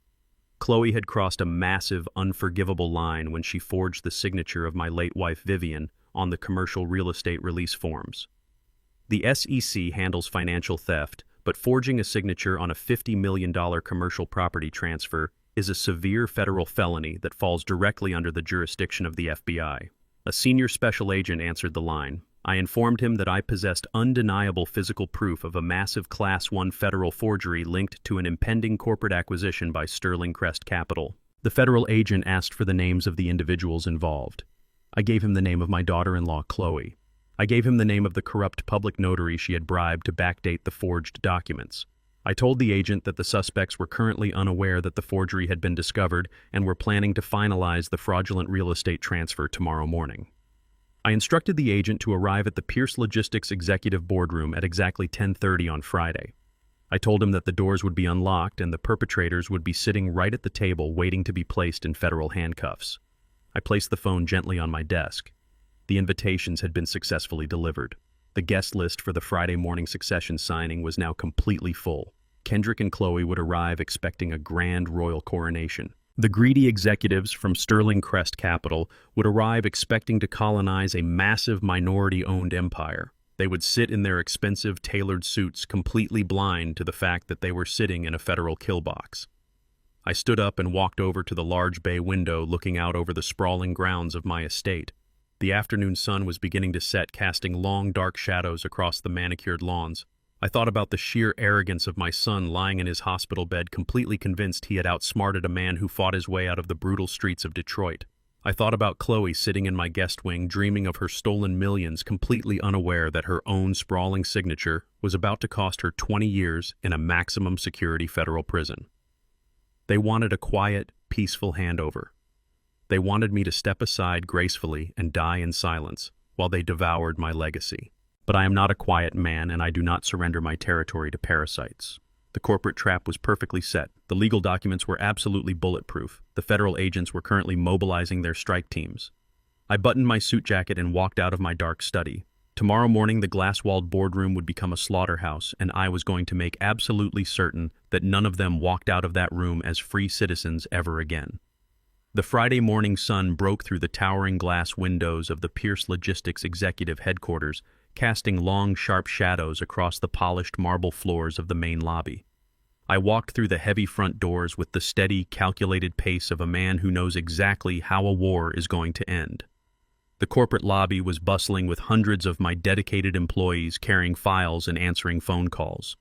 Chloe had crossed a massive, unforgivable line when she forged the signature of my late wife Vivian on the commercial real estate release forms. The SEC handles financial theft, but forging a signature on a $50 million commercial property transfer is a severe federal felony that falls directly under the jurisdiction of the FBI. A senior special agent answered the line. I informed him that I possessed undeniable physical proof of a massive Class 1 federal forgery linked to an impending corporate acquisition by Sterling Crest Capital. The federal agent asked for the names of the individuals involved. I gave him the name of my daughter-in-law, Chloe. I gave him the name of the corrupt public notary she had bribed to backdate the forged documents. I told the agent that the suspects were currently unaware that the forgery had been discovered and were planning to finalize the fraudulent real estate transfer tomorrow morning. I instructed the agent to arrive at the Pierce Logistics Executive Boardroom at exactly 10:30 on Friday. I told him that the doors would be unlocked and the perpetrators would be sitting right at the table waiting to be placed in federal handcuffs. I placed the phone gently on my desk. The invitations had been successfully delivered. The guest list for the Friday morning succession signing was now completely full. Kendrick and Chloe would arrive expecting a grand royal coronation. The greedy executives from Sterling Crest Capital would arrive expecting to colonize a massive minority-owned empire. They would sit in their expensive, tailored suits, completely blind to the fact that they were sitting in a federal kill box. I stood up and walked over to the large bay window looking out over the sprawling grounds of my estate. The afternoon sun was beginning to set, casting long, dark shadows across the manicured lawns. I thought about the sheer arrogance of my son lying in his hospital bed, completely convinced he had outsmarted a man who fought his way out of the brutal streets of Detroit. I thought about Chloe sitting in my guest wing, dreaming of her stolen millions, completely unaware that her own sprawling signature was about to cost her 20 years in a maximum security federal prison. They wanted a quiet, peaceful handover. They wanted me to step aside gracefully and die in silence while they devoured my legacy. But I am not a quiet man, and I do not surrender my territory to parasites. The corporate trap was perfectly set. The legal documents were absolutely bulletproof. The federal agents were currently mobilizing their strike teams. I buttoned my suit jacket and walked out of my dark study. Tomorrow morning, the glass-walled boardroom would become a slaughterhouse, and I was going to make absolutely certain that none of them walked out of that room as free citizens ever again. The Friday morning sun broke through the towering glass windows of the Pierce Logistics executive headquarters, casting long, sharp shadows across the polished marble floors of the main lobby. I walked through the heavy front doors with the steady, calculated pace of a man who knows exactly how a war is going to end. The corporate lobby was bustling with hundreds of my dedicated employees carrying files and answering phone calls.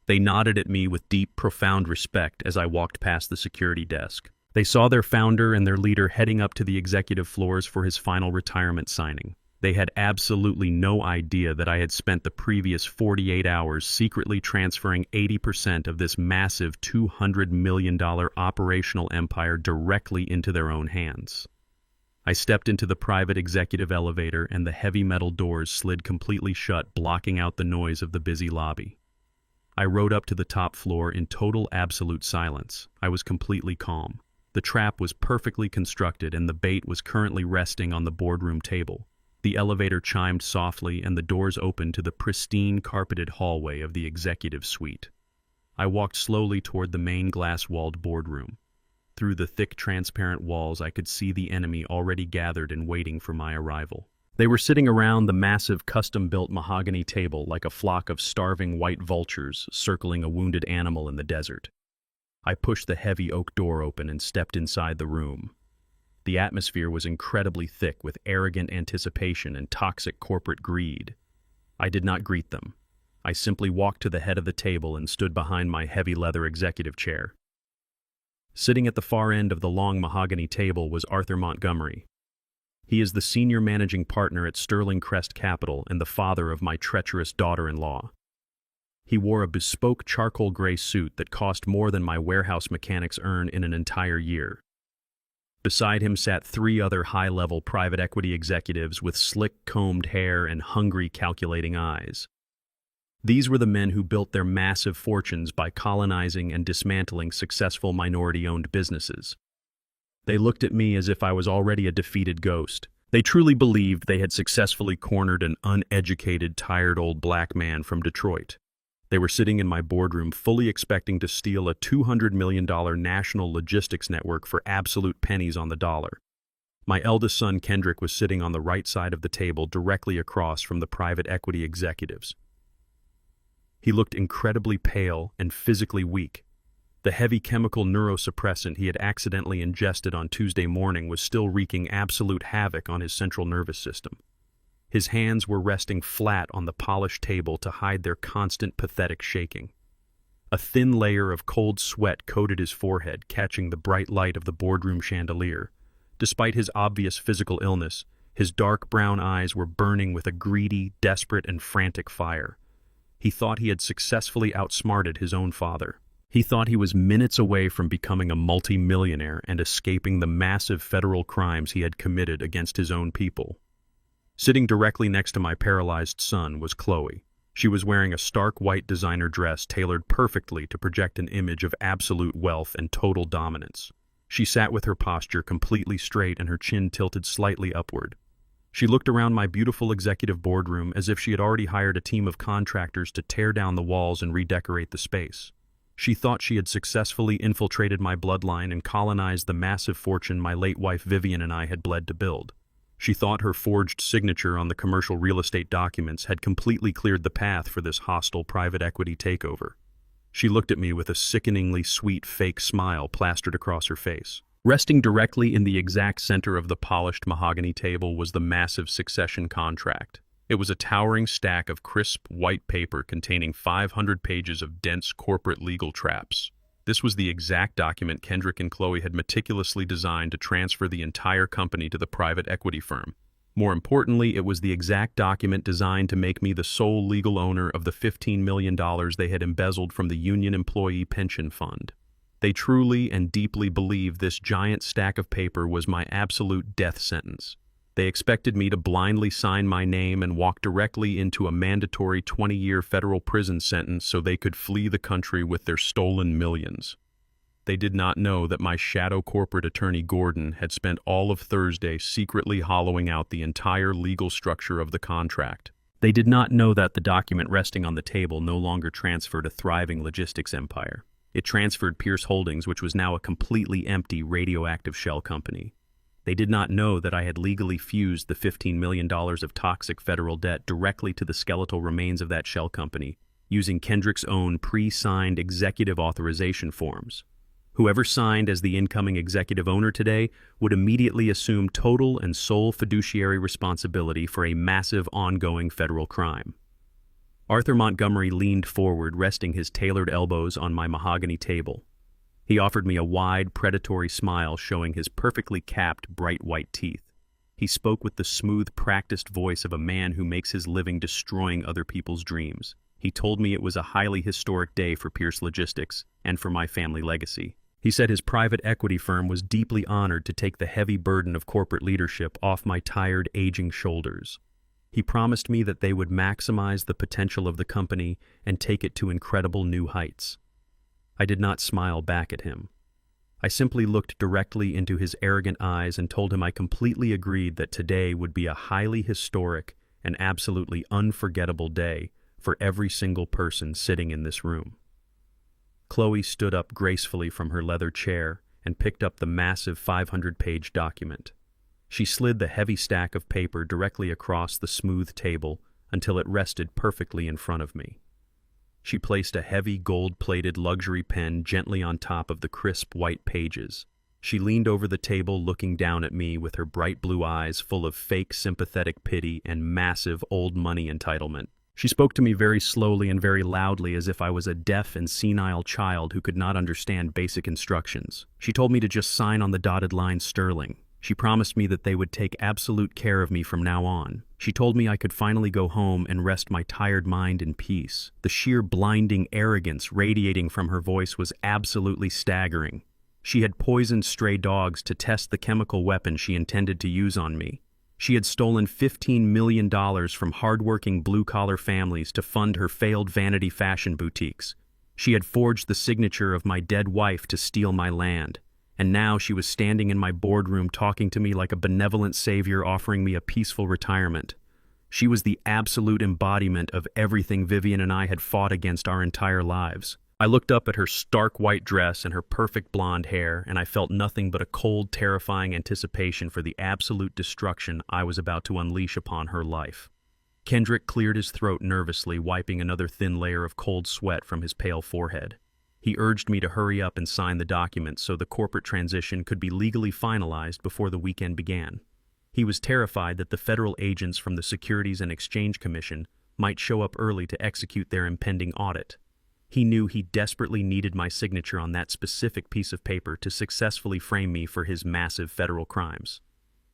They nodded at me with deep, profound respect as I walked past the security desk. They saw their founder and their leader heading up to the executive floors for his final retirement signing. They had absolutely no idea that I had spent the previous 48 hours secretly transferring 80% of this massive $200 million operational empire directly into their own hands. I stepped into the private executive elevator, and the heavy metal doors slid completely shut, blocking out the noise of the busy lobby. I rode up to the top floor in total absolute silence. I was completely calm. The trap was perfectly constructed, and the bait was currently resting on the boardroom table. The elevator chimed softly, and the doors opened to the pristine, carpeted hallway of the executive suite. I walked slowly toward the main glass-walled boardroom. Through the thick, transparent walls, I could see the enemy already gathered and waiting for my arrival. They were sitting around the massive, custom-built mahogany table like a flock of starving white vultures circling a wounded animal in the desert. I pushed the heavy oak door open and stepped inside the room. The atmosphere was incredibly thick with arrogant anticipation and toxic corporate greed. I did not greet them. I simply walked to the head of the table and stood behind my heavy leather executive chair. Sitting at the far end of the long mahogany table was Arthur Montgomery. He is the senior managing partner at Sterling Crest Capital and the father of my treacherous daughter-in-law. He wore a bespoke charcoal gray suit that cost more than my warehouse mechanics earn in an entire year. Beside him sat 3 other high-level private equity executives with slick, combed hair and hungry, calculating eyes. These were the men who built their massive fortunes by colonizing and dismantling successful minority-owned businesses. They looked at me as if I was already a defeated ghost. They truly believed they had successfully cornered an uneducated, tired old black man from Detroit. They were sitting in my boardroom fully expecting to steal a $200 million national logistics network for absolute pennies on the dollar. My eldest son, Kendrick, was sitting on the right side of the table directly across from the private equity executives. He looked incredibly pale and physically weak. The heavy chemical neurosuppressant he had accidentally ingested on Tuesday morning was still wreaking absolute havoc on his central nervous system. His hands were resting flat on the polished table to hide their constant, pathetic shaking. A thin layer of cold sweat coated his forehead, catching the bright light of the boardroom chandelier. Despite his obvious physical illness, his dark brown eyes were burning with a greedy, desperate, and frantic fire. He thought he had successfully outsmarted his own father. He thought he was minutes away from becoming a multi-millionaire and escaping the massive federal crimes he had committed against his own people. Sitting directly next to my paralyzed son was Chloe. She was wearing a stark white designer dress tailored perfectly to project an image of absolute wealth and total dominance. She sat with her posture completely straight and her chin tilted slightly upward. She looked around my beautiful executive boardroom as if she had already hired a team of contractors to tear down the walls and redecorate the space. She thought she had successfully infiltrated my bloodline and colonized the massive fortune my late wife Vivian and I had bled to build. She thought her forged signature on the commercial real estate documents had completely cleared the path for this hostile private equity takeover. She looked at me with a sickeningly sweet fake smile plastered across her face. Resting directly in the exact center of the polished mahogany table was the massive succession contract. It was a towering stack of crisp white paper containing 500 pages of dense corporate legal traps. This was the exact document Kendrick and Chloe had meticulously designed to transfer the entire company to the private equity firm. More importantly, it was the exact document designed to make me the sole legal owner of the $15 million they had embezzled from the union employee pension fund. They truly and deeply believed this giant stack of paper was my absolute death sentence. They expected me to blindly sign my name and walk directly into a mandatory 20-year federal prison sentence so they could flee the country with their stolen millions. They did not know that my shadow corporate attorney Gordon had spent all of Thursday secretly hollowing out the entire legal structure of the contract. They did not know that the document resting on the table no longer transferred a thriving logistics empire. It transferred Pierce Holdings, which was now a completely empty radioactive shell company. They did not know that I had legally fused the $15 million of toxic federal debt directly to the skeletal remains of that shell company, using Kendrick's own pre-signed executive authorization forms. Whoever signed as the incoming executive owner today would immediately assume total and sole fiduciary responsibility for a massive ongoing federal crime. Arthur Montgomery leaned forward, resting his tailored elbows on my mahogany table. He offered me a wide, predatory smile showing his perfectly capped, bright white teeth. He spoke with the smooth, practiced voice of a man who makes his living destroying other people's dreams. He told me it was a highly historic day for Pierce Logistics and for my family legacy. He said his private equity firm was deeply honored to take the heavy burden of corporate leadership off my tired, aging shoulders. He promised me that they would maximize the potential of the company and take it to incredible new heights. I did not smile back at him. I simply looked directly into his arrogant eyes and told him I completely agreed that today would be a highly historic and absolutely unforgettable day for every single person sitting in this room. Chloe stood up gracefully from her leather chair and picked up the massive 500-page document. She slid the heavy stack of paper directly across the smooth table until it rested perfectly in front of me. She placed a heavy gold-plated luxury pen gently on top of the crisp white pages. She leaned over the table looking down at me with her bright blue eyes full of fake sympathetic pity and massive old money entitlement. She spoke to me very slowly and very loudly as if I was a deaf and senile child who could not understand basic instructions. She told me to just sign on the dotted line sterling. She promised me that they would take absolute care of me from now on. She told me I could finally go home and rest my tired mind in peace. The sheer blinding arrogance radiating from her voice was absolutely staggering. She had poisoned stray dogs to test the chemical weapon she intended to use on me. She had stolen $15 million from hardworking blue-collar families to fund her failed vanity fashion boutiques. She had forged the signature of my dead wife to steal my land. And now she was standing in my boardroom talking to me like a benevolent savior offering me a peaceful retirement. She was the absolute embodiment of everything Vivian and I had fought against our entire lives. I looked up at her stark white dress and her perfect blonde hair, and I felt nothing but a cold, terrifying anticipation for the absolute destruction I was about to unleash upon her life. Kendrick cleared his throat nervously, wiping another thin layer of cold sweat from his pale forehead. He urged me to hurry up and sign the document so the corporate transition could be legally finalized before the weekend began. He was terrified that the federal agents from the Securities and Exchange Commission might show up early to execute their impending audit. He knew he desperately needed my signature on that specific piece of paper to successfully frame me for his massive federal crimes.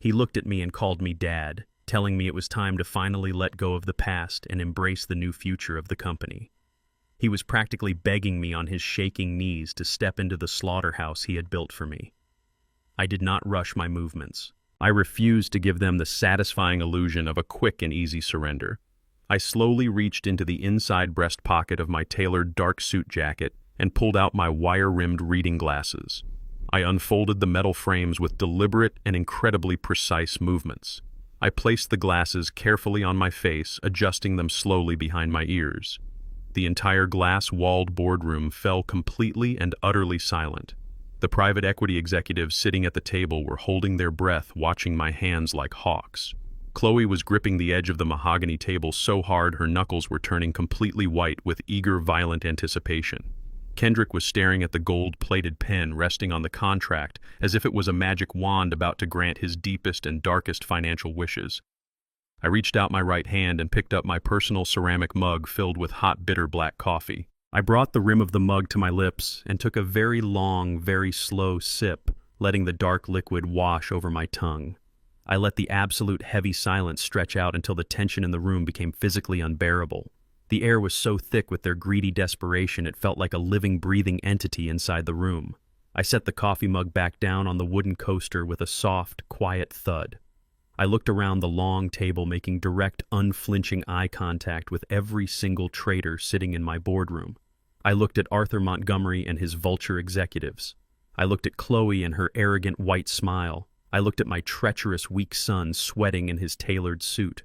He looked at me and called me Dad, telling me it was time to finally let go of the past and embrace the new future of the company. He was practically begging me on his shaking knees to step into the slaughterhouse he had built for me. I did not rush my movements. I refused to give them the satisfying illusion of a quick and easy surrender. I slowly reached into the inside breast pocket of my tailored dark suit jacket and pulled out my wire-rimmed reading glasses. I unfolded the metal frames with deliberate and incredibly precise movements. I placed the glasses carefully on my face, adjusting them slowly behind my ears. The entire glass-walled boardroom fell completely and utterly silent. The private equity executives sitting at the table were holding their breath, watching my hands like hawks. Chloe was gripping the edge of the mahogany table so hard her knuckles were turning completely white with eager, violent anticipation. Kendrick was staring at the gold-plated pen resting on the contract as if it was a magic wand about to grant his deepest and darkest financial wishes. I reached out my right hand and picked up my personal ceramic mug filled with hot, bitter black coffee. I brought the rim of the mug to my lips and took a very long, very slow sip, letting the dark liquid wash over my tongue. I let the absolute heavy silence stretch out until the tension in the room became physically unbearable. The air was so thick with their greedy desperation it felt like a living, breathing entity inside the room. I set the coffee mug back down on the wooden coaster with a soft, quiet thud. I looked around the long table, making direct, unflinching eye contact with every single trader sitting in my boardroom. I looked at Arthur Montgomery and his vulture executives. I looked at Chloe and her arrogant white smile. I looked at my treacherous, weak son sweating in his tailored suit.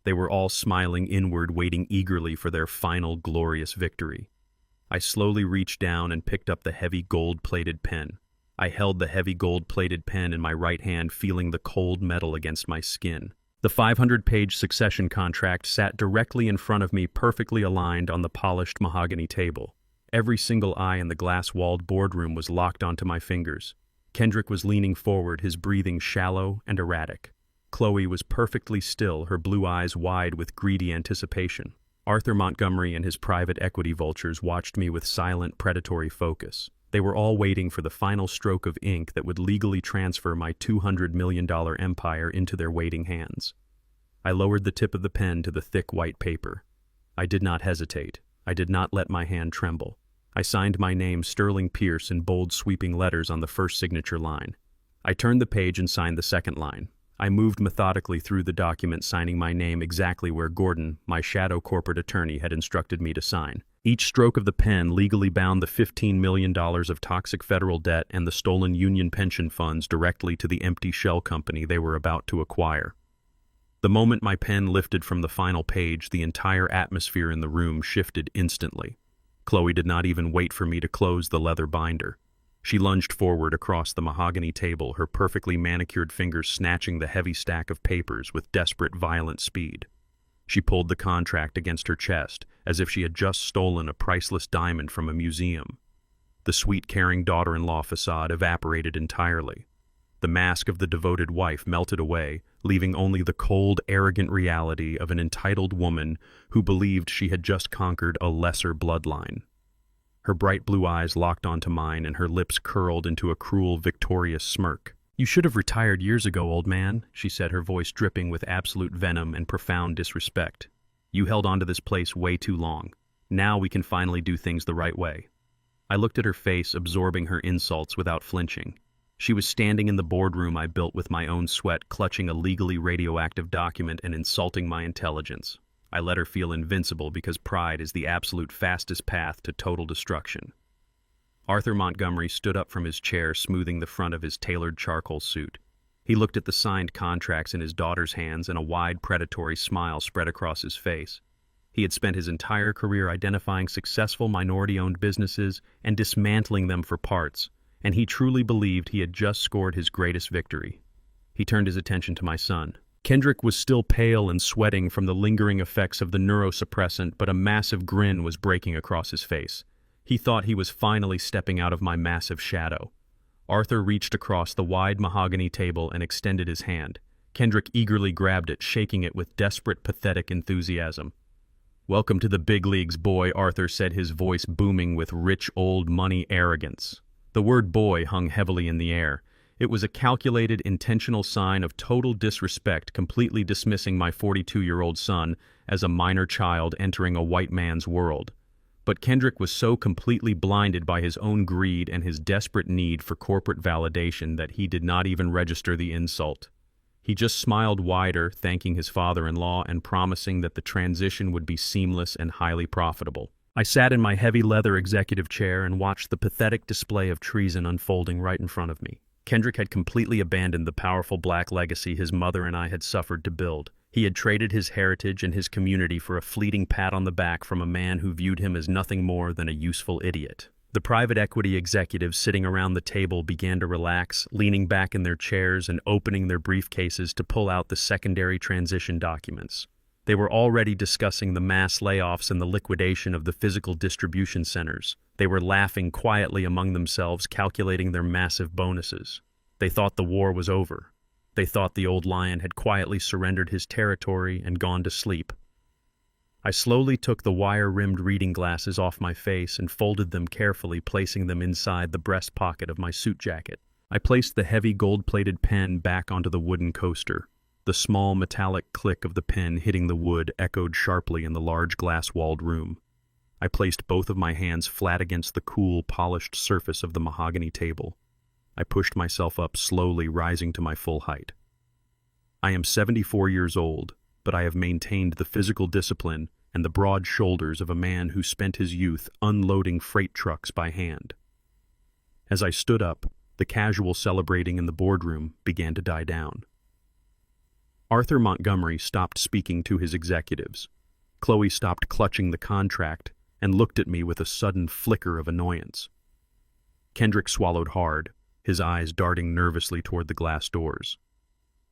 They were all smiling inward, waiting eagerly for their final glorious victory. I slowly reached down and picked up the heavy gold-plated pen. I held the heavy gold-plated pen in my right hand, feeling the cold metal against my skin. The 500-page succession contract sat directly in front of me, perfectly aligned on the polished mahogany table. Every single eye in the glass-walled boardroom was locked onto my fingers. Kendrick was leaning forward, his breathing shallow and erratic. Chloe was perfectly still, her blue eyes wide with greedy anticipation. Arthur Montgomery and his private equity vultures watched me with silent, predatory focus. They were all waiting for the final stroke of ink that would legally transfer my $200 million empire into their waiting hands. I lowered the tip of the pen to the thick white paper. I did not hesitate. I did not let my hand tremble. I signed my name, Sterling Pierce, in bold, sweeping letters on the first signature line. I turned the page and signed the second line. I moved methodically through the document, signing my name exactly where Gordon, my shadow corporate attorney, had instructed me to sign. Each stroke of the pen legally bound the $15 million of toxic federal debt and the stolen union pension funds directly to the empty shell company they were about to acquire. The moment my pen lifted from the final page, the entire atmosphere in the room shifted instantly. Chloe did not even wait for me to close the leather binder. She lunged forward across the mahogany table, her perfectly manicured fingers snatching the heavy stack of papers with desperate, violent speed. She pulled the contract against her chest, as if she had just stolen a priceless diamond from a museum. The sweet, caring daughter-in-law facade evaporated entirely. The mask of the devoted wife melted away, leaving only the cold, arrogant reality of an entitled woman who believed she had just conquered a lesser bloodline. Her bright blue eyes locked onto mine, and her lips curled into a cruel, victorious smirk. "You should have retired years ago, old man," she said, her voice dripping with absolute venom and profound disrespect. "You held on to this place way too long. Now we can finally do things the right way." I looked at her face, absorbing her insults without flinching. She was standing in the boardroom I built with my own sweat, clutching a legally radioactive document and insulting my intelligence. I let her feel invincible because pride is the absolute fastest path to total destruction. Arthur Montgomery stood up from his chair, smoothing the front of his tailored charcoal suit. He looked at the signed contracts in his daughter's hands, and a wide, predatory smile spread across his face. He had spent his entire career identifying successful minority-owned businesses and dismantling them for parts, and he truly believed he had just scored his greatest victory. He turned his attention to my son. Kendrick was still pale and sweating from the lingering effects of the neurosuppressant, but a massive grin was breaking across his face. He thought he was finally stepping out of my massive shadow. Arthur reached across the wide mahogany table and extended his hand. Kendrick eagerly grabbed it, shaking it with desperate, pathetic enthusiasm. "Welcome to the big leagues, boy," Arthur said, his voice booming with rich old money arrogance. The word boy hung heavily in the air. It was a calculated, intentional sign of total disrespect, completely dismissing my 42-year-old son as a minor child entering a white man's world. But Kendrick was so completely blinded by his own greed and his desperate need for corporate validation that he did not even register the insult. He just smiled wider, thanking his father-in-law and promising that the transition would be seamless and highly profitable. I sat in my heavy leather executive chair and watched the pathetic display of treason unfolding right in front of me. Kendrick had completely abandoned the powerful black legacy his mother and I had suffered to build. He had traded his heritage and his community for a fleeting pat on the back from a man who viewed him as nothing more than a useful idiot. The private equity executives sitting around the table began to relax, leaning back in their chairs and opening their briefcases to pull out the secondary transition documents. They were already discussing the mass layoffs and the liquidation of the physical distribution centers. They were laughing quietly among themselves, calculating their massive bonuses. They thought the war was over. They thought the old lion had quietly surrendered his territory and gone to sleep. I slowly took the wire-rimmed reading glasses off my face and folded them carefully, placing them inside the breast pocket of my suit jacket. I placed the heavy gold-plated pen back onto the wooden coaster. The small metallic click of the pen hitting the wood echoed sharply in the large glass-walled room. I placed both of my hands flat against the cool, polished surface of the mahogany table. I pushed myself up slowly, rising to my full height. I am 74 years old, but I have maintained the physical discipline and the broad shoulders of a man who spent his youth unloading freight trucks by hand. As I stood up, the casual celebrating in the boardroom began to die down. Arthur Montgomery stopped speaking to his executives. Chloe stopped clutching the contract and looked at me with a sudden flicker of annoyance. Kendrick swallowed hard, his eyes darting nervously toward the glass doors.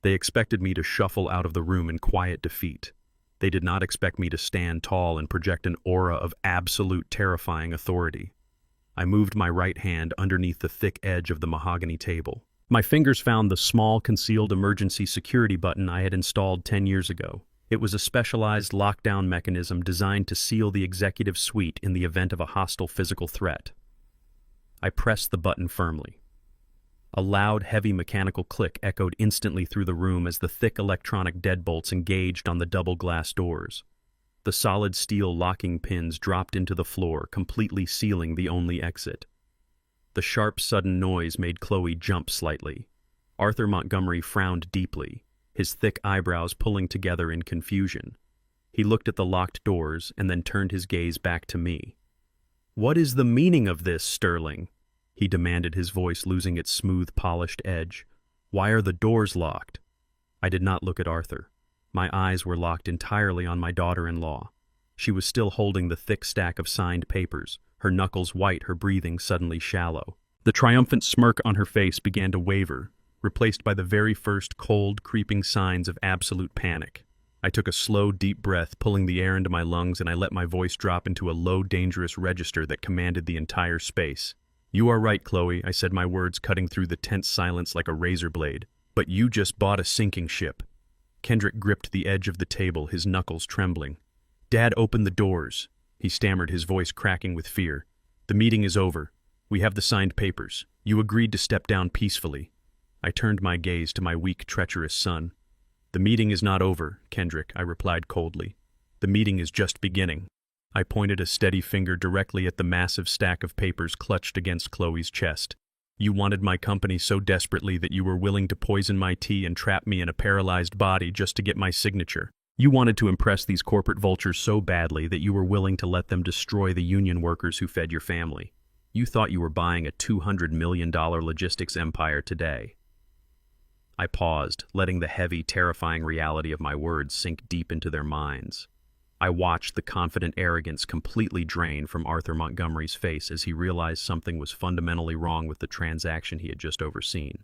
They expected me to shuffle out of the room in quiet defeat. They did not expect me to stand tall and project an aura of absolute terrifying authority. I moved my right hand underneath the thick edge of the mahogany table. My fingers found the small, concealed emergency security button I had installed 10 years ago. It was a specialized lockdown mechanism designed to seal the executive suite in the event of a hostile physical threat. I pressed the button firmly. A loud, heavy mechanical click echoed instantly through the room as the thick electronic deadbolts engaged on the double glass doors. The solid steel locking pins dropped into the floor, completely sealing the only exit. The sharp, sudden noise made Chloe jump slightly. Arthur Montgomery frowned deeply, his thick eyebrows pulling together in confusion. He looked at the locked doors and then turned his gaze back to me. "What is the meaning of this, Sterling?" he demanded, his voice losing its smooth, polished edge. "Why are the doors locked?" I did not look at Arthur. My eyes were locked entirely on my daughter-in-law. She was still holding the thick stack of signed papers, her knuckles white, her breathing suddenly shallow. The triumphant smirk on her face began to waver, replaced by the very first cold, creeping signs of absolute panic. I took a slow, deep breath, pulling the air into my lungs, and I let my voice drop into a low, dangerous register that commanded the entire space. "You are right, Chloe," I said, my words cutting through the tense silence like a razor blade. "But you just bought a sinking ship." Kendrick gripped the edge of the table, his knuckles trembling. "Dad, open the doors," he stammered, his voice cracking with fear. "The meeting is over. We have the signed papers. You agreed to step down peacefully." I turned my gaze to my weak, treacherous son. "The meeting is not over, Kendrick," I replied coldly. "The meeting is just beginning." I pointed a steady finger directly at the massive stack of papers clutched against Chloe's chest. "You wanted my company so desperately that you were willing to poison my tea and trap me in a paralyzed body just to get my signature. You wanted to impress these corporate vultures so badly that you were willing to let them destroy the union workers who fed your family. You thought you were buying a $200 million logistics empire today." I paused, letting the heavy, terrifying reality of my words sink deep into their minds. I watched the confident arrogance completely drain from Arthur Montgomery's face as he realized something was fundamentally wrong with the transaction he had just overseen.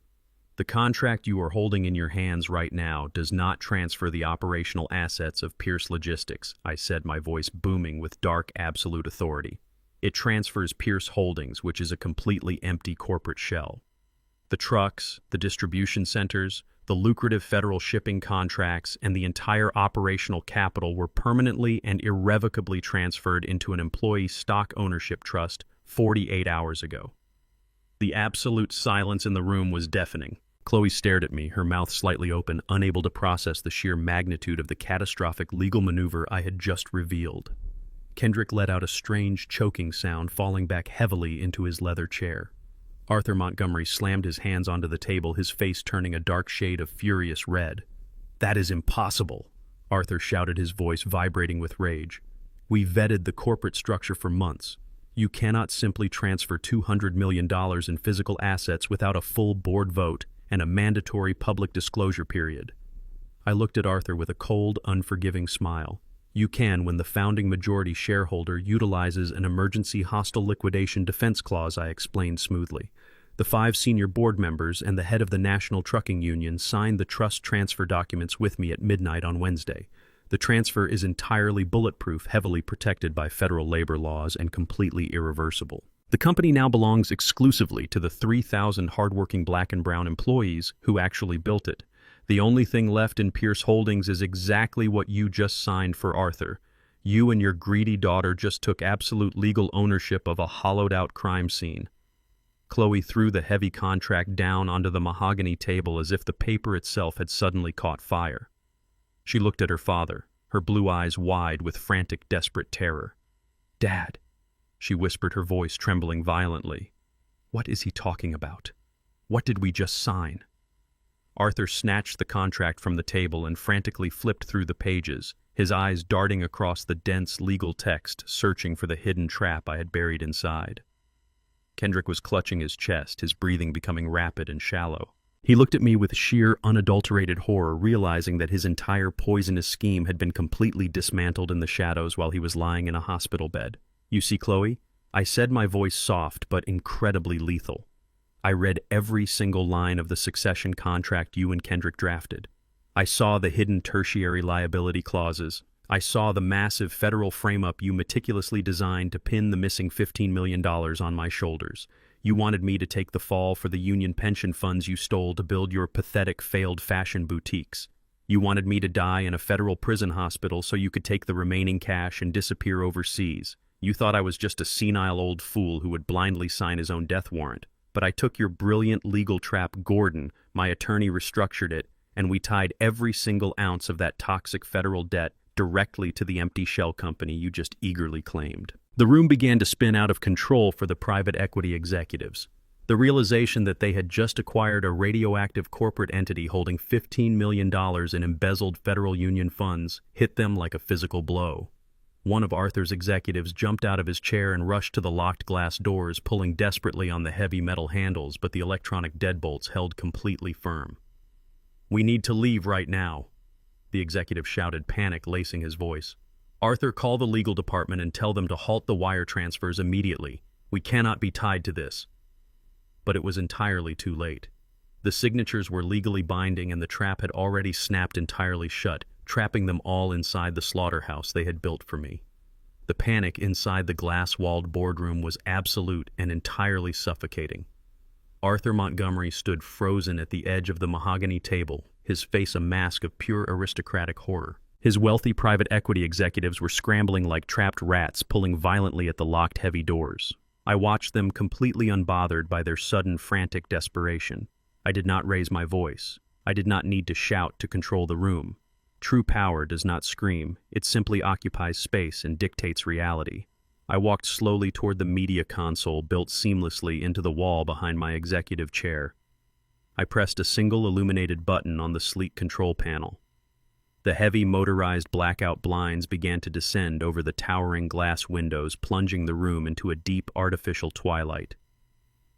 "The contract you are holding in your hands right now does not transfer the operational assets of Pierce Logistics," I said, my voice booming with dark, absolute authority. "It transfers Pierce Holdings, which is a completely empty corporate shell. The trucks, the distribution centers, the lucrative federal shipping contracts, and the entire operational capital were permanently and irrevocably transferred into an employee stock ownership trust 48 hours ago." The absolute silence in the room was deafening. Chloe stared at me, her mouth slightly open, unable to process the sheer magnitude of the catastrophic legal maneuver I had just revealed. Kendrick let out a strange, choking sound, falling back heavily into his leather chair. Arthur Montgomery slammed his hands onto the table, his face turning a dark shade of furious red. "That is impossible," Arthur shouted, his voice vibrating with rage. "We vetted the corporate structure for months. You cannot simply transfer $200 million in physical assets without a full board vote and a mandatory public disclosure period." I looked at Arthur with a cold, unforgiving smile. You can when the founding majority shareholder utilizes an emergency hostile liquidation defense clause, I explained smoothly. The 5 senior board members and the head of the National Trucking Union signed the trust transfer documents with me at midnight on Wednesday. The transfer is entirely bulletproof, heavily protected by federal labor laws, and completely irreversible. The company now belongs exclusively to the 3,000 hardworking black and brown employees who actually built it. The only thing left in Pierce Holdings is exactly what you just signed for Arthur. You and your greedy daughter just took absolute legal ownership of a hollowed-out crime scene. Chloe threw the heavy contract down onto the mahogany table as if the paper itself had suddenly caught fire. She looked at her father, her blue eyes wide with frantic, desperate terror. "Dad," she whispered, her voice trembling violently. "What is he talking about? What did we just sign?" Arthur snatched the contract from the table and frantically flipped through the pages, his eyes darting across the dense legal text, searching for the hidden trap I had buried inside. Kendrick was clutching his chest, his breathing becoming rapid and shallow. He looked at me with sheer, unadulterated horror, realizing that his entire poisonous scheme had been completely dismantled in the shadows while he was lying in a hospital bed. "You see, Chloe?" I said, my voice soft but incredibly lethal. "I read every single line of the succession contract you and Kendrick drafted. I saw the hidden tertiary liability clauses. I saw the massive federal frame-up you meticulously designed to pin the missing $15 million on my shoulders. You wanted me to take the fall for the union pension funds you stole to build your pathetic, failed fashion boutiques. You wanted me to die in a federal prison hospital so you could take the remaining cash and disappear overseas. You thought I was just a senile old fool who would blindly sign his own death warrant. But I took your brilliant legal trap, Gordon, my attorney restructured it, and we tied every single ounce of that toxic federal debt directly to the empty shell company you just eagerly claimed." The room began to spin out of control for the private equity executives. The realization that they had just acquired a radioactive corporate entity holding $15 million in embezzled federal union funds hit them like a physical blow. One of Arthur's executives jumped out of his chair and rushed to the locked glass doors, pulling desperately on the heavy metal handles, but the electronic deadbolts held completely firm. "We need to leave right now," the executive shouted, panic lacing his voice. "Arthur, call the legal department and tell them to halt the wire transfers immediately. We cannot be tied to this." But it was entirely too late. The signatures were legally binding and the trap had already snapped entirely shut, trapping them all inside the slaughterhouse they had built for me. The panic inside the glass-walled boardroom was absolute and entirely suffocating. Arthur Montgomery stood frozen at the edge of the mahogany table, his face a mask of pure aristocratic horror. His wealthy private equity executives were scrambling like trapped rats, pulling violently at the locked heavy doors. I watched them completely unbothered by their sudden frantic desperation. I did not raise my voice. I did not need to shout to control the room. True power does not scream, it simply occupies space and dictates reality. I walked slowly toward the media console built seamlessly into the wall behind my executive chair. I pressed a single illuminated button on the sleek control panel. The heavy motorized blackout blinds began to descend over the towering glass windows, plunging the room into a deep artificial twilight.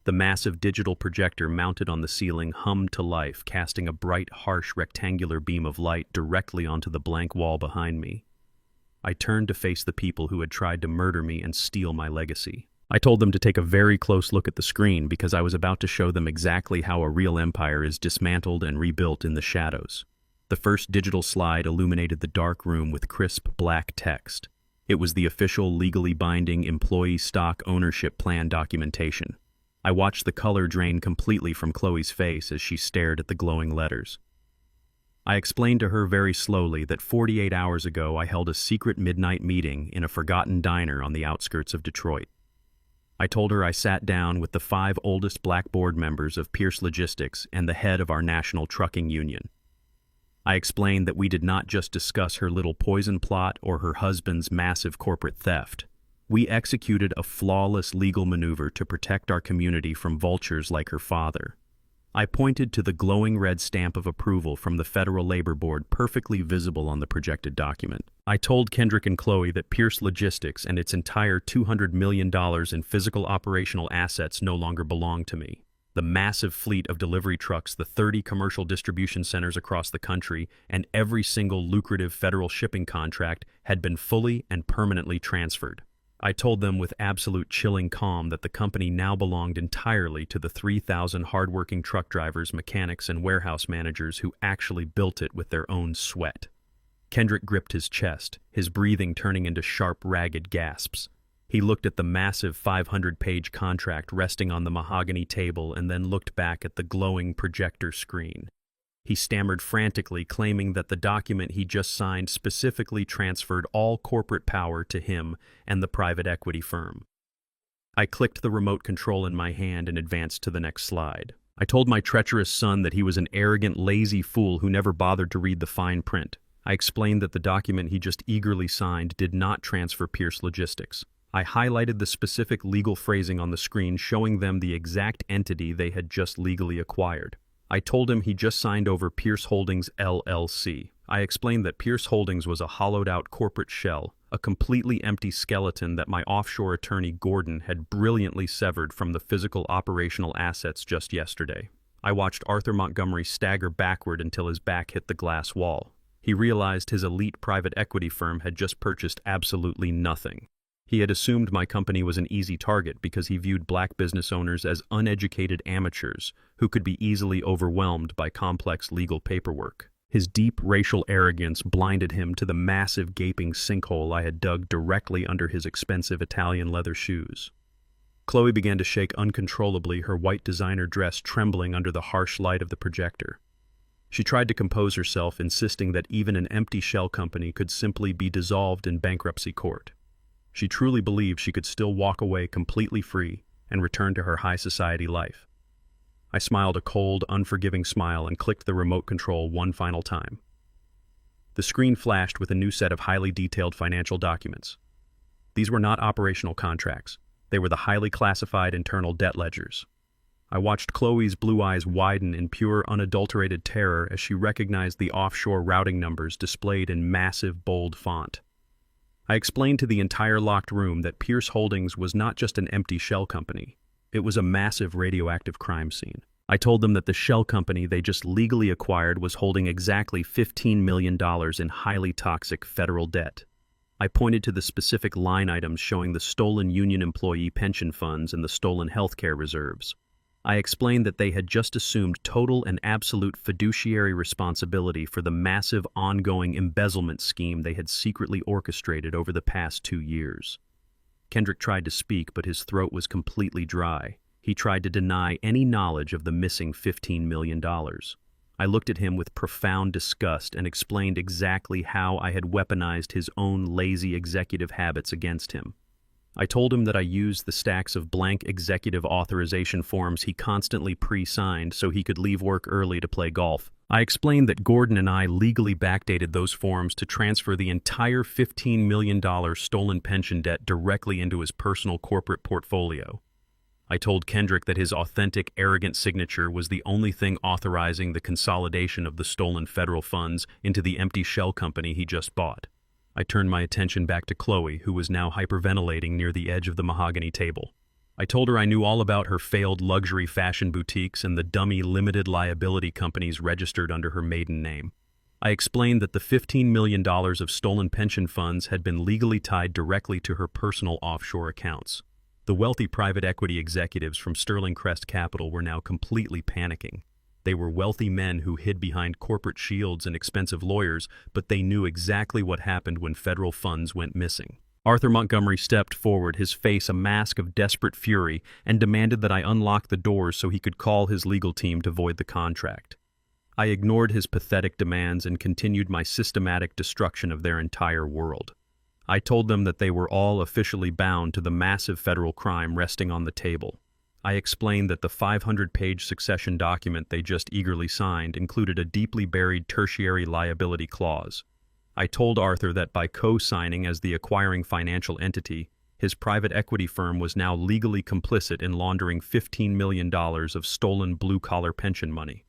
The massive digital projector mounted on the ceiling hummed to life, casting a bright, harsh, rectangular beam of light directly onto the blank wall behind me. I turned to face the people who had tried to murder me and steal my legacy. I told them to take a very close look at the screen because I was about to show them exactly how a real empire is dismantled and rebuilt in the shadows. The first digital slide illuminated the dark room with crisp black text. It was the official, legally binding employee stock ownership plan documentation. I watched the color drain completely from Chloe's face as she stared at the glowing letters. I explained to her very slowly that 48 hours ago I held a secret midnight meeting in a forgotten diner on the outskirts of Detroit. I told her I sat down with the 5 oldest black board members of Pierce Logistics and the head of our national trucking union. I explained that we did not just discuss her little poison plot or her husband's massive corporate theft. We executed a flawless legal maneuver to protect our community from vultures like her father. I pointed to the glowing red stamp of approval from the Federal Labor Board perfectly visible on the projected document. I told Kendrick and Chloe that Pierce Logistics and its entire $200 million in physical operational assets no longer belonged to me. The massive fleet of delivery trucks, the 30 commercial distribution centers across the country, and every single lucrative federal shipping contract had been fully and permanently transferred. I told them with absolute chilling calm that the company now belonged entirely to the 3,000 hardworking truck drivers, mechanics, and warehouse managers who actually built it with their own sweat. Kendrick gripped his chest, his breathing turning into sharp, ragged gasps. He looked at the massive 500-page contract resting on the mahogany table and then looked back at the glowing projector screen. He stammered frantically, claiming that the document he just signed specifically transferred all corporate power to him and the private equity firm. I clicked the remote control in my hand and advanced to the next slide. I told my treacherous son that he was an arrogant, lazy fool who never bothered to read the fine print. I explained that the document he just eagerly signed did not transfer Pierce Logistics. I highlighted the specific legal phrasing on the screen, showing them the exact entity they had just legally acquired. I told him he just signed over Pierce Holdings LLC. I explained that Pierce Holdings was a hollowed-out corporate shell, a completely empty skeleton that my offshore attorney Gordon had brilliantly severed from the physical operational assets just yesterday. I watched Arthur Montgomery stagger backward until his back hit the glass wall. He realized his elite private equity firm had just purchased absolutely nothing. He had assumed my company was an easy target because he viewed black business owners as uneducated amateurs who could be easily overwhelmed by complex legal paperwork. His deep racial arrogance blinded him to the massive gaping sinkhole I had dug directly under his expensive Italian leather shoes. Chloe began to shake uncontrollably, her white designer dress trembling under the harsh light of the projector. She tried to compose herself, insisting that even an empty shell company could simply be dissolved in bankruptcy court. She truly believed she could still walk away completely free and return to her high society life. I smiled a cold, unforgiving smile and clicked the remote control one final time. The screen flashed with a new set of highly detailed financial documents. These were not operational contracts. They were the highly classified internal debt ledgers. I watched Chloe's blue eyes widen in pure, unadulterated terror as she recognized the offshore routing numbers displayed in massive, bold font. I explained to the entire locked room that Pierce Holdings was not just an empty shell company. It was a massive radioactive crime scene. I told them that the shell company they just legally acquired was holding exactly $15 million in highly toxic federal debt. I pointed to the specific line items showing the stolen union employee pension funds and the stolen healthcare reserves. I explained that they had just assumed total and absolute fiduciary responsibility for the massive ongoing embezzlement scheme they had secretly orchestrated over the past 2 years. Kendrick tried to speak, but his throat was completely dry. He tried to deny any knowledge of the missing $15 million. I looked at him with profound disgust and explained exactly how I had weaponized his own lazy executive habits against him. I told him that I used the stacks of blank executive authorization forms he constantly pre-signed so he could leave work early to play golf. I explained that Gordon and I legally backdated those forms to transfer the entire $15 million stolen pension debt directly into his personal corporate portfolio. I told Kendrick that his authentic, arrogant signature was the only thing authorizing the consolidation of the stolen federal funds into the empty shell company he just bought. I turned my attention back to Chloe, who was now hyperventilating near the edge of the mahogany table. I told her I knew all about her failed luxury fashion boutiques and the dummy limited liability companies registered under her maiden name. I explained that the $15 million of stolen pension funds had been legally tied directly to her personal offshore accounts. The wealthy private equity executives from Sterling Crest Capital were now completely panicking. They were wealthy men who hid behind corporate shields and expensive lawyers, but they knew exactly what happened when federal funds went missing. Arthur Montgomery stepped forward, his face a mask of desperate fury, and demanded that I unlock the doors so he could call his legal team to void the contract. I ignored his pathetic demands and continued my systematic destruction of their entire world. I told them that they were all officially bound to the massive federal crime resting on the table. I explained that the 500-page succession document they just eagerly signed included a deeply buried tertiary liability clause. I told Arthur that by co-signing as the acquiring financial entity, his private equity firm was now legally complicit in laundering $15 million of stolen blue-collar pension money.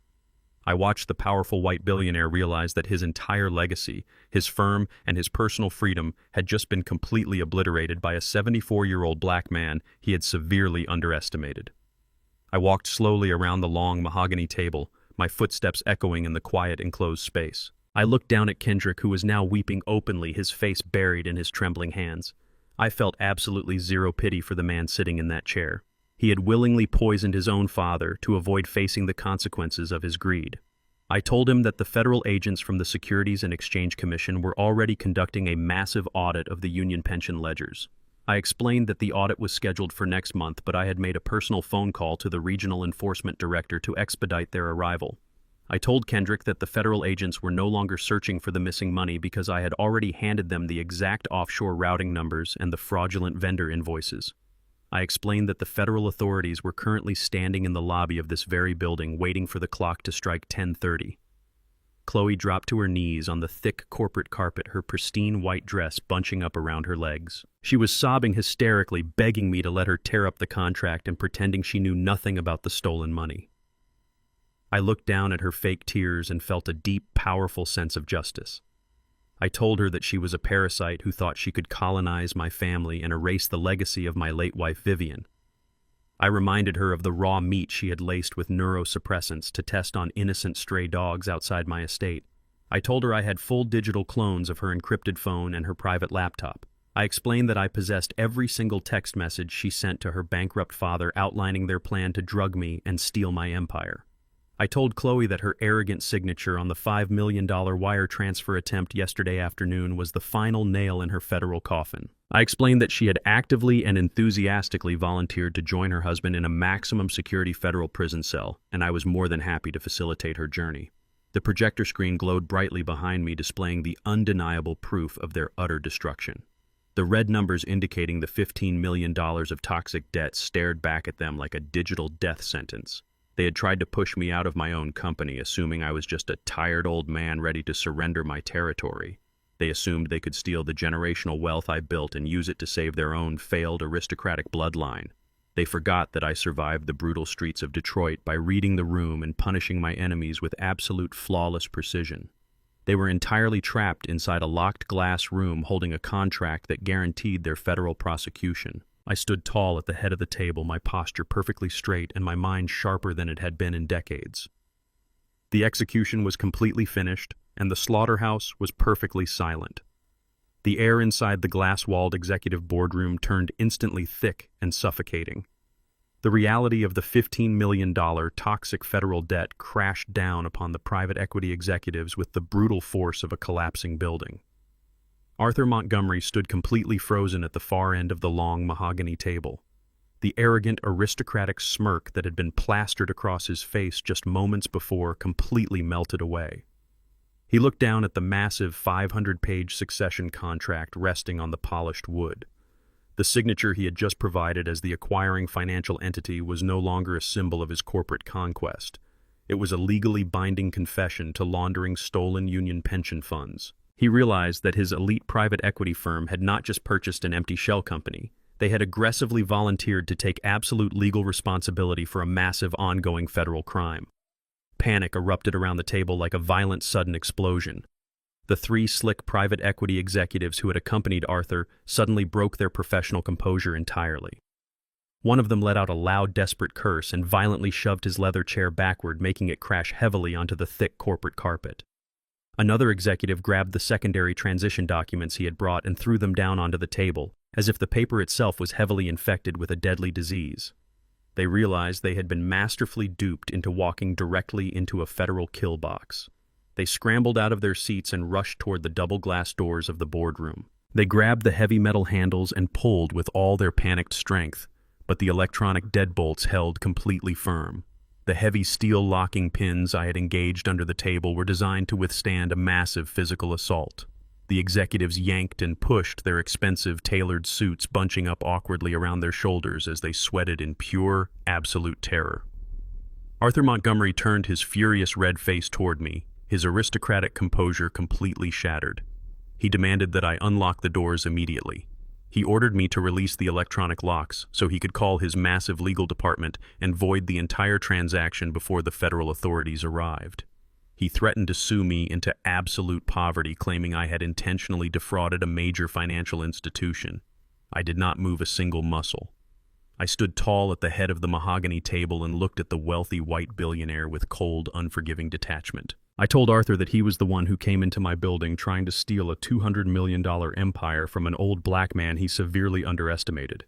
I watched the powerful white billionaire realize that his entire legacy, his firm, and his personal freedom had just been completely obliterated by a 74-year-old black man he had severely underestimated. I walked slowly around the long mahogany table, my footsteps echoing in the quiet enclosed space. I looked down at Kendrick, who was now weeping openly, his face buried in his trembling hands. I felt absolutely zero pity for the man sitting in that chair. He had willingly poisoned his own father to avoid facing the consequences of his greed. I told him that the federal agents from the Securities and Exchange Commission were already conducting a massive audit of the union pension ledgers. I explained that the audit was scheduled for next month, but I had made a personal phone call to the regional enforcement director to expedite their arrival. I told Kendrick that the federal agents were no longer searching for the missing money because I had already handed them the exact offshore routing numbers and the fraudulent vendor invoices. I explained that the federal authorities were currently standing in the lobby of this very building waiting for the clock to strike 10:30. Chloe dropped to her knees on the thick corporate carpet, her pristine white dress bunching up around her legs. She was sobbing hysterically, begging me to let her tear up the contract and pretending she knew nothing about the stolen money. I looked down at her fake tears and felt a deep, powerful sense of justice. I told her that she was a parasite who thought she could colonize my family and erase the legacy of my late wife Vivian. I reminded her of the raw meat she had laced with neurosuppressants to test on innocent stray dogs outside my estate. I told her I had full digital clones of her encrypted phone and her private laptop. I explained that I possessed every single text message she sent to her bankrupt father outlining their plan to drug me and steal my empire. I told Chloe that her arrogant signature on the $5 million wire transfer attempt yesterday afternoon was the final nail in her federal coffin. I explained that she had actively and enthusiastically volunteered to join her husband in a maximum security federal prison cell, and I was more than happy to facilitate her journey. The projector screen glowed brightly behind me, displaying the undeniable proof of their utter destruction. The red numbers indicating the $15 million of toxic debt stared back at them like a digital death sentence. They had tried to push me out of my own company, assuming I was just a tired old man ready to surrender my territory. They assumed they could steal the generational wealth I built and use it to save their own failed aristocratic bloodline. They forgot that I survived the brutal streets of Detroit by reading the room and punishing my enemies with absolute flawless precision. They were entirely trapped inside a locked glass room holding a contract that guaranteed their federal prosecution. I stood tall at the head of the table, my posture perfectly straight and my mind sharper than it had been in decades. The execution was completely finished, and the slaughterhouse was perfectly silent. The air inside the glass-walled executive boardroom turned instantly thick and suffocating. The reality of the $15 million toxic federal debt crashed down upon the private equity executives with the brutal force of a collapsing building. Arthur Montgomery stood completely frozen at the far end of the long mahogany table. The arrogant, aristocratic smirk that had been plastered across his face just moments before completely melted away. He looked down at the massive 500-page succession contract resting on the polished wood. The signature he had just provided as the acquiring financial entity was no longer a symbol of his corporate conquest. It was a legally binding confession to laundering stolen union pension funds. He realized that his elite private equity firm had not just purchased an empty shell company. They had aggressively volunteered to take absolute legal responsibility for a massive ongoing federal crime. Panic erupted around the table like a violent sudden explosion. The three slick private equity executives who had accompanied Arthur suddenly broke their professional composure entirely. One of them let out a loud, desperate curse and violently shoved his leather chair backward, making it crash heavily onto the thick corporate carpet. Another executive grabbed the secondary transition documents he had brought and threw them down onto the table, as if the paper itself was heavily infected with a deadly disease. They realized they had been masterfully duped into walking directly into a federal kill box. They scrambled out of their seats and rushed toward the double glass doors of the boardroom. They grabbed the heavy metal handles and pulled with all their panicked strength, but the electronic deadbolts held completely firm. The heavy steel locking pins I had engaged under the table were designed to withstand a massive physical assault. The executives yanked and pushed their expensive, tailored suits bunching up awkwardly around their shoulders as they sweated in pure, absolute terror. Arthur Montgomery turned his furious red face toward me, his aristocratic composure completely shattered. He demanded that I unlock the doors immediately. He ordered me to release the electronic locks so he could call his massive legal department and void the entire transaction before the federal authorities arrived. He threatened to sue me into absolute poverty, claiming I had intentionally defrauded a major financial institution. I did not move a single muscle. I stood tall at the head of the mahogany table and looked at the wealthy white billionaire with cold, unforgiving detachment. I told Arthur that he was the one who came into my building trying to steal a $200 million empire from an old black man he severely underestimated.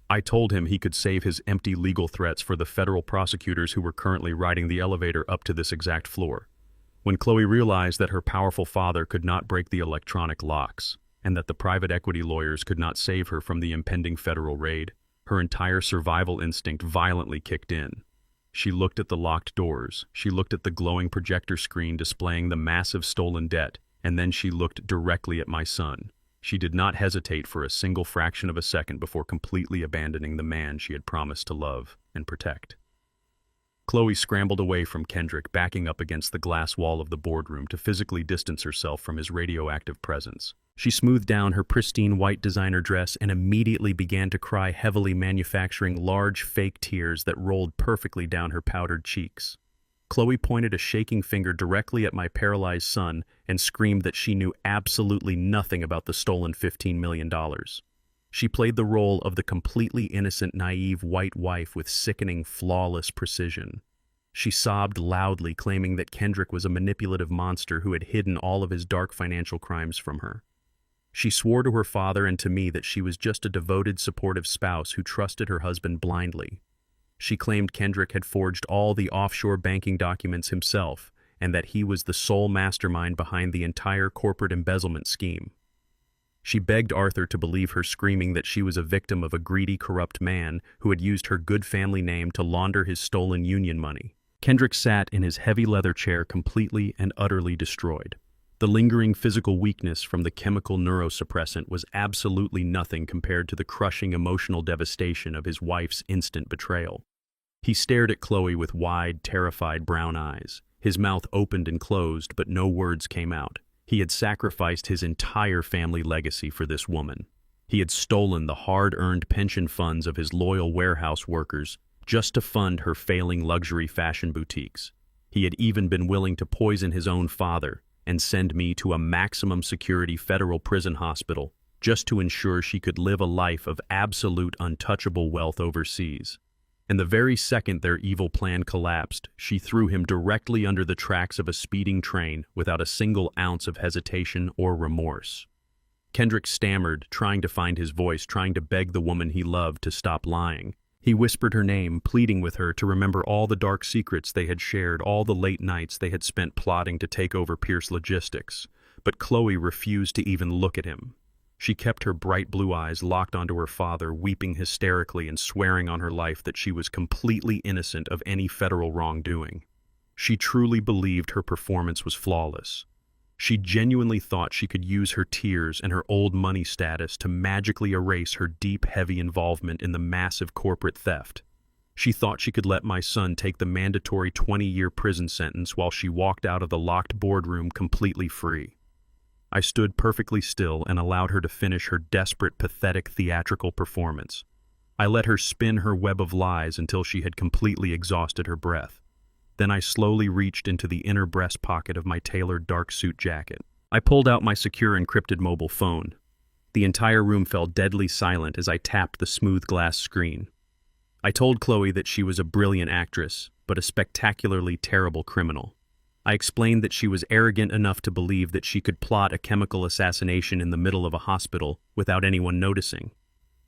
I told him he could save his empty legal threats for the federal prosecutors who were currently riding the elevator up to this exact floor. When Chloe realized that her powerful father could not break the electronic locks, and that the private equity lawyers could not save her from the impending federal raid, her entire survival instinct violently kicked in. She looked at the locked doors, she looked at the glowing projector screen displaying the massive stolen debt, and then she looked directly at my son. She did not hesitate for a single fraction of a second before completely abandoning the man she had promised to love and protect. Chloe scrambled away from Kendrick, backing up against the glass wall of the boardroom to physically distance herself from his radioactive presence. She smoothed down her pristine white designer dress and immediately began to cry heavily, manufacturing large fake tears that rolled perfectly down her powdered cheeks. Chloe pointed a shaking finger directly at my paralyzed son and screamed that she knew absolutely nothing about the stolen $15 million. She played the role of the completely innocent, naive white wife with sickening, flawless precision. She sobbed loudly, claiming that Kendrick was a manipulative monster who had hidden all of his dark financial crimes from her. She swore to her father and to me that she was just a devoted, supportive spouse who trusted her husband blindly. She claimed Kendrick had forged all the offshore banking documents himself and that he was the sole mastermind behind the entire corporate embezzlement scheme. She begged Arthur to believe her, screaming that she was a victim of a greedy, corrupt man who had used her good family name to launder his stolen union money. Kendrick sat in his heavy leather chair completely and utterly destroyed. The lingering physical weakness from the chemical neurosuppressant was absolutely nothing compared to the crushing emotional devastation of his wife's instant betrayal. He stared at Chloe with wide, terrified brown eyes. His mouth opened and closed, but no words came out. He had sacrificed his entire family legacy for this woman. He had stolen the hard-earned pension funds of his loyal warehouse workers just to fund her failing luxury fashion boutiques. He had even been willing to poison his own father and send me to a maximum security federal prison hospital just to ensure she could live a life of absolute untouchable wealth overseas. And the very second their evil plan collapsed, she threw him directly under the tracks of a speeding train without a single ounce of hesitation or remorse. Kendrick stammered, trying to find his voice, trying to beg the woman he loved to stop lying. He whispered her name, pleading with her to remember all the dark secrets they had shared, all the late nights they had spent plotting to take over Pierce Logistics. But Chloe refused to even look at him. She kept her bright blue eyes locked onto her father, weeping hysterically and swearing on her life that she was completely innocent of any federal wrongdoing. She truly believed her performance was flawless. She genuinely thought she could use her tears and her old money status to magically erase her deep, heavy involvement in the massive corporate theft. She thought she could let my son take the mandatory 20-year prison sentence while she walked out of the locked boardroom completely free. I stood perfectly still and allowed her to finish her desperate, pathetic theatrical performance. I let her spin her web of lies until she had completely exhausted her breath. Then I slowly reached into the inner breast pocket of my tailored dark suit jacket. I pulled out my secure encrypted mobile phone. The entire room fell deadly silent as I tapped the smooth glass screen. I told Chloe that she was a brilliant actress, but a spectacularly terrible criminal. I explained that she was arrogant enough to believe that she could plot a chemical assassination in the middle of a hospital without anyone noticing.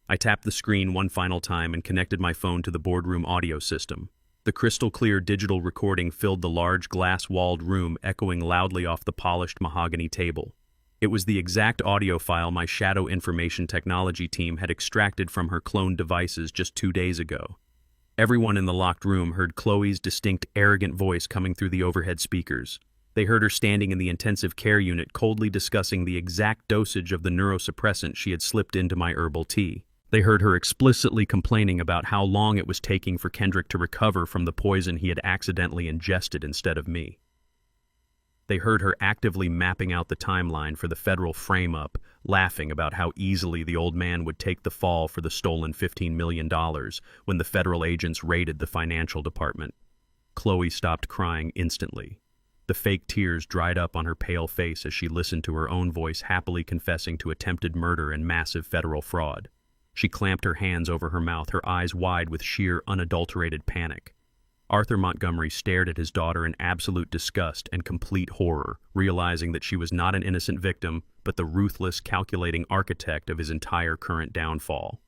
I tapped the screen one final time and connected my phone to the boardroom audio system. The crystal-clear digital recording filled the large glass-walled room, echoing loudly off the polished mahogany table. It was the exact audio file my Shadow Information Technology team had extracted from her cloned devices just 2 days ago. Everyone in the locked room heard Chloe's distinct, arrogant voice coming through the overhead speakers. They heard her standing in the intensive care unit coldly discussing the exact dosage of the neurosuppressant she had slipped into my herbal tea. They heard her explicitly complaining about how long it was taking for Kendrick to recover from the poison he had accidentally ingested instead of me. They heard her actively mapping out the timeline for the federal frame-up, laughing about how easily the old man would take the fall for the stolen $15 million when the federal agents raided the financial department. Chloe stopped crying instantly. The fake tears dried up on her pale face as she listened to her own voice happily confessing to attempted murder and massive federal fraud. She clamped her hands over her mouth, her eyes wide with sheer, unadulterated panic. Arthur Montgomery stared at his daughter in absolute disgust and complete horror, realizing that she was not an innocent victim, but the ruthless, calculating architect of his entire current downfall.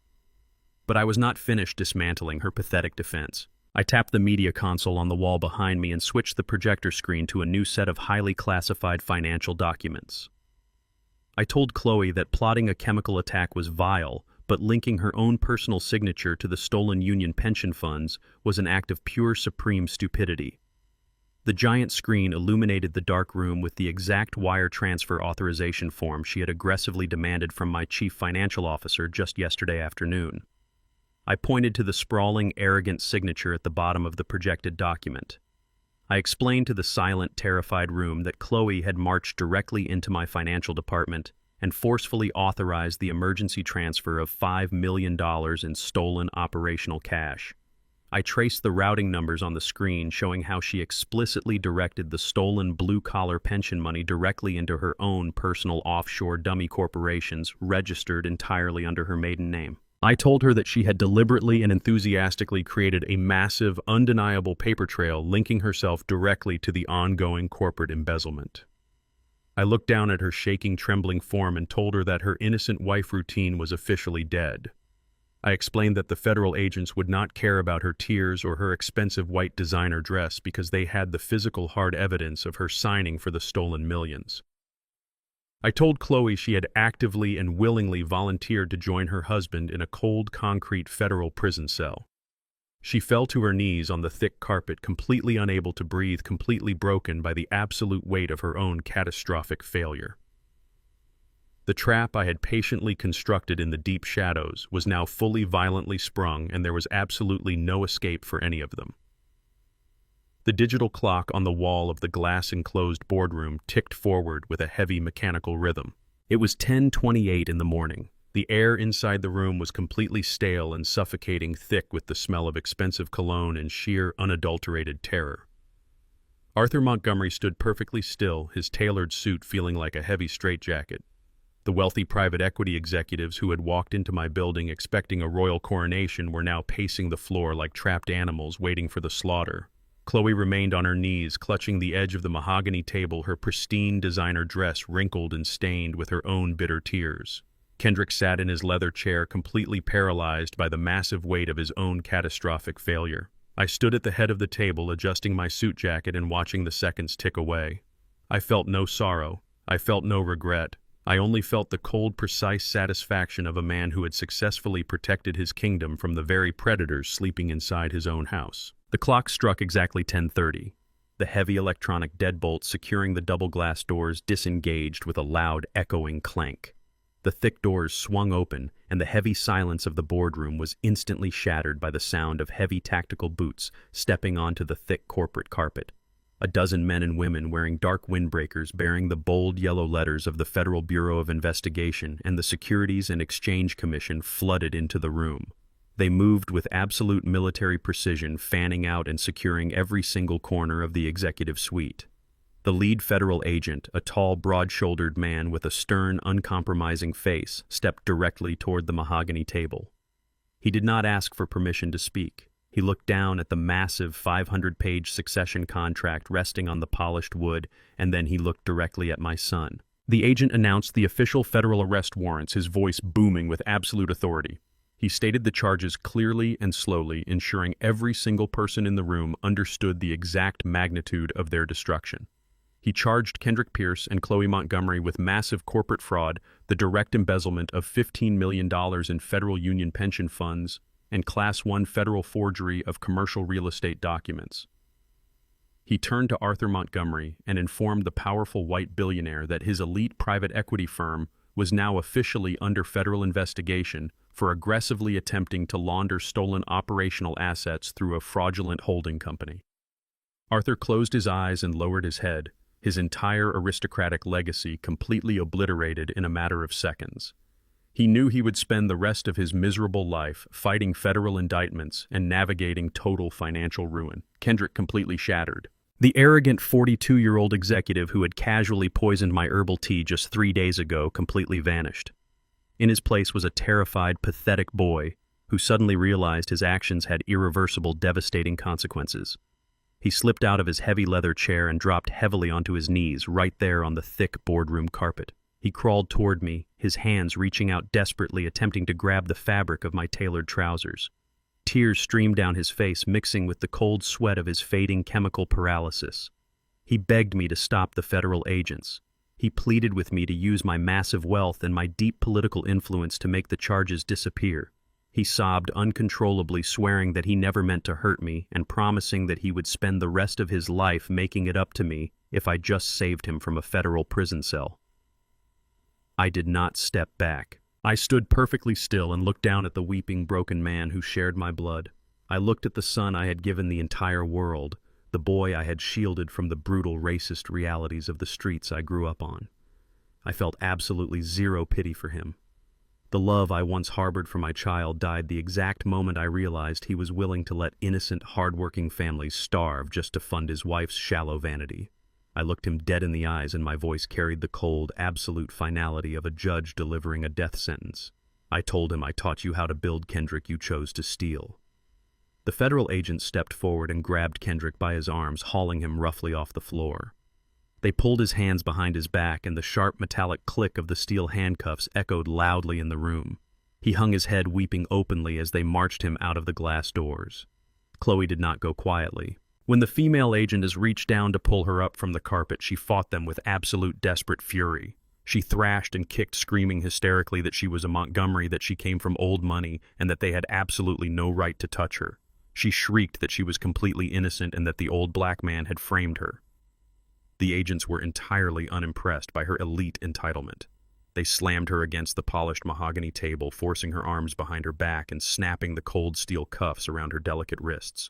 But I was not finished dismantling her pathetic defense. I tapped the media console on the wall behind me and switched the projector screen to a new set of highly classified financial documents. I told Chloe that plotting a chemical attack was vile, but linking her own personal signature to the stolen union pension funds was an act of pure supreme stupidity. The giant screen illuminated the dark room with the exact wire transfer authorization form she had aggressively demanded from my chief financial officer just yesterday afternoon. I pointed to the sprawling, arrogant signature at the bottom of the projected document. I explained to the silent, terrified room that Chloe had marched directly into my financial department and forcefully authorized the emergency transfer of $5 million in stolen operational cash. I traced the routing numbers on the screen showing how she explicitly directed the stolen blue-collar pension money directly into her own personal offshore dummy corporations registered entirely under her maiden name. I told her that she had deliberately and enthusiastically created a massive, undeniable paper trail linking herself directly to the ongoing corporate embezzlement. I looked down at her shaking, trembling form and told her that her innocent wife routine was officially dead. I explained that the federal agents would not care about her tears or her expensive white designer dress because they had the physical hard evidence of her signing for the stolen millions. I told Chloe she had actively and willingly volunteered to join her husband in a cold, concrete federal prison cell. She fell to her knees on the thick carpet, completely unable to breathe, completely broken by the absolute weight of her own catastrophic failure. The trap I had patiently constructed in the deep shadows was now fully violently sprung, and there was absolutely no escape for any of them. The digital clock on the wall of the glass-enclosed boardroom ticked forward with a heavy mechanical rhythm. It was 10:28 in the morning. The air inside the room was completely stale and suffocating, thick with the smell of expensive cologne and sheer, unadulterated terror. Arthur Montgomery stood perfectly still, his tailored suit feeling like a heavy straitjacket. The wealthy private equity executives who had walked into my building expecting a royal coronation were now pacing the floor like trapped animals waiting for the slaughter. Chloe remained on her knees, clutching the edge of the mahogany table, her pristine designer dress wrinkled and stained with her own bitter tears. Kendrick sat in his leather chair, completely paralyzed by the massive weight of his own catastrophic failure. I stood at the head of the table, adjusting my suit jacket and watching the seconds tick away. I felt no sorrow. I felt no regret. I only felt the cold, precise satisfaction of a man who had successfully protected his kingdom from the very predators sleeping inside his own house. The clock struck exactly 10:30. The heavy electronic deadbolt securing the double glass doors disengaged with a loud, echoing clank. The thick doors swung open, and the heavy silence of the boardroom was instantly shattered by the sound of heavy tactical boots stepping onto the thick corporate carpet. A dozen men and women wearing dark windbreakers bearing the bold yellow letters of the Federal Bureau of Investigation and the Securities and Exchange Commission flooded into the room. They moved with absolute military precision, fanning out and securing every single corner of the executive suite. The lead federal agent, a tall, broad-shouldered man with a stern, uncompromising face, stepped directly toward the mahogany table. He did not ask for permission to speak. He looked down at the massive 500-page succession contract resting on the polished wood, and then he looked directly at my son. The agent announced the official federal arrest warrants, his voice booming with absolute authority. He stated the charges clearly and slowly, ensuring every single person in the room understood the exact magnitude of their destruction. He charged Kendrick Pierce and Chloe Montgomery with massive corporate fraud, the direct embezzlement of $15 million in federal union pension funds, and Class 1 federal forgery of commercial real estate documents. He turned to Arthur Montgomery and informed the powerful white billionaire that his elite private equity firm was now officially under federal investigation for aggressively attempting to launder stolen operational assets through a fraudulent holding company. Arthur closed his eyes and lowered his head, his entire aristocratic legacy completely obliterated in a matter of seconds. He knew he would spend the rest of his miserable life fighting federal indictments and navigating total financial ruin. Kendrick completely shattered. The arrogant 42-year-old executive who had casually poisoned my herbal tea just 3 days ago completely vanished. In his place was a terrified, pathetic boy who suddenly realized his actions had irreversible, devastating consequences. He slipped out of his heavy leather chair and dropped heavily onto his knees right there on the thick boardroom carpet. He crawled toward me, his hands reaching out desperately, attempting to grab the fabric of my tailored trousers. Tears streamed down his face, mixing with the cold sweat of his fading chemical paralysis. He begged me to stop the federal agents. He pleaded with me to use my massive wealth and my deep political influence to make the charges disappear. He sobbed uncontrollably, swearing that he never meant to hurt me and promising that he would spend the rest of his life making it up to me if I just saved him from a federal prison cell. I did not step back. I stood perfectly still and looked down at the weeping, broken man who shared my blood. I looked at the son I had given the entire world, the boy I had shielded from the brutal, racist realities of the streets I grew up on. I felt absolutely zero pity for him. The love I once harbored for my child died the exact moment I realized he was willing to let innocent, hard-working families starve just to fund his wife's shallow vanity. I looked him dead in the eyes, and my voice carried the cold, absolute finality of a judge delivering a death sentence. I told him, "I taught you how to build, Kendrick. You chose to steal." The federal agent stepped forward and grabbed Kendrick by his arms, hauling him roughly off the floor. They pulled his hands behind his back, and the sharp metallic click of the steel handcuffs echoed loudly in the room. He hung his head, weeping openly as they marched him out of the glass doors. Chloe did not go quietly. When the female agent reached down to pull her up from the carpet, she fought them with absolute desperate fury. She thrashed and kicked, screaming hysterically that she was a Montgomery, that she came from old money, and that they had absolutely no right to touch her. She shrieked that she was completely innocent and that the old black man had framed her. The agents were entirely unimpressed by her elite entitlement. They slammed her against the polished mahogany table, forcing her arms behind her back and snapping the cold steel cuffs around her delicate wrists.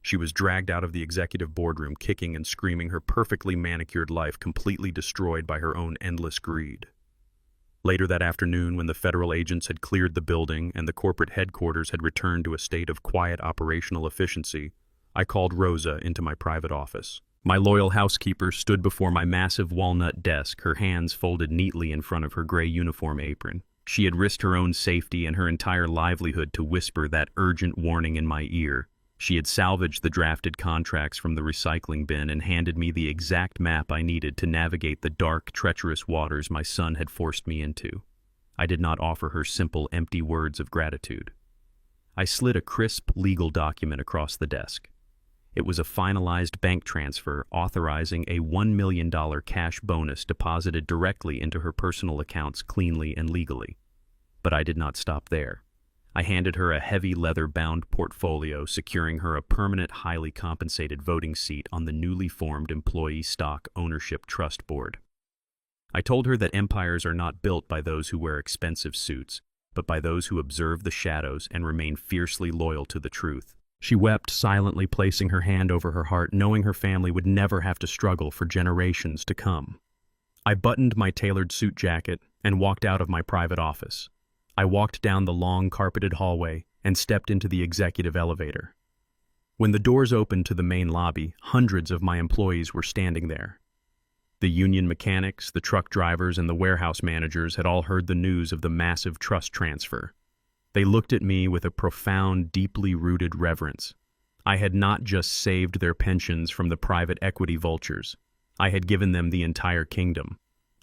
She was dragged out of the executive boardroom, kicking and screaming, her perfectly manicured life completely destroyed by her own endless greed. Later that afternoon, when the federal agents had cleared the building and the corporate headquarters had returned to a state of quiet operational efficiency, I called Rosa into my private office. My loyal housekeeper stood before my massive walnut desk, her hands folded neatly in front of her gray uniform apron. She had risked her own safety and her entire livelihood to whisper that urgent warning in my ear. She had salvaged the drafted contracts from the recycling bin and handed me the exact map I needed to navigate the dark, treacherous waters my son had forced me into. I did not offer her simple, empty words of gratitude. I slid a crisp legal document across the desk. It was a finalized bank transfer authorizing a $1 million cash bonus deposited directly into her personal accounts cleanly and legally. But I did not stop there. I handed her a heavy leather-bound portfolio, securing her a permanent, highly compensated voting seat on the newly formed Employee Stock Ownership Trust Board. I told her that empires are not built by those who wear expensive suits, but by those who observe the shadows and remain fiercely loyal to the truth. She wept silently, placing her hand over her heart, knowing her family would never have to struggle for generations to come. I buttoned my tailored suit jacket and walked out of my private office. I walked down the long, carpeted hallway and stepped into the executive elevator. When the doors opened to the main lobby, hundreds of my employees were standing there. The union mechanics, the truck drivers, and the warehouse managers had all heard the news of the massive trust transfer. They looked at me with a profound, deeply rooted reverence. I had not just saved their pensions from the private equity vultures. I had given them the entire kingdom.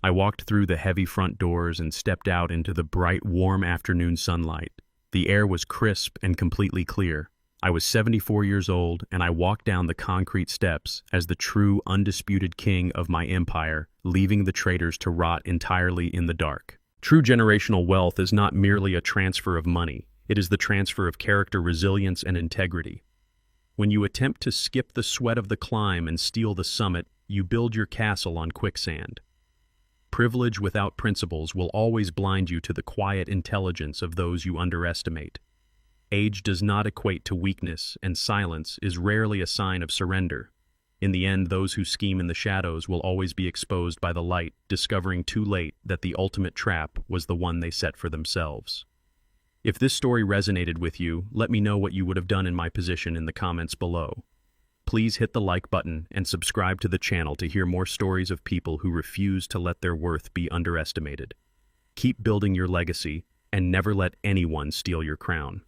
I walked through the heavy front doors and stepped out into the bright, warm afternoon sunlight. The air was crisp and completely clear. I was 74 years old, and I walked down the concrete steps as the true, undisputed king of my empire, leaving the traitors to rot entirely in the dark. True generational wealth is not merely a transfer of money. It is the transfer of character, resilience, and integrity. When you attempt to skip the sweat of the climb and steal the summit, you build your castle on quicksand. Privilege without principles will always blind you to the quiet intelligence of those you underestimate. Age does not equate to weakness, and silence is rarely a sign of surrender. In the end, those who scheme in the shadows will always be exposed by the light, discovering too late that the ultimate trap was the one they set for themselves. If this story resonated with you, let me know what you would have done in my position in the comments below. Please hit the like button and subscribe to the channel to hear more stories of people who refuse to let their worth be underestimated. Keep building your legacy, and never let anyone steal your crown.